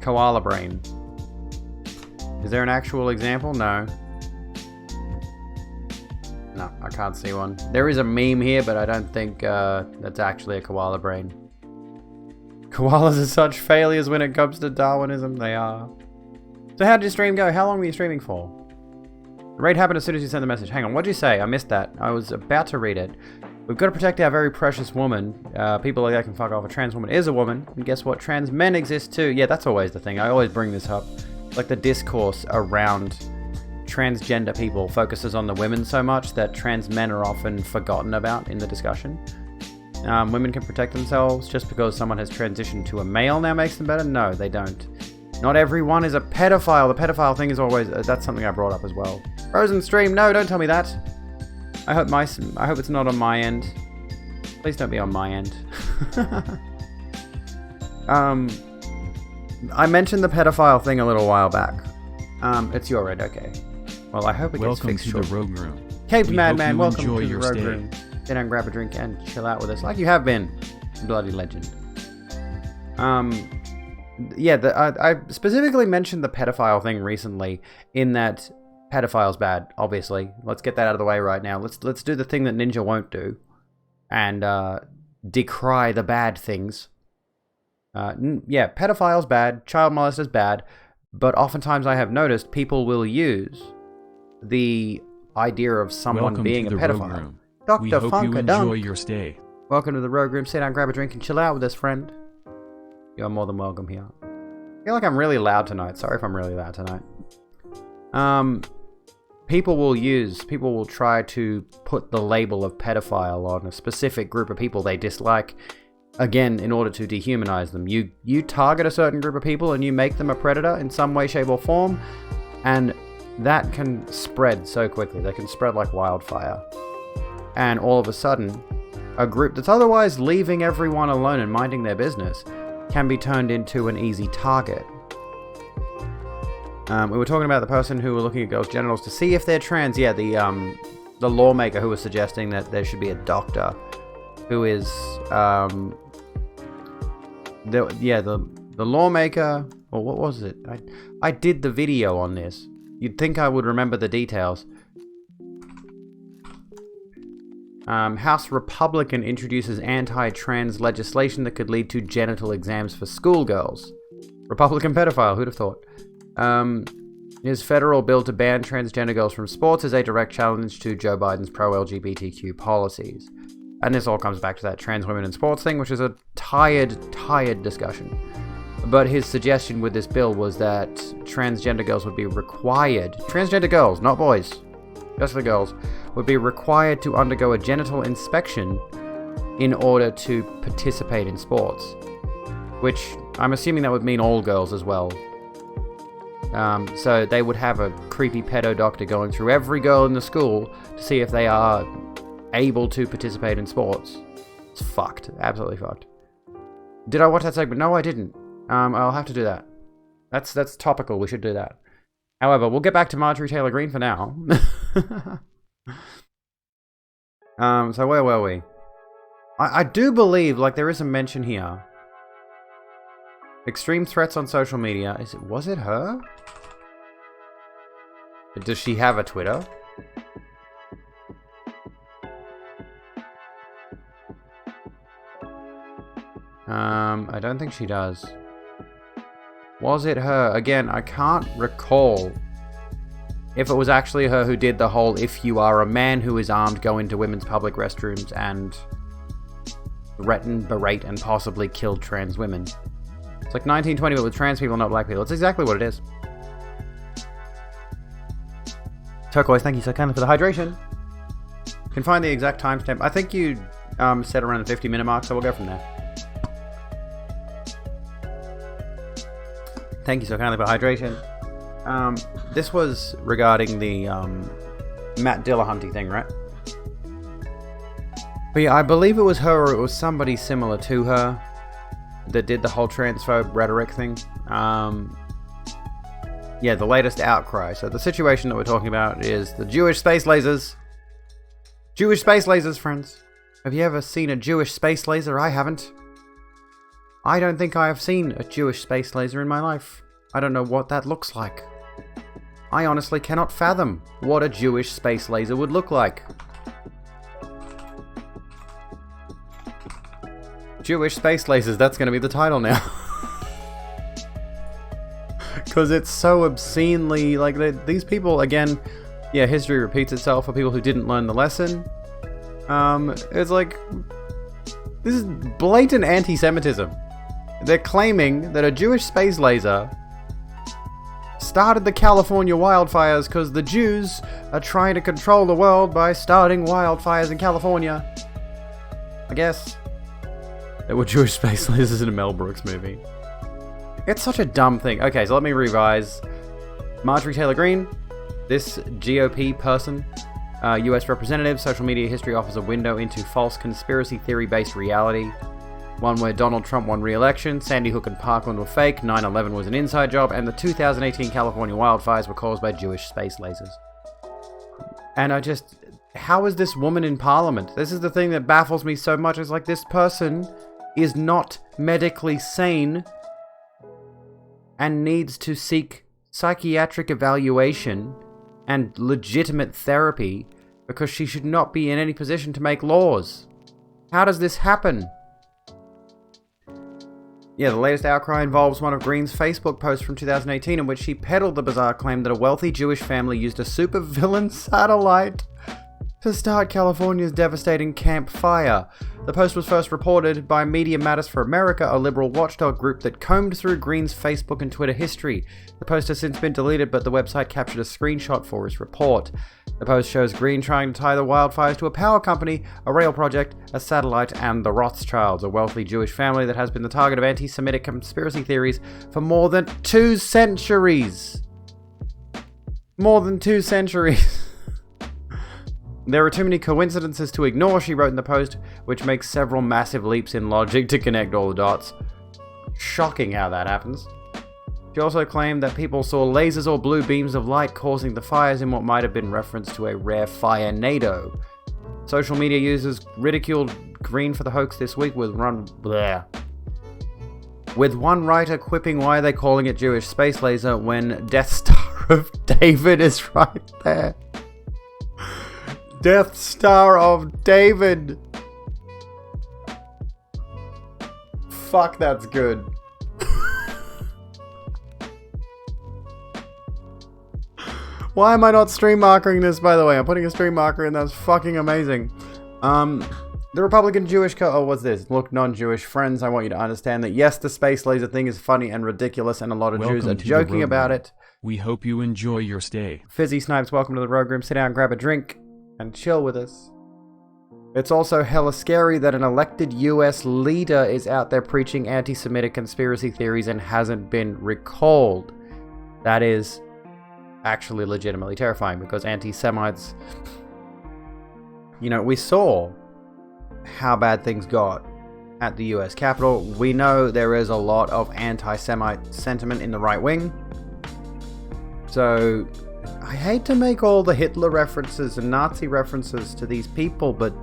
Koala brain. Is there an actual example? No. No, I can't see one. There is a meme here, but I don't think that's actually a koala brain. Koalas are such failures when it comes to Darwinism. They are. So how did your stream go? How long were you streaming for? The raid happened as soon as you sent the message. Hang on, what'd you say? I missed that. I was about to read it. We've got to protect our very precious woman. People like that can fuck off. A trans woman is a woman. And guess what? Trans men exist too. Yeah, that's always the thing. I always bring this up. Like the discourse around transgender people focuses on the women so much that trans men are often forgotten about in the discussion. Women can protect themselves. Just because someone has transitioned to a male now makes them better? No, they don't. Not everyone is a pedophile. The pedophile thing is always... that's something I brought up as well. Frozen stream, no, don't tell me that. I hope it's not on my end. Please don't be on my end. I mentioned the pedophile thing a little while back. It's your end, okay. Well, I hope it gets fixed shortly. Welcome to the Rogue Room. Caped Madman, welcome enjoy to the your Rogue stay. Room. Sit down, grab a drink, and chill out with us, like you have been, bloody legend. Yeah, I specifically mentioned the pedophile thing recently, in that pedophile's bad, obviously. Let's get that out of the way right now. Let's do the thing that Ninja won't do, and decry the bad things. Yeah, pedophile's bad, child molester's bad, but oftentimes I have noticed people will use the idea of someone Welcome being to a the Rogue pedophile. Room. Dr. We hope you enjoy Funkadunk. your stay. Welcome to the Rogue Room. Sit down, grab a drink, and chill out with us, friend. You're more than welcome here. I feel like I'm really loud tonight. Sorry if I'm really loud tonight. People will try to put the label of pedophile on a specific group of people they dislike, again, in order to dehumanize them. You target a certain group of people and you make them a predator in some way, shape, or form, and that can spread so quickly. They can spread like wildfire. And all of a sudden, a group that's otherwise leaving everyone alone and minding their business can be turned into an easy target. We were talking about the person who were looking at girls' genitals to see if they're trans. Yeah, the lawmaker who was suggesting that there should be a doctor who is the lawmaker, or what was it? I did the video on this. You'd think I would remember the details. House Republican introduces anti-trans legislation that could lead to genital exams for schoolgirls. Republican pedophile, who'd have thought? His federal bill to ban transgender girls from sports is a direct challenge to Joe Biden's pro-LGBTQ policies. And this all comes back to that trans women in sports thing, which is a tired discussion. But his suggestion with this bill was that transgender girls would be required, transgender girls, not boys, just the girls, would be required to undergo a genital inspection in order to participate in sports. Which, I'm assuming that would mean all girls as well. So they would have a creepy pedo doctor going through every girl in the school to see if they are able to participate in sports. It's fucked. Absolutely fucked. Did I watch that segment? No, I didn't. I'll have to do that. That's topical. We should do that. However, we'll get back to Marjorie Taylor Greene for now. So where were we? I do believe, like, there is a mention here. Extreme threats on social media. Was it her? Does she have a Twitter? I don't think she does. Was it her? Again, I can't recall if it was actually her who did the whole if you are a man who is armed, go into women's public restrooms and threaten, berate, and possibly kill trans women. It's like 1920 but with trans people, not black people. It's exactly what it is. Turquoise, thank you so kindly for the hydration. You can find the exact timestamp. I think you set around the 50-minute mark, so we'll go from there. Thank you so kindly for hydration. This was regarding the Matt Dillahunty thing, right? But yeah, I believe it was her or it was somebody similar to her that did the whole transphobe rhetoric thing. Yeah, the latest outcry. So the situation that we're talking about is the Jewish space lasers. Jewish space lasers, friends. Have you ever seen a Jewish space laser? I haven't. I don't think I have seen a Jewish space laser in my life. I don't know what that looks like. I honestly cannot fathom what a Jewish space laser would look like. Jewish space lasers, that's going to be the title now. Because it's so obscenely, like, these people, again, yeah, history repeats itself for people who didn't learn the lesson. It's like, this is blatant anti-Semitism. They're claiming that a Jewish space laser started the California wildfires because the Jews are trying to control the world by starting wildfires in California. I guess. There were Jewish space lasers in a Mel Brooks movie. It's such a dumb thing. Okay, so let me revise. Marjorie Taylor Greene, this GOP person, US representative, social media history offers a window into false conspiracy theory-based reality. One where Donald Trump won re-election, Sandy Hook and Parkland were fake, 9/11 was an inside job, and the 2018 California wildfires were caused by Jewish space lasers. And I just... How is this woman in Parliament? This is the thing that baffles me so much. It's like, this person is not medically sane and needs to seek psychiatric evaluation and legitimate therapy because she should not be in any position to make laws. How does this happen? Yeah, the latest outcry involves one of Greene's Facebook posts from 2018 in which she peddled the bizarre claim that a wealthy Jewish family used a supervillain satellite to start California's devastating Camp Fire. The post was first reported by Media Matters for America, a liberal watchdog group that combed through Greene's Facebook and Twitter history. The post has since been deleted, but the website captured a screenshot for his report. The post shows Greene trying to tie the wildfires to a power company, a rail project, a satellite, and the Rothschilds, a wealthy Jewish family that has been the target of anti-Semitic conspiracy theories for more than 2 centuries. More than 2 centuries. There are too many coincidences to ignore, she wrote in the post, which makes several massive leaps in logic to connect all the dots. Shocking how that happens. She also claimed that people saw lasers or blue beams of light causing the fires in what might have been reference to a rare fire-nado. Social media users ridiculed Greene for the hoax this week with one writer quipping why they're calling it Jewish space laser when Death Star of David is right there. Death Star of David. Fuck, that's good. Why am I not stream markering this, by the way? I'm putting a stream marker in. That's fucking amazing. The Republican Jewish oh, what's this? Look, non-Jewish friends, I want you to understand that yes, the space laser thing is funny and ridiculous, and a lot of Jews are joking about it. We hope you enjoy your stay. Fizzy Snipes, welcome to the Rogue Room. Sit down, grab a drink, and chill with us. It's also hella scary that an elected US leader is out there preaching anti-Semitic conspiracy theories and hasn't been recalled. That is actually legitimately terrifying because anti-Semites... You know, we saw how bad things got at the US Capitol. We know there is a lot of anti-Semite sentiment in the right wing. So... I hate to make all the Hitler references and Nazi references to these people, but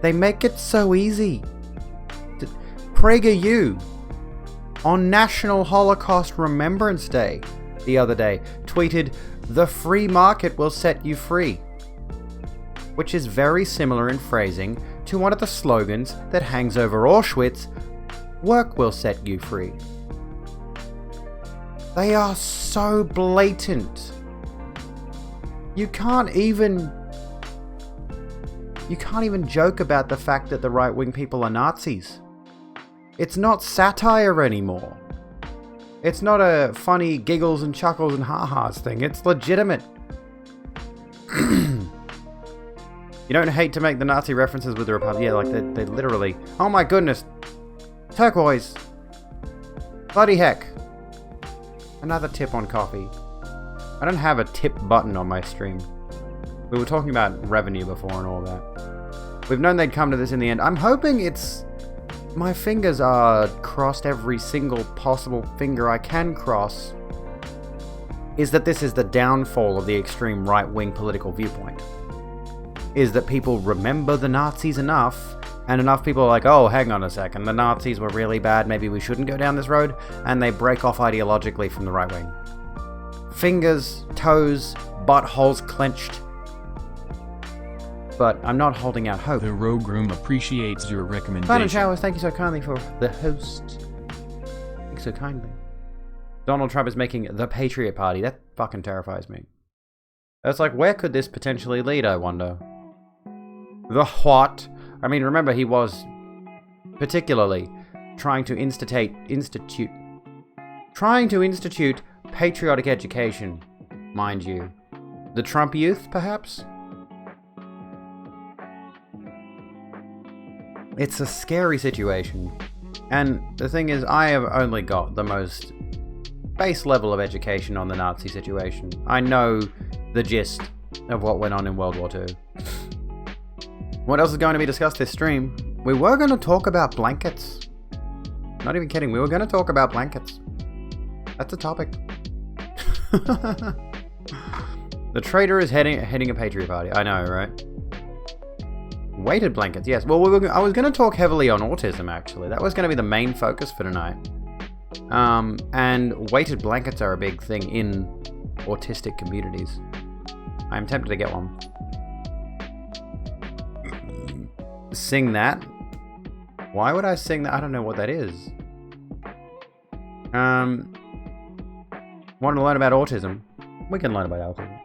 they make it so easy. PragerU, on National Holocaust Remembrance Day the other day, tweeted, "The free market will set you free," which is very similar in phrasing to one of the slogans that hangs over Auschwitz, "Work will set you free." They are so blatant. You can't even joke about the fact that the right-wing people are Nazis. It's not satire anymore. It's not a funny giggles and chuckles and ha-has thing. It's legitimate. You don't hate to make the Nazi references with the Republic. Yeah, like they literally... Oh my goodness. Turquoise. Bloody heck. Another tip on coffee. I don't have a tip button on my stream. We were talking about revenue before and all that. We've known they'd come to this in the end. I'm hoping it's... My fingers are crossed, every single possible finger I can cross, is that this is the downfall of the extreme right-wing political viewpoint. Is that people remember the Nazis enough, and enough people are like, oh, hang on a second, the Nazis were really bad, maybe we shouldn't go down this road, and they break off ideologically from the right wing. Fingers, toes, buttholes clenched. But I'm not holding out hope. The Rogue Room appreciates your recommendation. Fun and Showers, thank you so kindly for the host. Thank you so kindly. Donald Trump is making the Patriot Party. That fucking terrifies me. It's like, where could this potentially lead, I wonder? The what? I mean, remember, he was particularly trying to institute patriotic education, mind you. The Trump youth, perhaps? It's a scary situation. And the thing is, I have only got the most base level of education on the Nazi situation. I know the gist of what went on in World War II. What else is going to be discussed this stream? We were going to talk about blankets. Not even kidding, we were going to talk about blankets. That's a topic. The traitor is heading a Patriot Party. I know, right? Weighted blankets, yes. Well, I was going to talk heavily on autism, actually. That was going to be the main focus for tonight. And weighted blankets are a big thing in autistic communities. I'm tempted to get one. Sing that? Why would I sing that? I don't know what that is. Want to learn about autism? We can learn about autism.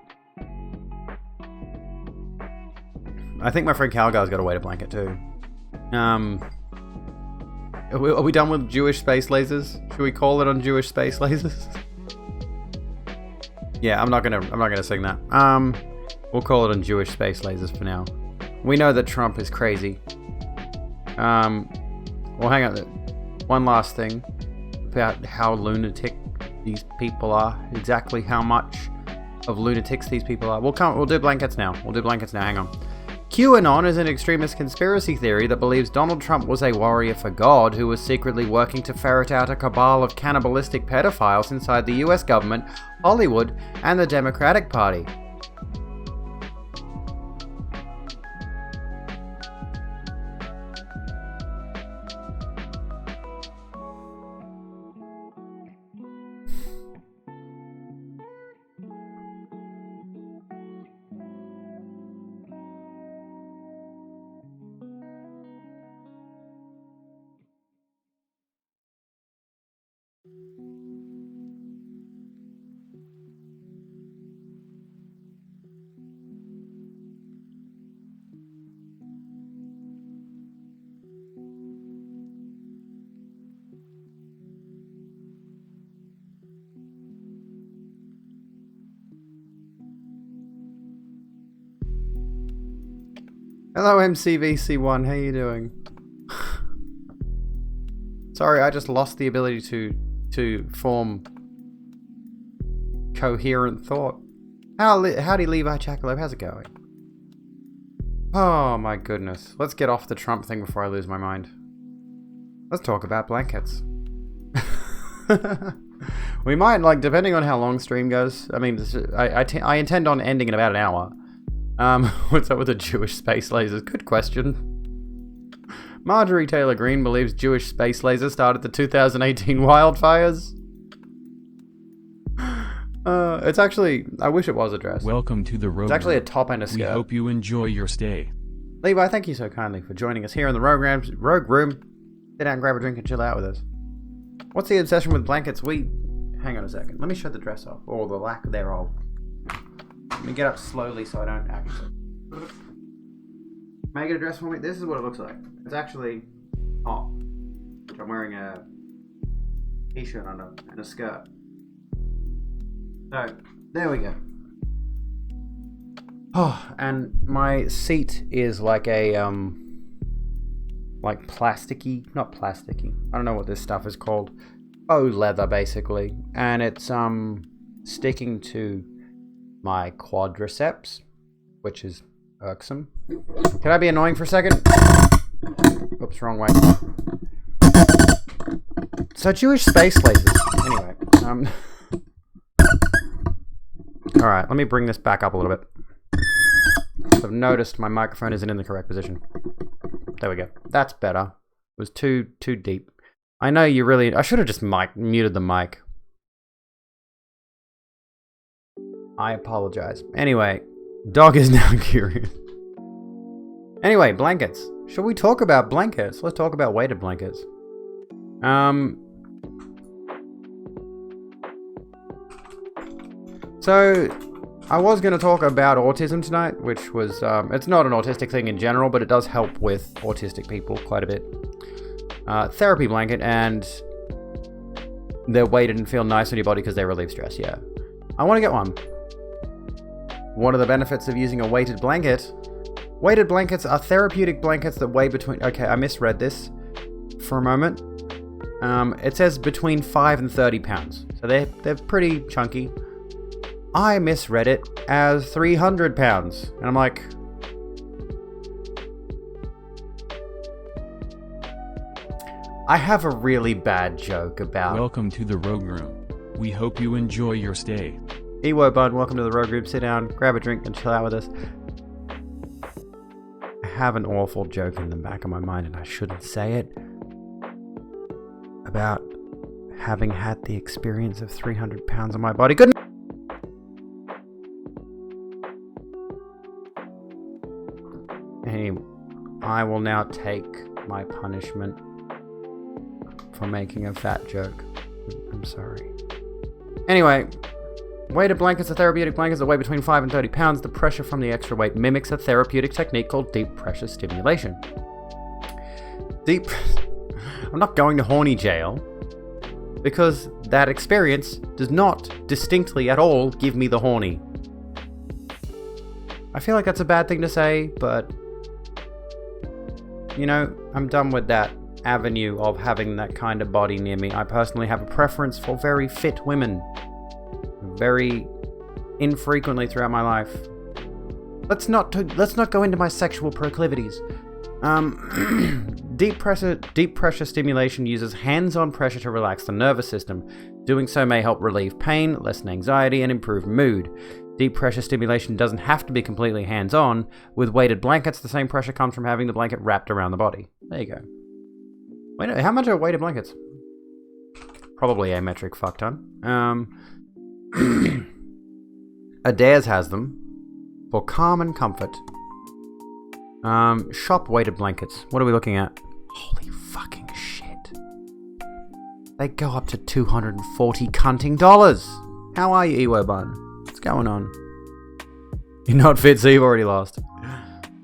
I think my friend Calgar's got a weighted blanket too. Are we done with Jewish space lasers? Should we call it on Jewish space lasers? Yeah, I'm not gonna sing that. We'll call it on Jewish space lasers for now. We know that Trump is crazy. Well, hang on. One last thing about how lunatic these people are. Exactly how much of lunatics these people are. We'll do blankets now. Hang on. QAnon is an extremist conspiracy theory that believes Donald Trump was a warrior for God who was secretly working to ferret out a cabal of cannibalistic pedophiles inside the US government, Hollywood, and the Democratic Party. Hello MCVC1, how you doing? Sorry, I just lost the ability to form coherent thought. Howdy Levi Chakalope, how's it going? Oh my goodness. Let's get off the Trump thing before I lose my mind. Let's talk about blankets. We might, like, depending on how long stream goes. I mean, I intend on ending in about an hour. What's up with the Jewish space lasers? Good question. Marjorie Taylor Greene believes Jewish space lasers started the 2018 wildfires. It's actually, I wish it was a dress. Welcome to the Rogue It's actually a Room. top and a skirt. We hope you enjoy your stay. Levi, thank you so kindly for joining us here in the Rogue Room. Sit down, grab a drink, and chill out with us. What's the obsession with blankets? Hang on a second. Let me shut the dress off, or the lack thereof. Let me get up slowly so I don't actually. Make it a dress for me. This is what it looks like. It's actually hot. I'm wearing a t-shirt under and a skirt. So, there we go. Oh, and my seat is like a, like plasticky, not plasticky. I don't know what this stuff is called. Faux leather, basically. And it's, sticking to my quadriceps, which is irksome. Can I be annoying for a second? Oops, wrong way. So Jewish space lasers. Anyway, alright, let me bring this back up a little bit. I've noticed my microphone isn't in the correct position. There we go. That's better. It was too deep. I know you really... I should have just muted the mic. I apologize. Anyway, dog is now curious. Anyway, blankets. Should we talk about blankets? Let's talk about weighted blankets. So, I was going to talk about autism tonight, which was, it's not an autistic thing in general, but it does help with autistic people quite a bit. Therapy blanket, and they're weighted and feel nice on your body because they relieve stress, yeah. I want to get one. One of the benefits of using a weighted blanket... Weighted blankets are therapeutic blankets that weigh between... Okay, I misread this for a moment. It says between 5 and 30 pounds. So they're pretty chunky. I misread it as 300 pounds. And I'm like... I have a really bad joke about... Welcome to the Rogue Room. We hope you enjoy your stay. Ewo Bud, welcome to the Rogue Group. Sit down, grab a drink, and chill out with us. I have an awful joke in the back of my mind, and I shouldn't say it. About having had the experience of 300 pounds on my body. Good. Anyway, I will now take my punishment for making a fat joke. I'm sorry. Anyway, weighted blankets are therapeutic blankets that weigh between 5 and 30 pounds. The pressure from the extra weight mimics a therapeutic technique called deep pressure stimulation. I'm not going to horny jail, because that experience does not distinctly at all give me the horny. I feel like that's a bad thing to say, but you know, I'm done with that avenue of having that kind of body near me. I personally have a preference for very fit women. Very infrequently throughout my life. Let's not go into my sexual proclivities. Deep pressure stimulation uses hands-on pressure to relax the nervous system. Doing so may help relieve pain, lessen anxiety, and improve mood. Deep pressure stimulation doesn't have to be completely hands-on. With weighted blankets, the same pressure comes from having the blanket wrapped around the body. There you go. Wait, how much are weighted blankets? Probably a metric fuck ton. Adairs has them for calm and comfort. Shop weighted blankets. What are we looking at? Holy fucking shit. They go up to $240 cunting dollars. How are you, Ewo Bun? What's going on? You're not fit, so you've already lost.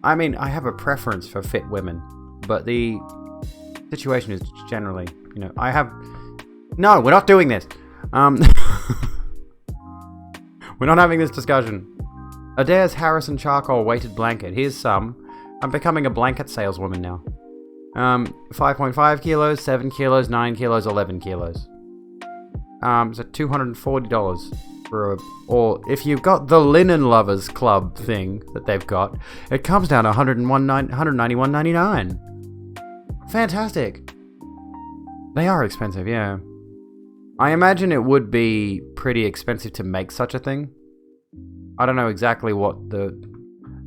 I mean, I have a preference for fit women, but the situation is generally, you know, I have... No, we're not doing this. We're not having this discussion. Adairs Harrison Charcoal Weighted Blanket. Here's some. I'm becoming a blanket saleswoman now. 5.5 kilos, 7 kilos, 9 kilos, 11 kilos. So $240 for or if you've got the Linen Lovers Club thing that they've got, it comes down to $191.99. Fantastic. They are expensive, yeah. I imagine it would be pretty expensive to make such a thing. I don't know exactly what the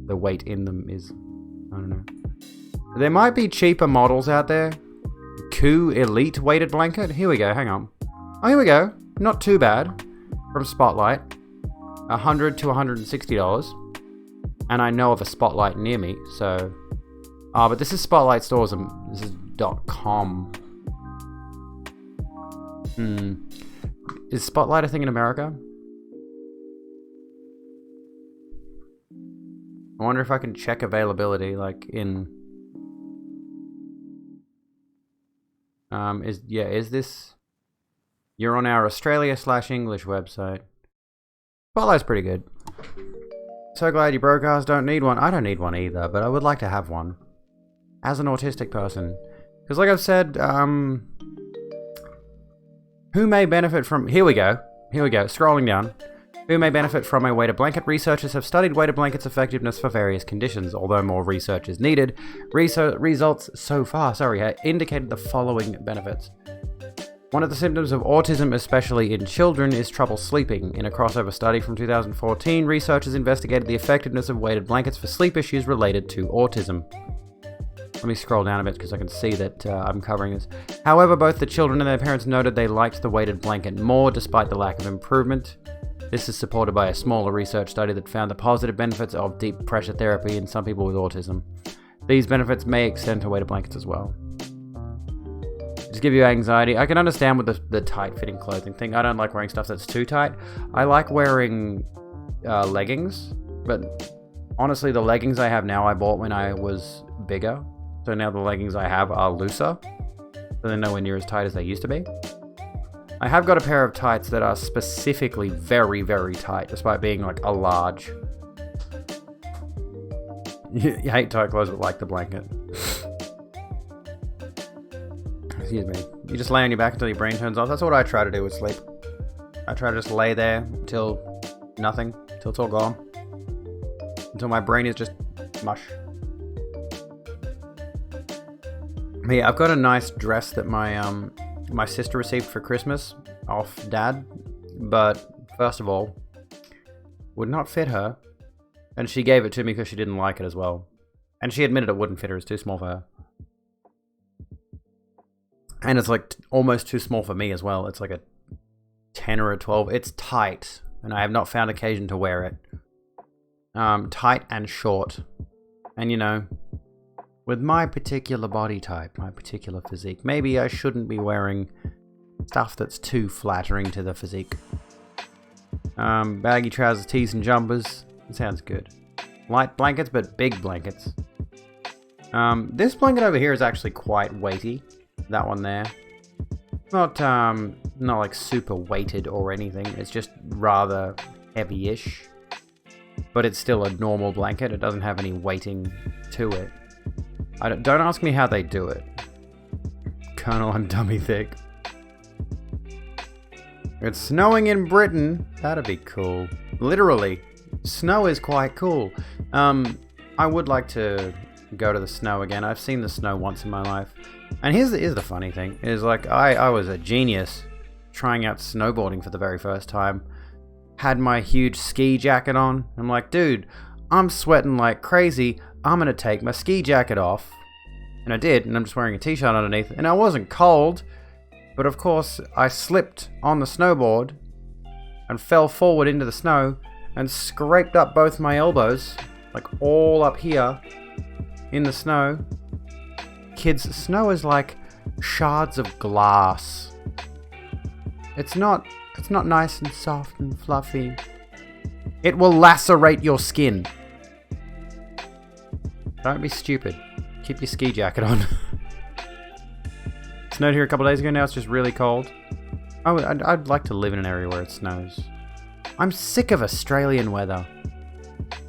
weight in them is. I don't know. There might be cheaper models out there. Coup Elite weighted blanket. Here we go, hang on. Oh, here we go. Not too bad. From Spotlight. $100 to $160. And I know of a Spotlight near me, so... but this is Spotlight stores and this is .com. Is Spotlight a thing in America? I wonder if I can check availability, like in... is this... You're on our Australia/English website. Spotlight's pretty good. So glad you broadcast. Don't need one. I don't need one either, but I would like to have one. As an autistic person. Because like I've said, who may benefit from... Here we go. Scrolling down. Who may benefit from a weighted blanket? Researchers have studied weighted blankets' effectiveness for various conditions. Although more research is needed, results so far, have indicated the following benefits. One of the symptoms of autism, especially in children, is trouble sleeping. In a crossover study from 2014, researchers investigated the effectiveness of weighted blankets for sleep issues related to autism. Let me scroll down a bit because I can see that I'm covering this. However, both the children and their parents noted they liked the weighted blanket more despite the lack of improvement. This is supported by a smaller research study that found the positive benefits of deep pressure therapy in some people with autism. These benefits may extend to weighted blankets as well. Just give you anxiety. I can understand with the tight-fitting clothing thing. I don't like wearing stuff that's too tight. I like wearing leggings, but honestly, the leggings I have now I bought when I was bigger. So now the leggings I have are looser, so they're nowhere near as tight as they used to be. I have got a pair of tights that are specifically very, very tight, despite being like a large. You hate tight clothes but like the blanket. Excuse me. You just lay on your back until your brain turns off. That's what I try to do with sleep. I try to just lay there until nothing, until it's all gone. Until my brain is just mush. Yeah, I've got a nice dress that my sister received for Christmas off Dad, but first of all, would not fit her, and she gave it to me because she didn't like it as well. And she admitted it wouldn't fit her, it's too small for her. And it's like almost too small for me as well. It's like a 10 or a 12. It's tight, and I have not found occasion to wear it. Tight and short. And you know, with my particular body type, my particular physique, maybe I shouldn't be wearing stuff that's too flattering to the physique. Baggy trousers, tees, and jumpers. It sounds good. Light blankets, but big blankets. This blanket over here is actually quite weighty. That one there. Not like super weighted or anything. It's just rather heavy-ish. But it's still a normal blanket. It doesn't have any weighting to it. Don't ask me how they do it. Colonel, I'm dummy thick. It's snowing in Britain. That'd be cool. Literally. Snow is quite cool. I would like to go to the snow again. I've seen the snow once in my life. And here's the funny thing. Is like, I was a genius trying out snowboarding for the very first time. Had my huge ski jacket on. I'm like, dude, I'm sweating like crazy. I'm gonna take my ski jacket off. And I did, and I'm just wearing a t-shirt underneath. And I wasn't cold, but of course I slipped on the snowboard and fell forward into the snow and scraped up both my elbows, like all up here in the snow. Kids, snow is like shards of glass. It's not nice and soft and fluffy. It will lacerate your skin. Don't be stupid. Keep your ski jacket on. It snowed here a couple days ago, now it's just really cold. Oh, I'd like to live in an area where it snows. I'm sick of Australian weather.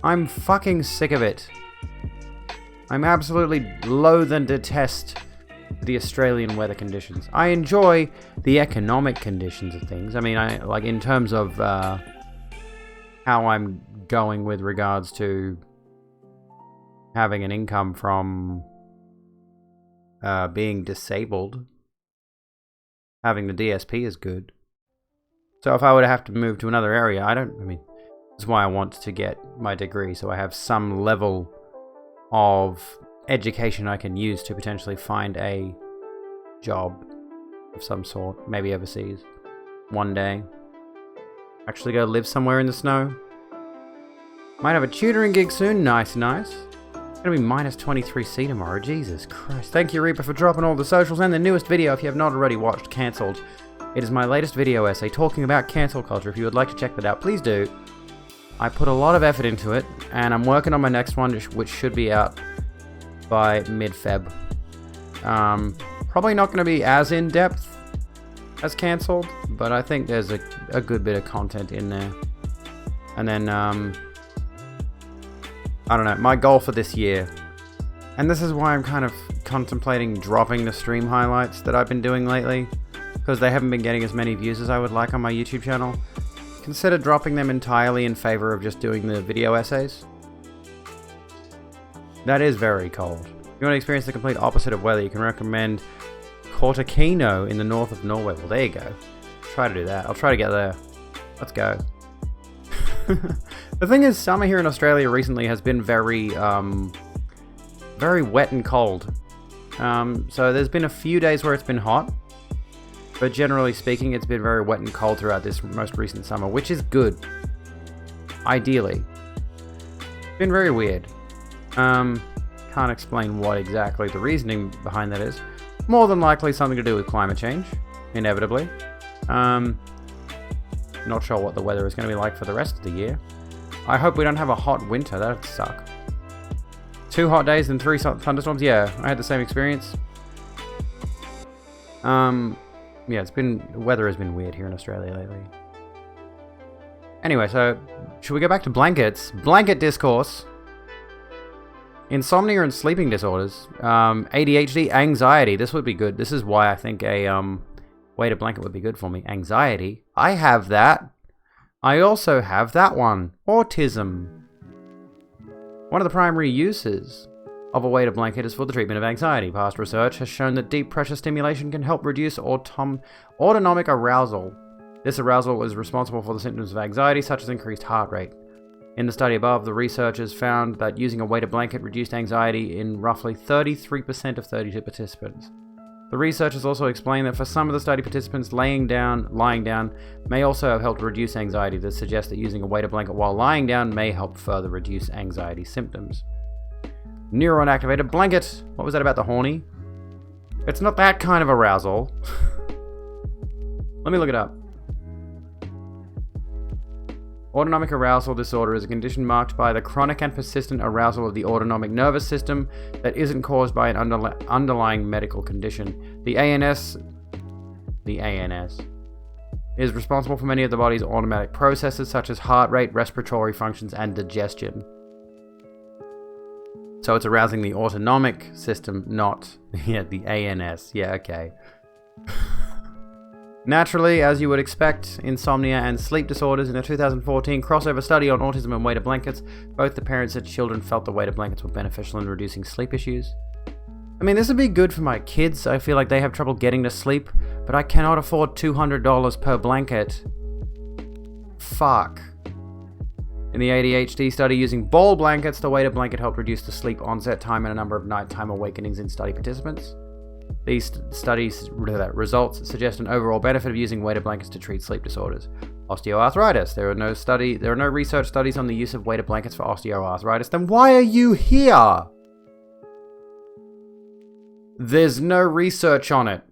I'm fucking sick of it. I'm absolutely loathe and detest the Australian weather conditions. I enjoy the economic conditions of things. I mean, I like in terms of how I'm going with regards to having an income from being disabled. Having the DSP is good. So if I were to have to move to another area, that's why I want to get my degree, so I have some level of education I can use to potentially find a job of some sort, maybe overseas, one day. Actually go live somewhere in the snow. Might have a tutoring gig soon, nice. It's gonna be minus 23C tomorrow, Jesus Christ. Thank you, Reaper, for dropping all the socials and the newest video if you have not already watched Cancelled. It is my latest video essay talking about cancel culture. If you would like to check that out, please do. I put a lot of effort into it, and I'm working on my next one, which should be out by mid-Feb. Probably not going to be as in-depth as Cancelled, but I think there's a good bit of content in there. And then, I don't know, my goal for this year, and this is why I'm kind of contemplating dropping the stream highlights that I've been doing lately, because they haven't been getting as many views as I would like on my YouTube channel. Consider dropping them entirely in favor of just doing the video essays. That is very cold. If you want to experience the complete opposite of weather, you can recommend Kautokeino in the north of Norway. Well, there you go. Try to do that. I'll try to get there. Let's go. The thing is, summer here in Australia recently has been very wet and cold. So there's been a few days where it's been hot, but generally speaking, it's been very wet and cold throughout this most recent summer, which is good. Ideally. It's been very weird. Can't explain what exactly the reasoning behind that is. More than likely something to do with climate change, inevitably. Not sure what the weather is going to be like for the rest of the year. I hope we don't have a hot winter, that'd suck. 2 hot days and 3 thunderstorms? Yeah, I had the same experience. Yeah, weather has been weird here in Australia lately. Anyway, so, should we go back to blankets? Blanket discourse. Insomnia and sleeping disorders. ADHD, anxiety. This would be good. This is why I think a weighted blanket would be good for me. Anxiety. I have that. I also have that one. Autism. One of the primary uses of a weighted blanket is for the treatment of anxiety. Past research has shown that deep pressure stimulation can help reduce autonomic arousal. This arousal is responsible for the symptoms of anxiety, such as increased heart rate. In the study above, the researchers found that using a weighted blanket reduced anxiety in roughly 33% of 32 participants. The researchers also explained that for some of the study participants, lying down may also have helped reduce anxiety. This suggests that using a weighted blanket while lying down may help further reduce anxiety symptoms. Neuron activated blanket. What was that about the horny? It's not that kind of arousal. Let me look it up. Autonomic arousal disorder is a condition marked by the chronic and persistent arousal of the autonomic nervous system that isn't caused by an underlying medical condition. The ANS is responsible for many of the body's automatic processes such as heart rate, respiratory functions, and digestion. So it's arousing the autonomic system, not the ANS. Yeah, okay. Naturally, as you would expect, insomnia and sleep disorders. In a 2014 crossover study on autism and weighted blankets, both the parents and children felt the weighted blankets were beneficial in reducing sleep issues. I mean, this would be good for my kids. I feel like they have trouble getting to sleep, but I cannot afford $200 per blanket. Fuck. In the ADHD study using ball blankets, the weighted blanket helped reduce the sleep onset time and a number of nighttime awakenings in study participants. These studies results suggest an overall benefit of using weighted blankets to treat sleep disorders. Osteoarthritis. There are no research studies on the use of weighted blankets for osteoarthritis. Then why are you here? There's no research on it.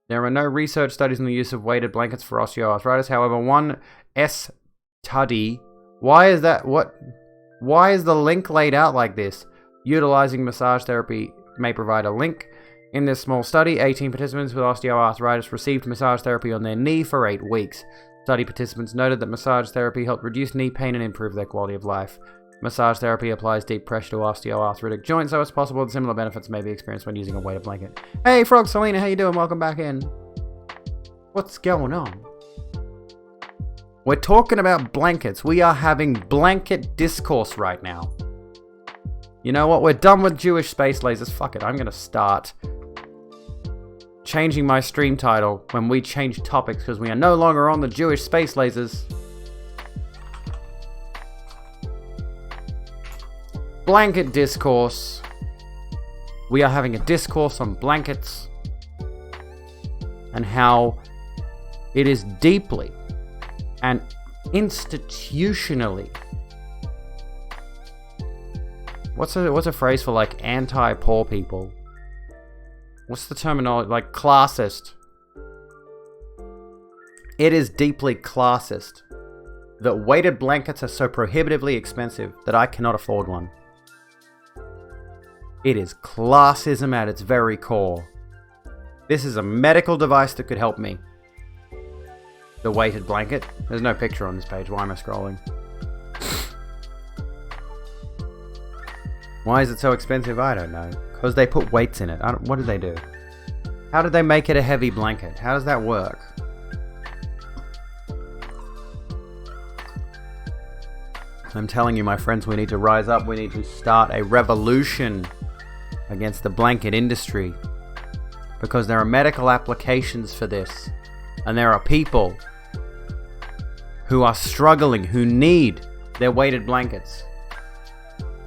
There are no research studies on the use of weighted blankets for osteoarthritis. However, one study. Why is the link laid out like this? Utilizing massage therapy may provide a link. In this small study, 18 participants with osteoarthritis received massage therapy on their knee for 8 weeks. Study participants noted that massage therapy helped reduce knee pain and improve their quality of life. Massage therapy applies deep pressure to osteoarthritic joints, so it's possible that similar benefits may be experienced when using a weighted blanket. Hey, Frog Selena, how you doing? Welcome back in. What's going on? We're talking about blankets. We are having blanket discourse right now. You know what? We're done with Jewish space lasers. Fuck it. I'm going to start changing my stream title when we change topics because we are no longer on the Jewish space lasers. Blanket discourse. We are having a discourse on blankets and how it is deeply and institutionally. What's a phrase for like anti-poor people? What's the terminology? Like classist. It is deeply classist that weighted blankets are so prohibitively expensive that I cannot afford one. It is classism at its very core. This is a medical device that could help me. The weighted blanket. There's no picture on this page. Why am I scrolling? Why is it so expensive? I don't know. Because they put weights in it. What did they do? How did they make it a heavy blanket? How does that work? I'm telling you, my friends, we need to rise up. We need to start a revolution against the blanket industry. Because there are medical applications for this. And there are people who are struggling, who need their weighted blankets.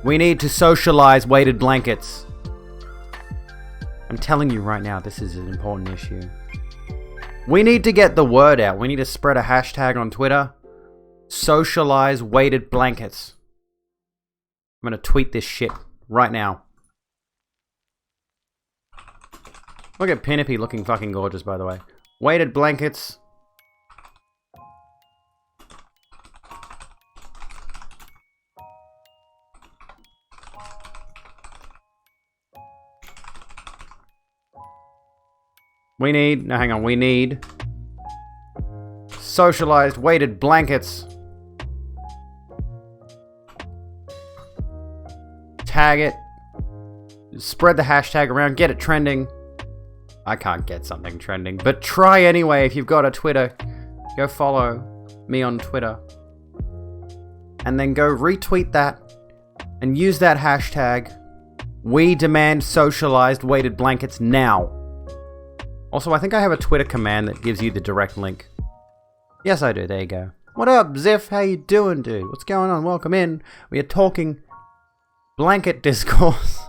We need to socialize weighted blankets. I'm telling you right now, this is an important issue. We need to get the word out. We need to spread a hashtag on Twitter. Socialize weighted blankets. I'm going to tweet this shit right now. Look at Pinnipy looking fucking gorgeous, by the way. Weighted blankets. We need socialized weighted blankets. Tag it. Spread the hashtag around. Get it trending. I can't get something trending, but try anyway. If you've got a Twitter, go follow me on Twitter. And then go retweet that and use that hashtag. We demand socialized weighted blankets now. Also, I think I have a Twitter command that gives you the direct link. Yes, I do. There you go. What up, Ziff? How you doing, dude? What's going on? Welcome in. We are talking blanket discourse.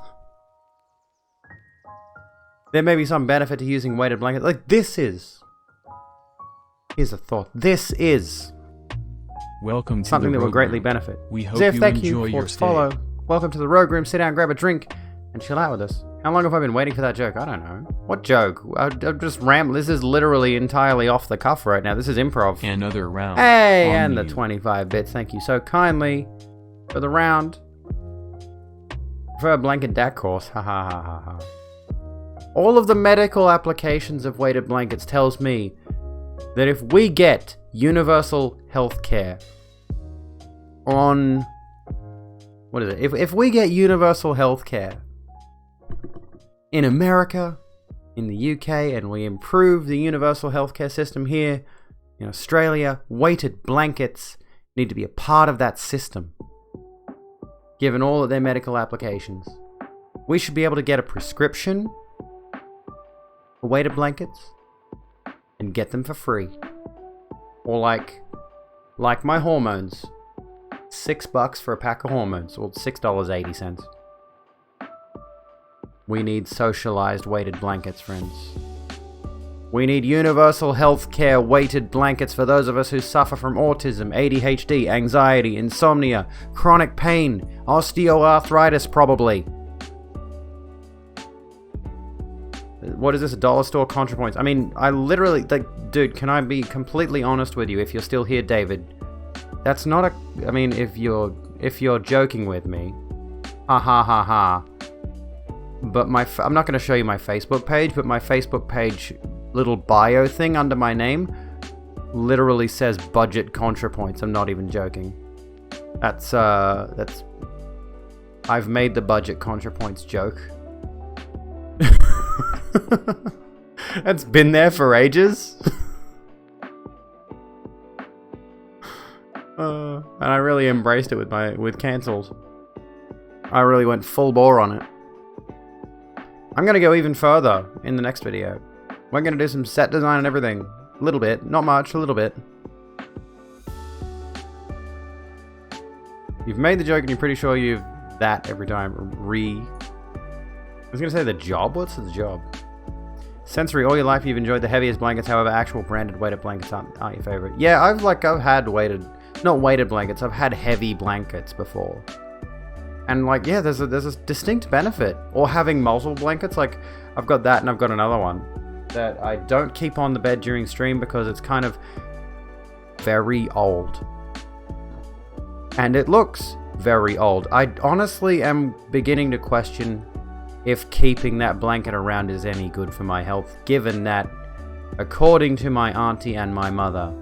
There may be some benefit to using weighted blankets. Like, this is. Here's a thought. This is Welcome to something the that will Rogue greatly Room. benefit. We hope Ziff, you thank enjoy you your for stay. follow. Welcome to the Rogue Room. Sit down, grab a drink, and chill out with us. How long have I been waiting for that joke? I don't know. What joke? I'm just rambling. This is literally entirely off the cuff right now. This is improv. Another round. Hey, on and the you. 25 bits. Thank you so kindly for the round. For a blanket DAC course. Ha ha ha ha ha. All of the medical applications of weighted blankets tells me that if we get universal health care on... What is it? If we get universal health care in America, in the UK, and we improve the universal healthcare system here in Australia, weighted blankets need to be a part of that system. Given all of their medical applications, we should be able to get a prescription for weighted blankets and get them for free. Or like my hormones, $6 for a pack of hormones, or $6.80. We need socialized weighted blankets, friends. We need universal healthcare weighted blankets for those of us who suffer from autism, ADHD, anxiety, insomnia, chronic pain, osteoarthritis probably. What is this, a dollar store ContraPoints? I mean, I literally, like, dude, can I be completely honest with you? If you're still here, David, that's not a, I mean, if you're joking with me, ha ha ha ha. But I'm not going to show you my Facebook page, but my Facebook page little bio thing under my name literally says budget ContraPoints. I'm not even joking. That's I've made the budget ContraPoints joke. That's been there for ages. And I really embraced it with cancelled. I really went full bore on it. I'm going to go even further in the next video. We're going to do some set design and everything. A little bit. Not much, a little bit. You've made the joke and you're pretty sure you've that every time. I was going to say the job? What's the job? Sensory, all your life you've enjoyed the heaviest blankets, however actual branded weighted blankets aren't your favorite. Yeah, I've had weighted, not weighted blankets, I've had heavy blankets before. And like, yeah, there's a distinct benefit. Or having multiple blankets, like I've got that and I've got another one that I don't keep on the bed during stream because it's kind of very old. And it looks very old. I honestly am beginning to question if keeping that blanket around is any good for my health, given that, according to my auntie and my mother,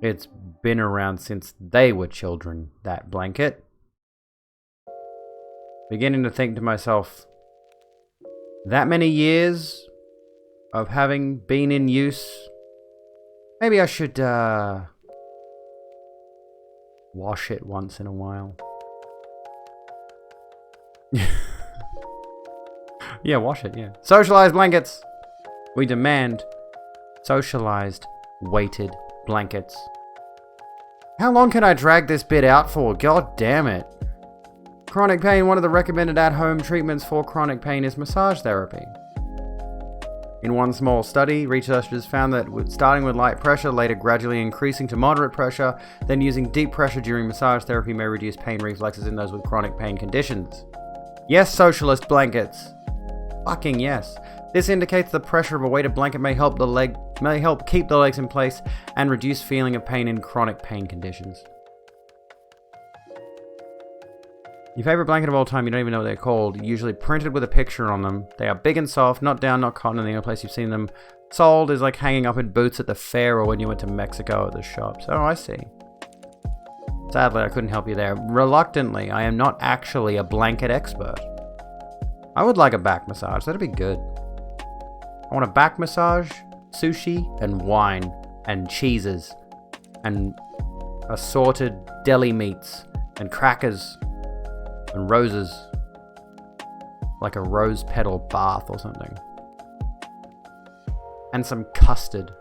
it's been around since they were children, that blanket. Beginning to think to myself, that many years of having been in use, maybe I should wash it once in a while. Yeah, wash it, yeah. Socialized blankets! We demand socialized weighted blankets. How long can I drag this bit out for? God damn it. Chronic pain. One of the recommended at-home treatments for chronic pain is massage therapy. In one small study, researchers found that starting with light pressure, later gradually increasing to moderate pressure, then using deep pressure during massage therapy may reduce pain reflexes in those with chronic pain conditions. Yes, socialist blankets. Fucking yes. This indicates the pressure of a weighted blanket may help keep the legs in place and reduce feeling of pain in chronic pain conditions. Your favorite blanket of all time, you don't even know what they're called, usually printed with a picture on them. They are big and soft, not down, not cotton, and the only place you've seen them sold is like hanging up in boots at the fair or when you went to Mexico at the shops. Oh, I see. Sadly, I couldn't help you there. Reluctantly, I am not actually a blanket expert. I would like a back massage, that'd be good. I want a back massage, sushi, and wine, and cheeses, and assorted deli meats, and crackers, and roses. Like a rose petal bath or something. And some custard.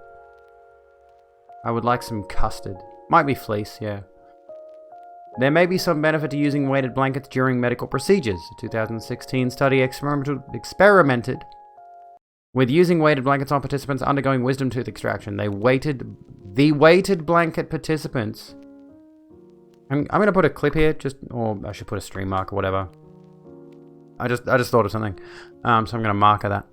I would like some custard. Might be fleece, yeah. There may be some benefit to using weighted blankets during medical procedures. A 2016 study experimented with using weighted blankets on participants undergoing wisdom tooth extraction. The weighted blanket participants. I'm going to put a clip here, or I should put a stream mark or whatever. I just thought of something. So I'm going to marker that.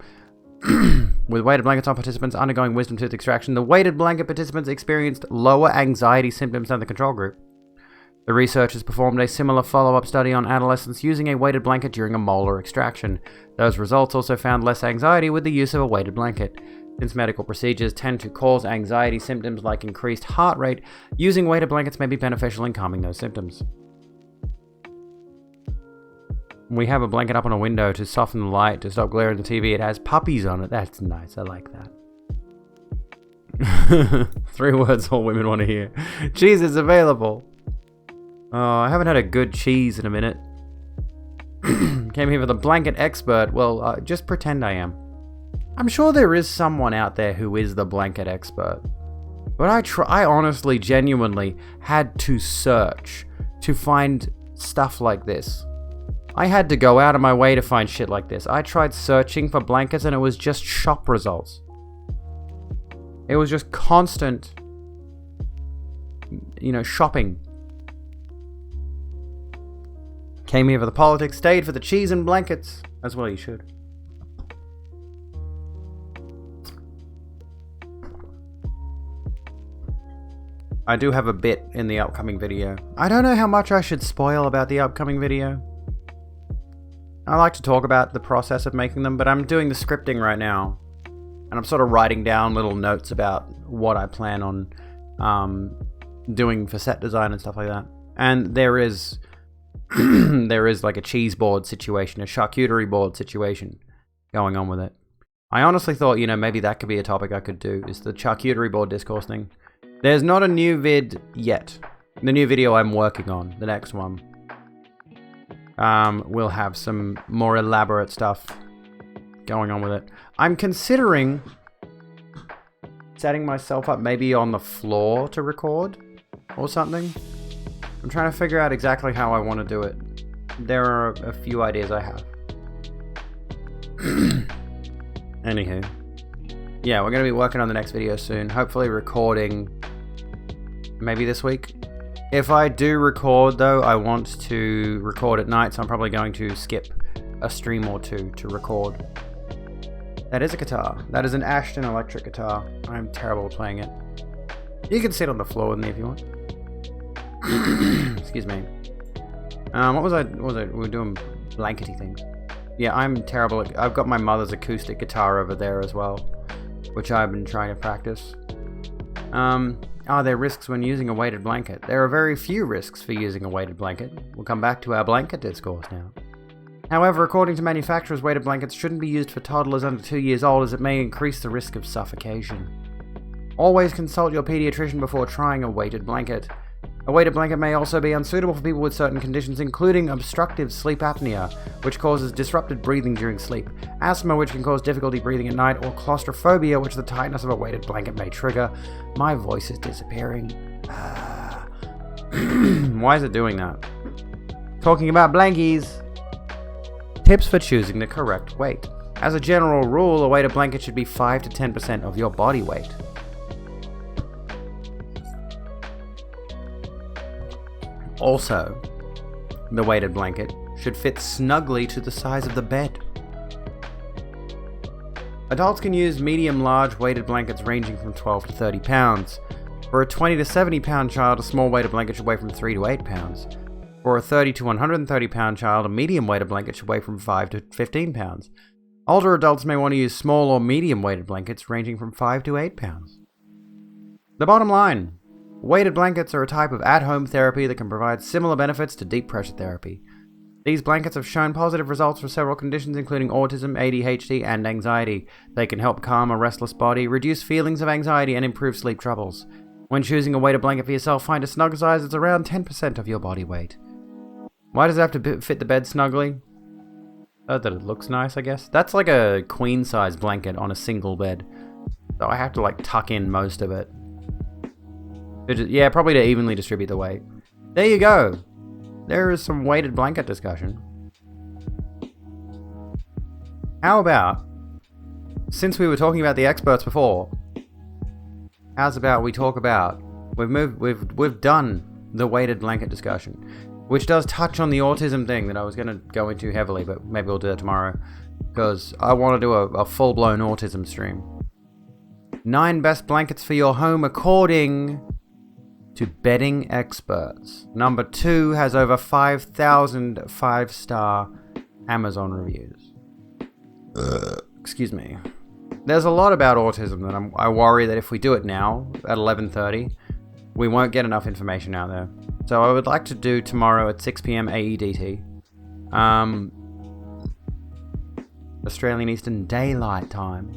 With weighted blankets on participants undergoing wisdom tooth extraction, the weighted blanket participants experienced lower anxiety symptoms than the control group. The researchers performed a similar follow-up study on adolescents using a weighted blanket during a molar extraction. Those results also found less anxiety with the use of a weighted blanket. Since medical procedures tend to cause anxiety symptoms like increased heart rate, using weighted blankets may be beneficial in calming those symptoms. We have a blanket up on a window to soften the light, to stop glare on the TV. It has puppies on it. That's nice. I like that. 3 words all women want to hear. Cheese is available. Oh, I haven't had a good cheese in a minute. Came here for the blanket expert. Well, just pretend I am. I'm sure there is someone out there who is the blanket expert. But I honestly, genuinely had to search to find stuff like this. I had to go out of my way to find shit like this. I tried searching for blankets and it was just shop results. It was just constant, shopping. Came here for the politics, stayed for the cheese and blankets. As well you should. I do have a bit in the upcoming video. I don't know how much I should spoil about the upcoming video. I like to talk about the process of making them, but I'm doing the scripting right now. And I'm sort of writing down little notes about what I plan on doing for set design and stuff like that. And there is there is like a cheese board situation, a charcuterie board situation going on with it. I honestly thought, maybe that could be a topic I could do, is the charcuterie board discourse thing. There's not a new vid yet. The new video I'm working on, the next one, will have some more elaborate stuff going on with it. I'm considering setting myself up maybe on the floor to record or something. I'm trying to figure out exactly how I want to do it. There are a few ideas I have. Anywho. Yeah, we're going to be working on the next video soon. Hopefully recording maybe this week. If I do record, though, I want to record at night, so I'm probably going to skip a stream or two to record. That is a guitar. That is an Ashton electric guitar. I'm terrible at playing it. You can sit on the floor with me if you want. Excuse me. What was I? We were doing blankety things. Yeah, I'm terrible. I've got my mother's acoustic guitar over there as well, which I've been trying to practice. Are there risks when using a weighted blanket? There are very few risks for using a weighted blanket. We'll come back to our blanket discourse now. However, according to manufacturers, weighted blankets shouldn't be used for toddlers under 2 years old as it may increase the risk of suffocation. Always consult your pediatrician before trying a weighted blanket. A weighted blanket may also be unsuitable for people with certain conditions, including obstructive sleep apnea, which causes disrupted breathing during sleep, asthma, which can cause difficulty breathing at night, or claustrophobia, which the tightness of a weighted blanket may trigger. My voice is disappearing. Why is it doing that? Talking about blankies. Tips for choosing the correct weight. As a general rule, a weighted blanket should be 5 to 10% of your body weight. Also, the weighted blanket should fit snugly to the size of the bed. Adults can use medium-large weighted blankets ranging from 12 to 30 pounds. For a 20 to 70 pound child, a small weighted blanket should weigh from 3 to 8 pounds. For a 30 to 130 pound child, a medium weighted blanket should weigh from 5 to 15 pounds. Older adults may want to use small or medium weighted blankets ranging from 5 to 8 pounds. The bottom line. Weighted blankets are a type of at-home therapy that can provide similar benefits to deep pressure therapy. These blankets have shown positive results for several conditions including autism, ADHD, and anxiety. They can help calm a restless body, reduce feelings of anxiety, and improve sleep troubles. When choosing a weighted blanket for yourself, find a snug size that's around 10% of your body weight. Why does it have to fit the bed snugly? Oh, that it looks nice, I guess. That's like a queen-size blanket on a single bed. So I have to like tuck in most of it. Yeah, probably to evenly distribute the weight. There you go. There is some weighted blanket discussion. How about, since we were talking about the experts before, how's about we talk about, we've done the weighted blanket discussion, which does touch on the autism thing that I was going to go into heavily, but maybe we'll do that tomorrow, because I want to do a full-blown autism stream. 9 best blankets for your home according to bedding experts. Number 2 has over 5,000 5-star Amazon reviews. Excuse me. There's a lot about autism that I worry that if we do it now at 11:30, we won't get enough information out there. So I would like to do tomorrow at 6 p.m. AEDT. Australian Eastern Daylight Time.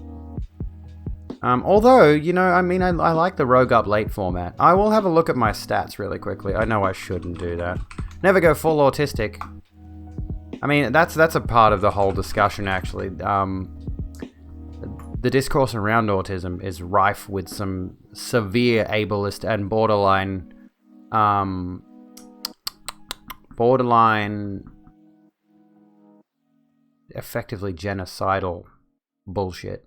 Although, you know, I mean, I like the Rogue Up Late format. I will have a look at my stats really quickly. I know I shouldn't do that. Never go full autistic. I mean, that's a part of the whole discussion, actually. The discourse around autism is rife with some severe ableist and borderline effectively genocidal bullshit.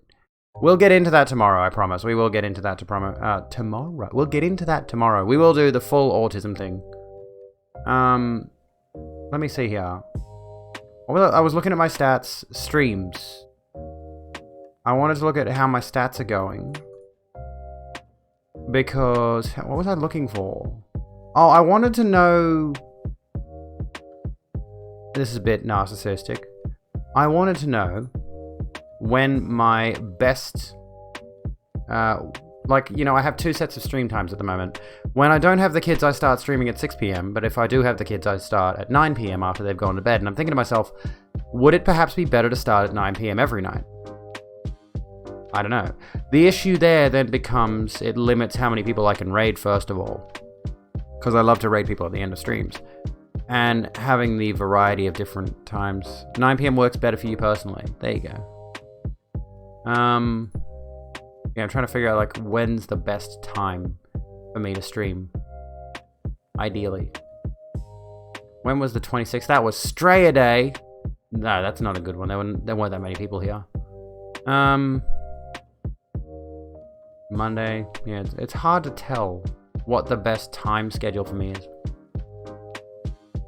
We'll get into that tomorrow, I promise. We will get into that tomorrow. We'll get into that tomorrow. We will do the full autism thing. Let me see here. Well, I was looking at my stats, streams. I wanted to look at how my stats are going. Because, what was I looking for? Oh, I wanted to know... This is a bit narcissistic. I wanted to know when my best, like, you know, I have 2 sets of stream times at the moment. When I don't have the kids, I start streaming at 6 p.m, but if I do have the kids, I start at 9 p.m. after they've gone to bed. And I'm thinking to myself, would it perhaps be better to start at 9 p.m. every night? I don't know. The issue there then becomes, it limits how many people I can raid, first of all. Because I love to raid people at the end of streams. And having the variety of different times. 9 p.m. works better for you personally. There you go. Yeah, I'm trying to figure out, like, when's the best time for me to stream. Ideally. When was the 26th? That was Straya Day. No, that's not a good one. There weren't that many people here. Monday. Yeah, it's hard to tell what the best time schedule for me is.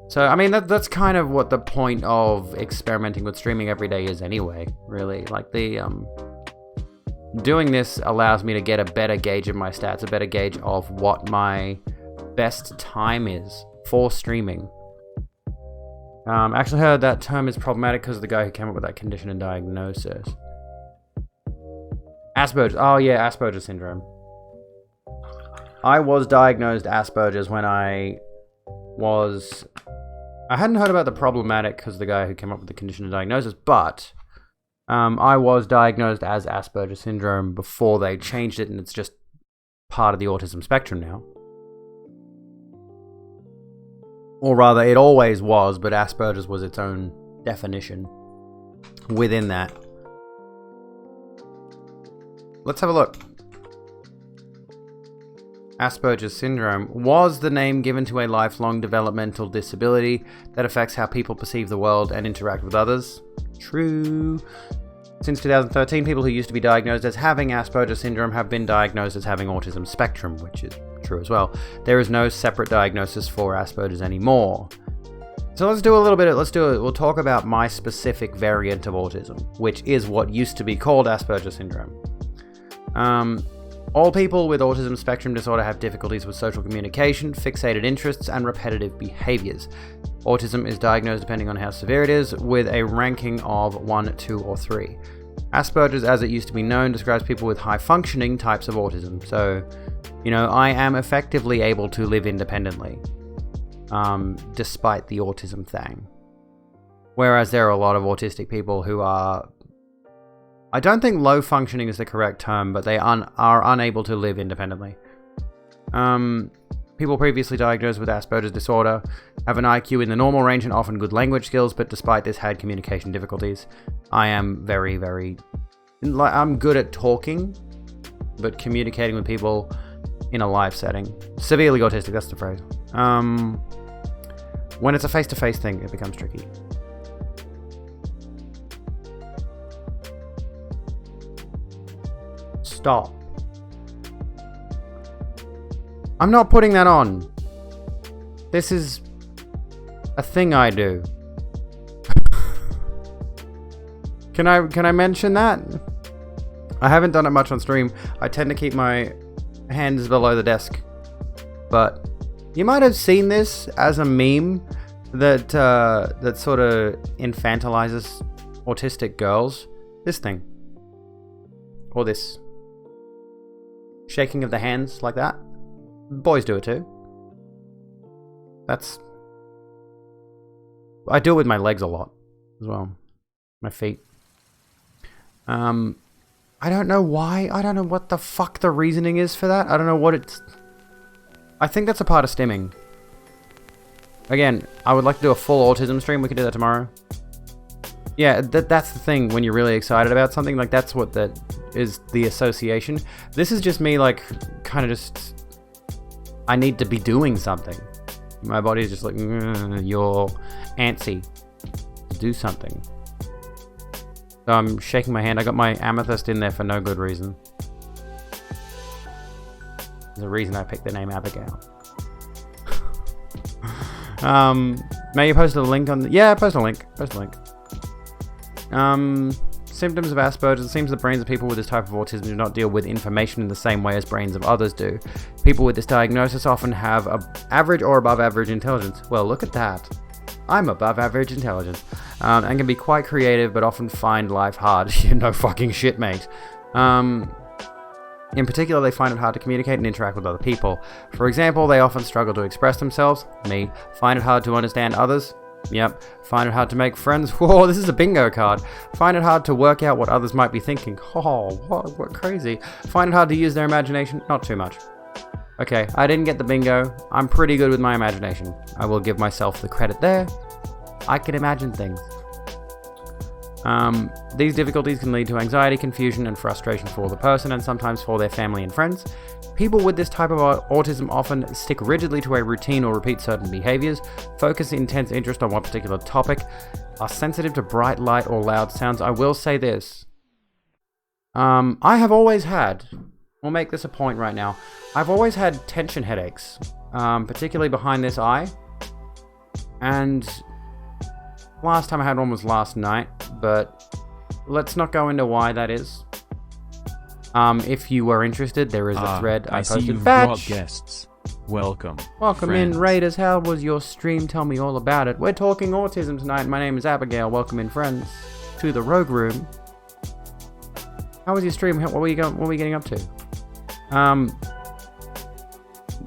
So, I mean, that's kind of what the point of experimenting with streaming every day is anyway, really. Like, the doing this allows me to get a better gauge of my stats, a better gauge of what my best time is for streaming. Actually heard that term is problematic because of the guy who came up with that condition and diagnosis. Asperger's. Oh yeah, Asperger's syndrome. I was diagnosed Asperger's when I hadn't heard about the problematic because of the guy who came up with the condition and diagnosis, but I was diagnosed as Asperger's syndrome before they changed it, and it's just part of the autism spectrum now. Or rather, it always was, but Asperger's was its own definition within that. Let's have a look. Asperger's syndrome was the name given to a lifelong developmental disability that affects how people perceive the world and interact with others. True. Since 2013, people who used to be diagnosed as having Asperger's syndrome have been diagnosed as having autism spectrum, which is true as well. There is no separate diagnosis for Asperger's anymore. So we'll talk about my specific variant of autism, which is what used to be called Asperger's syndrome. All people with autism spectrum disorder have difficulties with social communication, fixated interests, and repetitive behaviors. Autism is diagnosed depending on how severe it is, with a ranking of 1, 2, or 3. Asperger's, as it used to be known, describes people with high-functioning types of autism. So, I am effectively able to live independently, despite the autism thing. Whereas there are a lot of autistic people who are... I don't think low functioning is the correct term, but they are unable to live independently. People previously diagnosed with Asperger's disorder have an IQ in the normal range and often good language skills, but despite this had communication difficulties. I am very, very... I'm good at talking, but communicating with people in a live setting. Severely autistic, that's the phrase. When it's a face-to-face thing, it becomes tricky. Stop. I'm not putting that on. This is a thing I do. Can I mention that? I haven't done it much on stream. I tend to keep my hands below the desk. But you might have seen this as a meme that sort of infantilizes autistic girls. This thing. Or this. Shaking of the hands like that. Boys do it too. I do it with my legs a lot as well. My feet. I don't know why. I don't know what the fuck the reasoning is for that. I don't know what it's... I think that's a part of stimming. Again, I would like to do a full autism stream. We could do that tomorrow. Yeah, that's the thing when you're really excited about something. Like, that's what that is, the association. This is just me, like, kind of just... I need to be doing something. My body's just like, you're antsy to do something. So I'm shaking my hand. I got my amethyst in there for no good reason. There's a reason I picked the name Abigail. May you post a link on the... Yeah, post a link. Symptoms of Asperger's. It seems the brains of people with this type of autism do not deal with information in the same way as brains of others do. People with this diagnosis often have average or above average intelligence. Well, look at that. I'm above average intelligence. And can be quite creative, but often find life hard. You know, fucking shit, mate. In particular, they find it hard to communicate and interact with other people. For example, they often struggle to express themselves. Me. Find it hard to understand others. Yep. Find it hard to make friends. Whoa, this is a bingo card. Find it hard to work out what others might be thinking. Oh, what crazy. Find it hard to use their imagination. Not too much. Okay, I didn't get the bingo. I'm pretty good with my imagination. I will give myself the credit there. I can imagine things. These difficulties can lead to anxiety, confusion, and frustration for the person, and sometimes for their family and friends. People with this type of autism often stick rigidly to a routine or repeat certain behaviors, focus intense interest on one particular topic, are sensitive to bright light or loud sounds. I will say this. I have always had, we'll make this a point right now, I've always had tension headaches, particularly behind this eye, and last time I had one was last night, but let's not go into why that is. If you were interested, there is a thread I I see posted. you've brought Batch! guests. Welcome. Welcome friends. in, Raiders. How was your stream? Tell me all about it. We're talking autism tonight. My name is Abigail. Welcome in, friends, to the Rogue Room. How was your stream? What were you getting up to?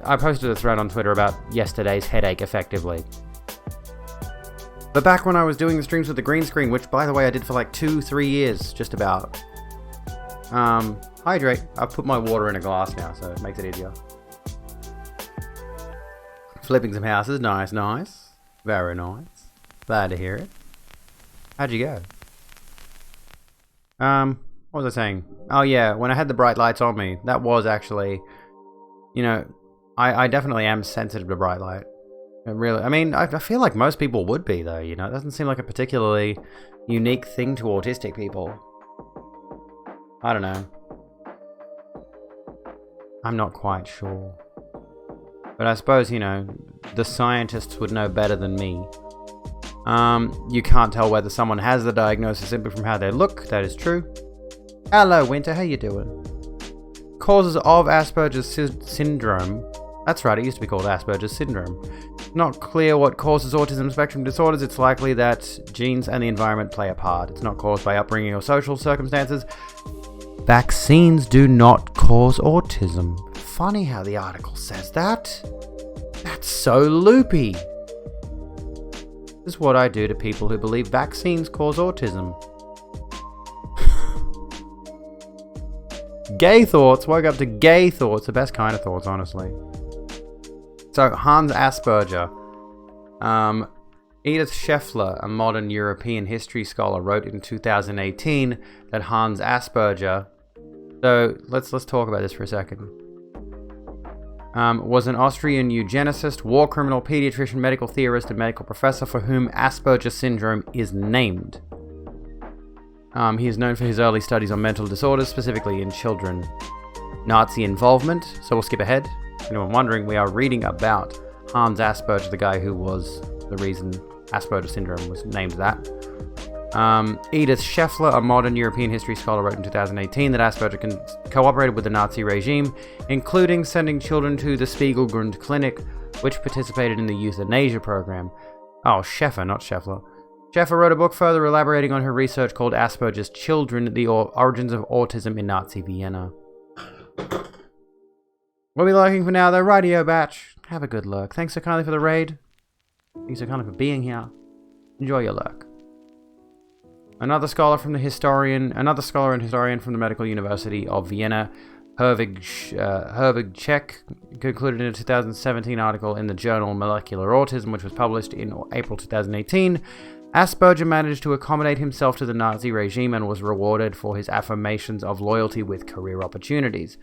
I posted a thread on Twitter about yesterday's headache, effectively. But back when I was doing the streams with the green screen, which, by the way, I did for like 2-3 years, just about. Hydrate. I've put my water in a glass now, so it makes it easier. Flipping some houses. Nice, nice. Very nice. Glad to hear it. How'd you go? What was I saying? Oh yeah, when I had the bright lights on me, that was actually, you know, I definitely am sensitive to bright light. It really, I mean, I feel like most people would be though, you know, it doesn't seem like a particularly unique thing to autistic people. I don't know. I'm not quite sure. But I suppose, you know, the scientists would know better than me. You can't tell whether someone has the diagnosis simply from how they look, that is true. Hello, Winter, how you doing? Causes of Asperger's syndrome. That's right, it used to be called Asperger's syndrome. Not clear what causes autism spectrum disorders. It's likely that genes and the environment play a part. It's not caused by upbringing or social circumstances. Vaccines do not cause autism. Funny how the article says that. That's so loopy. This is what I do to people who believe vaccines cause autism. Gay thoughts. Woke up to gay thoughts. The best kind of thoughts, honestly. So, Hans Asperger. Edith Scheffler, a modern European history scholar, wrote in 2018 that Hans Asperger... So, let's talk about this for a second. Was an Austrian eugenicist, war criminal, pediatrician, medical theorist, and medical professor for whom Asperger syndrome is named. He is known for his early studies on mental disorders, specifically in children. Nazi involvement, so we'll skip ahead. Anyone wondering, we are reading about Hans Asperger, the guy who was the reason Asperger syndrome was named that. Edith Scheffler, a modern European history scholar, wrote in 2018 that Asperger cooperated with the Nazi regime, including sending children to the Spiegelgrund Clinic, which participated in the euthanasia program. Oh, Scheffer, not Scheffler. Scheffer wrote a book further elaborating on her research called Asperger's Children, the Origins of Autism in Nazi Vienna. What are we lurking for now, though? Radio Batch. Have a good lurk. Thanks so kindly for the raid. Thanks so kindly for being here. Enjoy your lurk. Another scholar and historian from the Medical University of Vienna, Herwig Czech, concluded in a 2017 article in the journal Molecular Autism, which was published in April 2018. Asperger managed to accommodate himself to the Nazi regime and was rewarded for his affirmations of loyalty with career opportunities.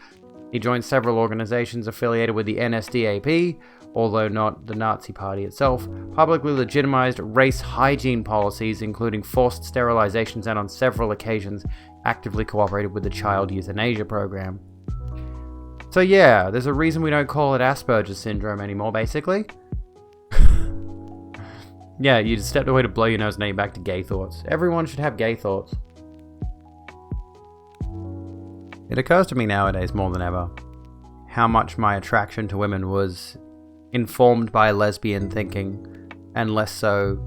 He joined several organizations affiliated with the NSDAP, although not the Nazi Party itself, publicly legitimized race hygiene policies, including forced sterilizations, and on several occasions actively cooperated with the child euthanasia program. So yeah, there's a reason we don't call it Asperger's syndrome anymore, basically. Yeah, you just stepped away to blow your nose, now you're back to gay thoughts. Everyone should have gay thoughts. It occurs to me nowadays more than ever how much my attraction to women was informed by lesbian thinking and less so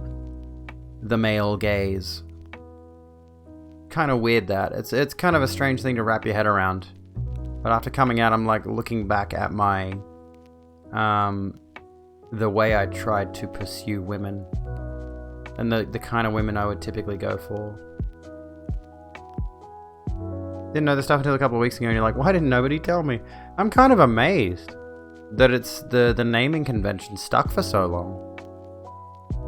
the male gaze. Kind of weird that. It's kind of a strange thing to wrap your head around. But after coming out, I'm like looking back at my the way I tried to pursue women and the kind of women I would typically go for. Didn't know this stuff until a couple of weeks ago, and you're like, why didn't nobody tell me? I'm kind of amazed that it's the naming convention stuck for so long.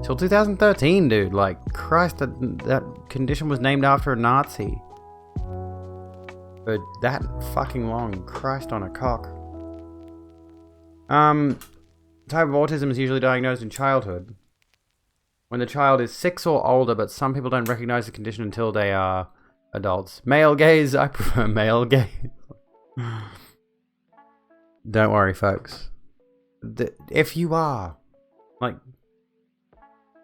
Till 2013, dude. Like, Christ, that condition was named after a Nazi. For that fucking long. Christ on a cock. Type of autism is usually diagnosed in childhood, when the child is 6 or older, but some people don't recognize the condition until they are adults. Male gaze, I prefer male gaze. Don't worry, folks. If you are, like,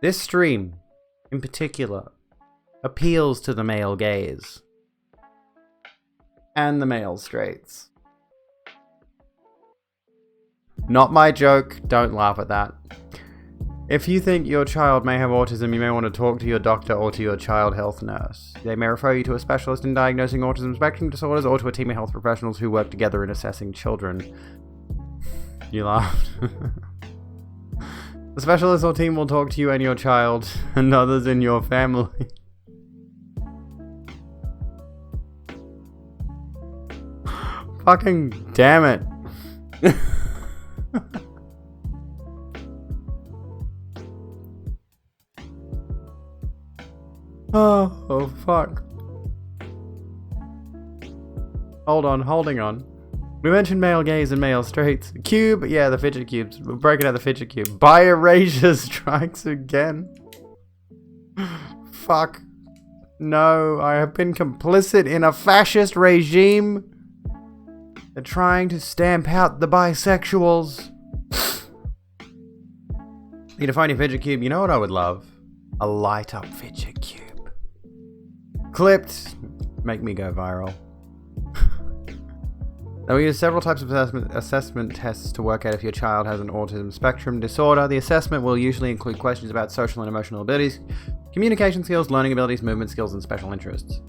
this stream, in particular, appeals to the male gaze. and the male straights. Not my joke, don't laugh at that. If you think your child may have autism, you may want to talk to your doctor or to your child health nurse. They may refer you to a specialist in diagnosing autism spectrum disorders or to a team of health professionals who work together in assessing children. You laughed. The specialist or team will talk to you and your child and others in your family. Fucking damn it. Oh, fuck. Holding on. We mentioned male gays and male straights. Cube, yeah, the fidget cubes. We're breaking out the fidget cube. Bi-erasure strikes again. Fuck. No, I have been complicit in a fascist regime. They're trying to stamp out the bisexuals. Need to find your fidget cube. You know what I would love? A light up fidget cube. Clipped. Make me go viral. Now we use several types of assessment tests to work out if your child has an autism spectrum disorder. The assessment will usually include questions about social and emotional abilities, communication skills, learning abilities, movement skills, and special interests.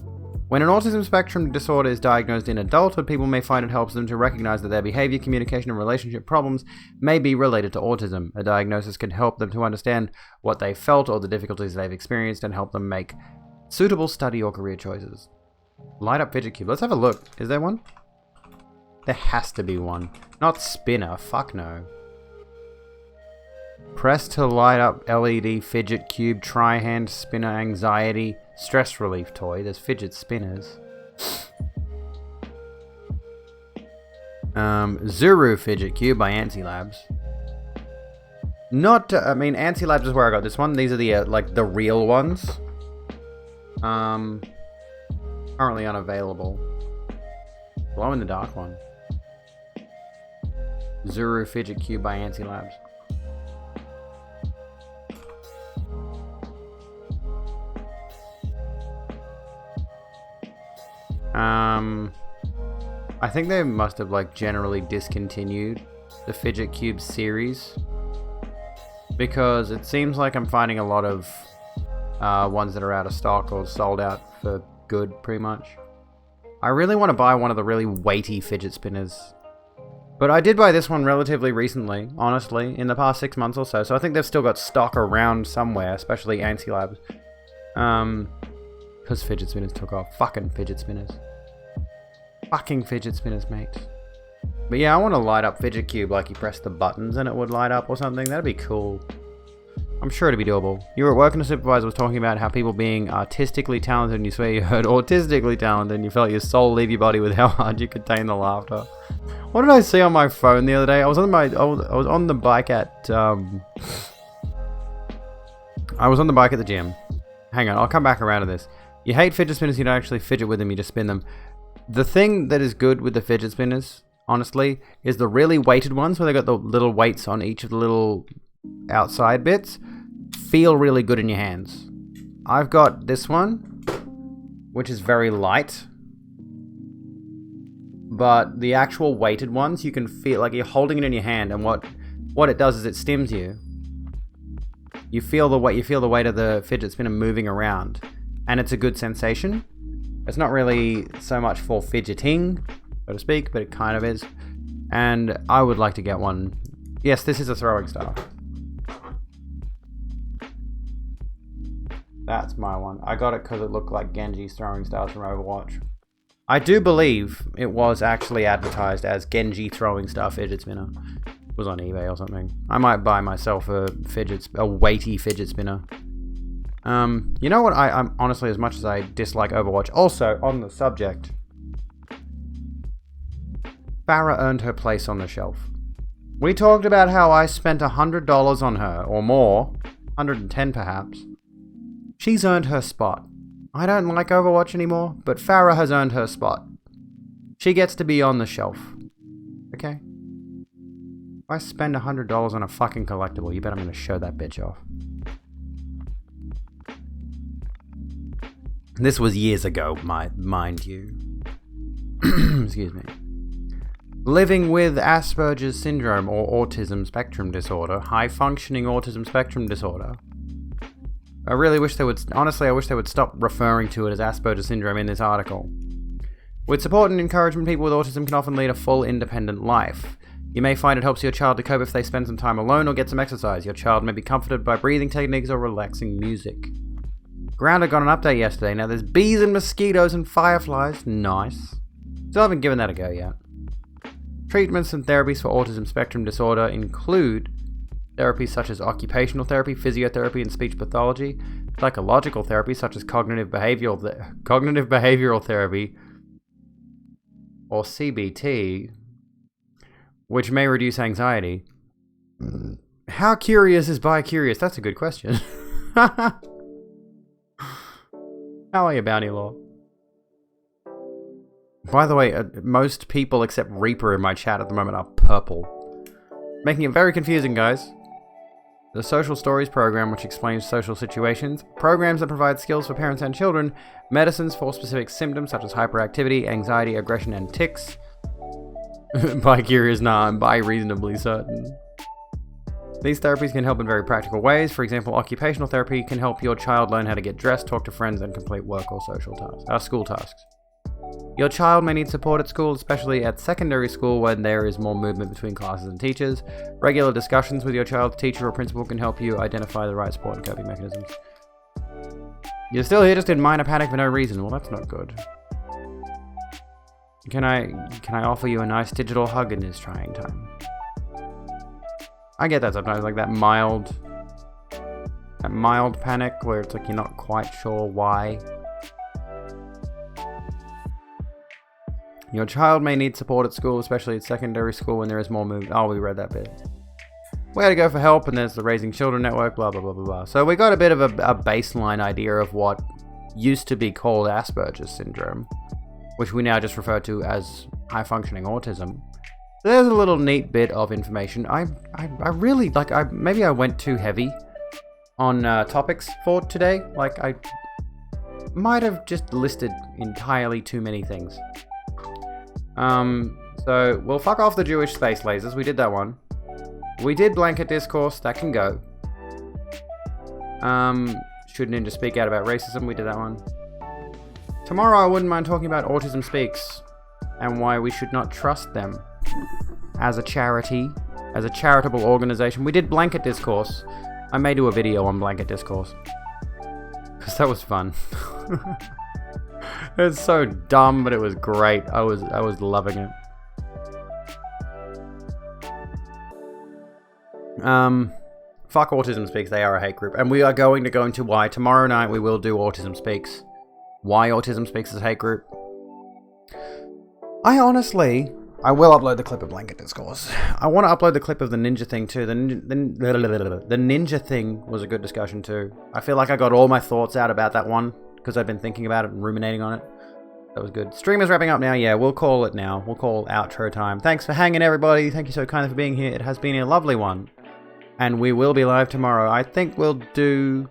When an autism spectrum disorder is diagnosed in adulthood, people may find it helps them to recognize that their behavior, communication, and relationship problems may be related to autism. A diagnosis can help them to understand what they felt or the difficulties they've experienced and help them make suitable study or career choices. Light up fidget cube. Let's have a look. Is there one? There has to be one. Not spinner. Fuck no. Press to light up LED fidget cube, tri-hand spinner anxiety, stress relief toy. There's fidget spinners. Zuru fidget cube by Ansi Labs. Ansi Labs is where I got this one. These are the like the real ones. Currently unavailable. Glow in the dark one. Zuru fidget cube by Ansi Labs. I think they must have like generally discontinued the fidget cube series because it seems like I'm finding a lot of ones that are out of stock or sold out for good pretty much. I really want to buy one of the really weighty fidget spinners. But I did buy this one relatively recently, honestly, in the past 6 months or so. So I think they've still got stock around somewhere, especially Ansi Labs. Because fidget spinners took off. Fucking fidget spinners. Fucking fidget spinners, mate. But yeah, I want to light up fidget cube like you press the buttons and it would light up or something. That'd be cool. I'm sure it'd be doable. You were at work and a supervisor was talking about how people being artistically talented and you swear you heard autistically talented and you felt your soul leave your body with how hard you contain the laughter. What did I see on my phone the other day? I was on the bike at the gym. Hang on, I'll come back around to this. You hate fidget spinners, you don't actually fidget with them, you just spin them. The thing that is good with the fidget spinners, honestly, is the really weighted ones where they got the little weights on each of the little outside bits feel really good in your hands. I've got this one, which is very light, but the actual weighted ones you can feel like you're holding it in your hand, and what it does is it stims you. You feel the weight of the fidget spinner moving around, and it's a good sensation. It's not really so much for fidgeting, so to speak, but it kind of is. And I would like to get one. Yes, this is a throwing star. That's my one. I got it because it looked like Genji's throwing stars from Overwatch. I do believe it was actually advertised as Genji throwing star fidget spinner. It was on eBay or something. I might buy myself a weighty fidget spinner. You know what? I'm honestly, as much as I dislike Overwatch, also on the subject, Farah earned her place on the shelf. We talked about how I spent $100 on her, or more, 110 perhaps. She's earned her spot. I don't like Overwatch anymore, but Farah has earned her spot. She gets to be on the shelf. Okay? If I spend $100 on a fucking collectible, you bet I'm gonna show that bitch off. This was years ago, mind you. Excuse me. Living with Asperger's syndrome or autism spectrum disorder, high-functioning autism spectrum disorder. I really wish they would, honestly, I wish they would stop referring to it as Asperger's syndrome in this article. With support and encouragement, people with autism can often lead a full, independent life. You may find it helps your child to cope if they spend some time alone or get some exercise. Your child may be comforted by breathing techniques or relaxing music. Grounded got an update yesterday. Now there's bees and mosquitoes and fireflies. Nice. Still haven't given that a go yet. Treatments and therapies for autism spectrum disorder include therapies such as occupational therapy, physiotherapy, and speech pathology, psychological therapy such as cognitive behavioral therapy, or CBT, which may reduce anxiety. How curious is bi-curious? That's a good question. How are you, Bounty Law? By the way, most people except Reaper in my chat at the moment are purple. Making it very confusing, guys. The Social Stories program, which explains social situations, programs that provide skills for parents and children, medicines for specific symptoms such as hyperactivity, anxiety, aggression, and tics. Bi-curious, nah, I'm bi-reasonably certain. These therapies can help in very practical ways. For example, occupational therapy can help your child learn how to get dressed, talk to friends, and complete work or social tasks, school tasks. Your child may need support at school, especially at secondary school when there is more movement between classes and teachers. Regular discussions with your child's teacher or principal can help you identify the right support and coping mechanisms. You're still here just in minor panic for no reason. Well, that's not good. Can I offer you a nice digital hug in this trying time? I get that sometimes, like that mild panic where it's like you're not quite sure why. Your child may need support at school, especially at secondary school when there is more movement. Oh, we read that bit. Where to go for help, and there's the Raising Children Network, blah, blah, blah, blah, blah. So we got a bit of a baseline idea of what used to be called Asperger's syndrome, which we now just refer to as high-functioning autism. There's a little neat bit of information. I really, like, maybe I went too heavy on topics for today. Like, I might have just listed entirely too many things. So we'll fuck off the Jewish space lasers. We did that one. We did blanket discourse. That can go. Should Ninja speak out about racism? We did that one. Tomorrow I wouldn't mind talking about Autism Speaks and why we should not trust them as a charity, as a charitable organization. We did blanket discourse. I may do a video on blanket discourse because that was fun. It was so dumb, but it was great. I was loving it. Fuck Autism Speaks. They are a hate group, and we are going to go into why. Tomorrow night we will do Autism Speaks. Why Autism Speaks is a hate group. I will upload the clip of blanket discourse. I want to upload the clip of the ninja thing too. The ninja thing was a good discussion too. I feel like I got all my thoughts out about that one because I've been thinking about it and ruminating on it. That was good. Stream is wrapping up now. Yeah, we'll call it now. We'll call outro time. Thanks for hanging, everybody. Thank you so kindly for being here. It has been a lovely one. And we will be live tomorrow. I think we'll do...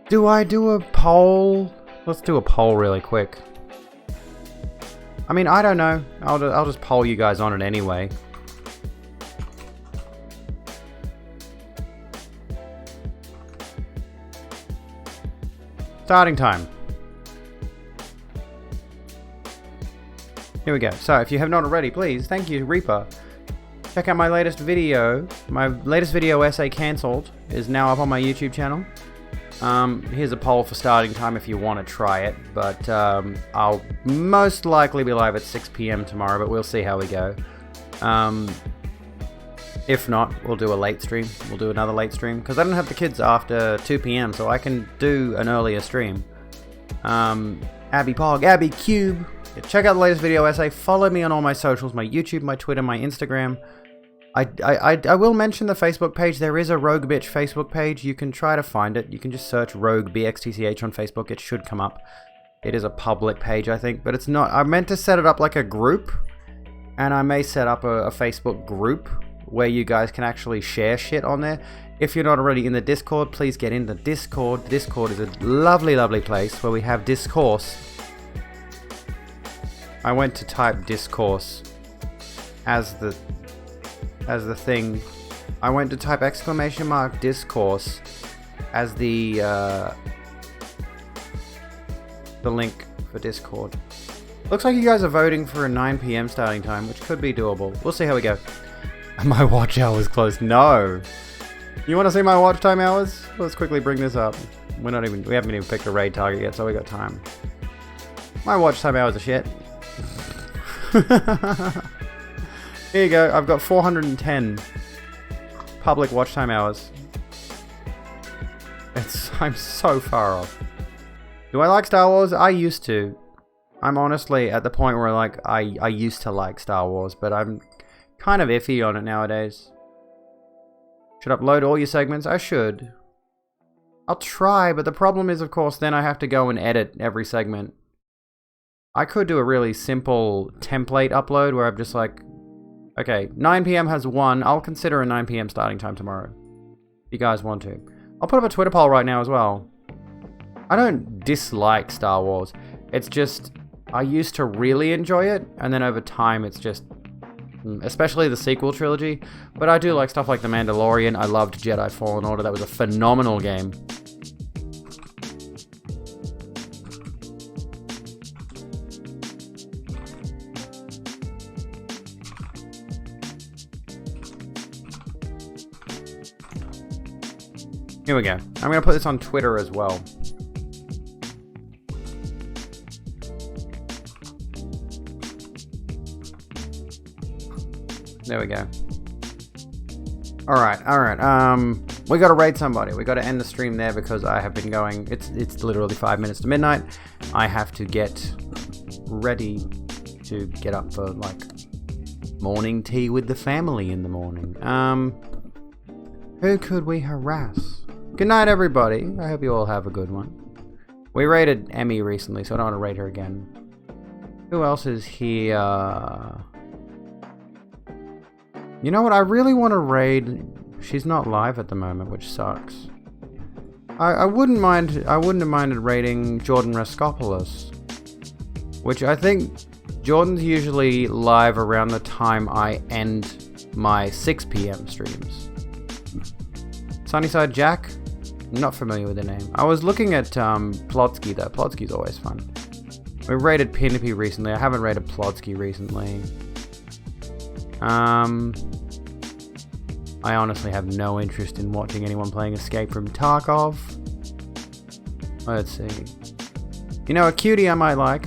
Do I do a poll? Let's do a poll really quick. I mean, I don't know. I'll just poll you guys on it anyway. Starting time. Here we go. So, if you have not already, please, thank you, Reaper. Check out my latest video. My latest video essay cancelled is now up on my YouTube channel. Here's a poll for starting time if you want to try it, but I'll most likely be live at 6 PM tomorrow, but we'll see how we go. If not, we'll do a late stream. We'll do another late stream, because I don't have the kids after 2 PM, so I can do an earlier stream. Abby Pog, Abby Cube. Yeah, check out the latest video essay. Follow me on all my socials, my YouTube, my Twitter, my Instagram. I will mention the Facebook page. There is a Rogue Bitch Facebook page. You can try to find it. You can just search Rogue BXTCH on Facebook. It should come up. It is a public page, I think, but it's not. I meant to set it up like a group, and I may set up a Facebook group where you guys can actually share shit on there. If you're not already in the Discord, please get in the Discord. Discord is a lovely, lovely place where we have discourse I went to type discourse as the thing. I went to type exclamation mark discourse as the link for Discord. Looks like you guys are voting for a 9 PM starting time, which could be doable. We'll see how we go. My watch hour's close. No. You want to see my watch time hours? Let's quickly bring this up. We haven't even picked a raid target yet, so we got time. My watch time hours are shit. Here you go. I've got 410 public watch time hours. I'm so far off. Do I like Star Wars? I used to. I'm honestly at the point where like I used to like Star Wars, but I'm kind of iffy on it nowadays. Should upload all your segments? I should. I'll try, but the problem is, of course, then I have to go and edit every segment. I could do a really simple template upload where I'm just like, okay, 9 PM has 1. I'll consider a 9 PM starting time tomorrow. If you guys want to. I'll put up a Twitter poll right now as well. I don't dislike Star Wars. It's just, I used to really enjoy it, and then over time it's just, especially the sequel trilogy. But I do like stuff like The Mandalorian. I loved Jedi Fallen Order. That was a phenomenal game. Here we go. I'm going to put this on Twitter as well. There we go. Alright. We gotta raid somebody. We gotta end the stream there because I have been going... It's literally 5 minutes to midnight. I have to get ready to get up for, like, morning tea with the family in the morning. Who could we harass? Good night, everybody. I hope you all have a good one. We raided Emmy recently, so I don't want to raid her again. Who else is here? You know what? I really want to raid... She's not live at the moment, which sucks. I wouldn't have minded raiding Jordan Raskopoulos. Which I think Jordan's usually live around the time I end my 6 PM streams. Sunnyside Jack? Not familiar with the name. I was looking at Plotsky though. Plotsky's always fun. We raided Pinipy recently. I haven't raided Plotsky recently. I honestly have no interest in watching anyone playing Escape from Tarkov. Let's see. You know, a cutie I might like.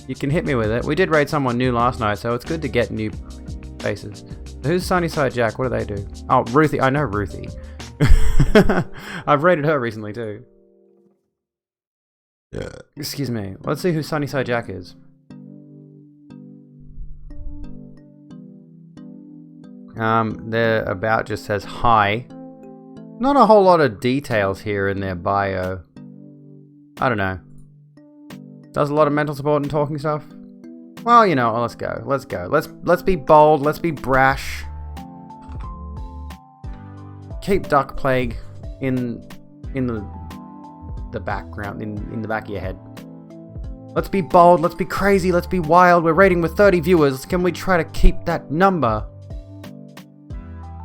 You can hit me with it. We did raid someone new last night, so it's good to get new faces. Who's Sunnyside Jack? What do they do? Oh, Ruthie. I know Ruthie. I've raided her recently too. Yeah. Excuse me. Let's see who Sunnyside Jack is. Their about just says hi. Not a whole lot of details here in their bio. I don't know. Does a lot of mental support and talking stuff. Well, you know, let's go. Let's go. Let's be bold. Let's be brash. Keep Duck Plague in the background, in the back of your head. Let's be bold. Let's be crazy. Let's be wild. We're rating with 30 viewers. Can we try to keep that number?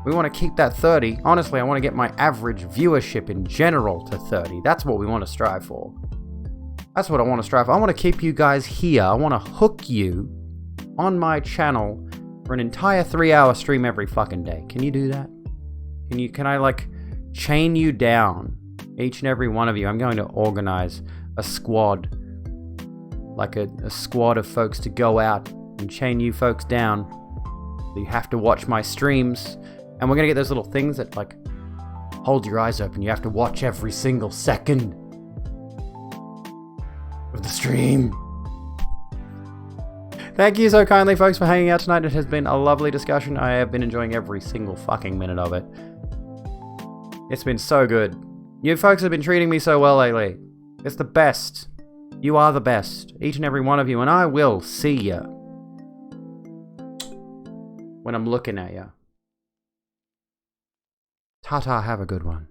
We want to keep that 30. Honestly, I want to get my average viewership in general to 30. That's what we want to strive for. That's what I want to strive for. I want to keep you guys here. I want to hook you on my channel for an entire 3-hour stream every fucking day. Can you do that? Can I like chain you down? Each and every one of you. I'm going to organize a squad. Like a squad of folks to go out and chain you folks down. So you have to watch my streams. And we're going to get those little things that, like, hold your eyes open. You have to watch every single second of the stream. Thank you so kindly, folks, for hanging out tonight. It has been a lovely discussion. I have been enjoying every single fucking minute of it. It's been so good. You folks have been treating me so well lately. It's the best. You are the best. Each and every one of you. And I will see ya when I'm looking at ya. Ta-ta, have a good one.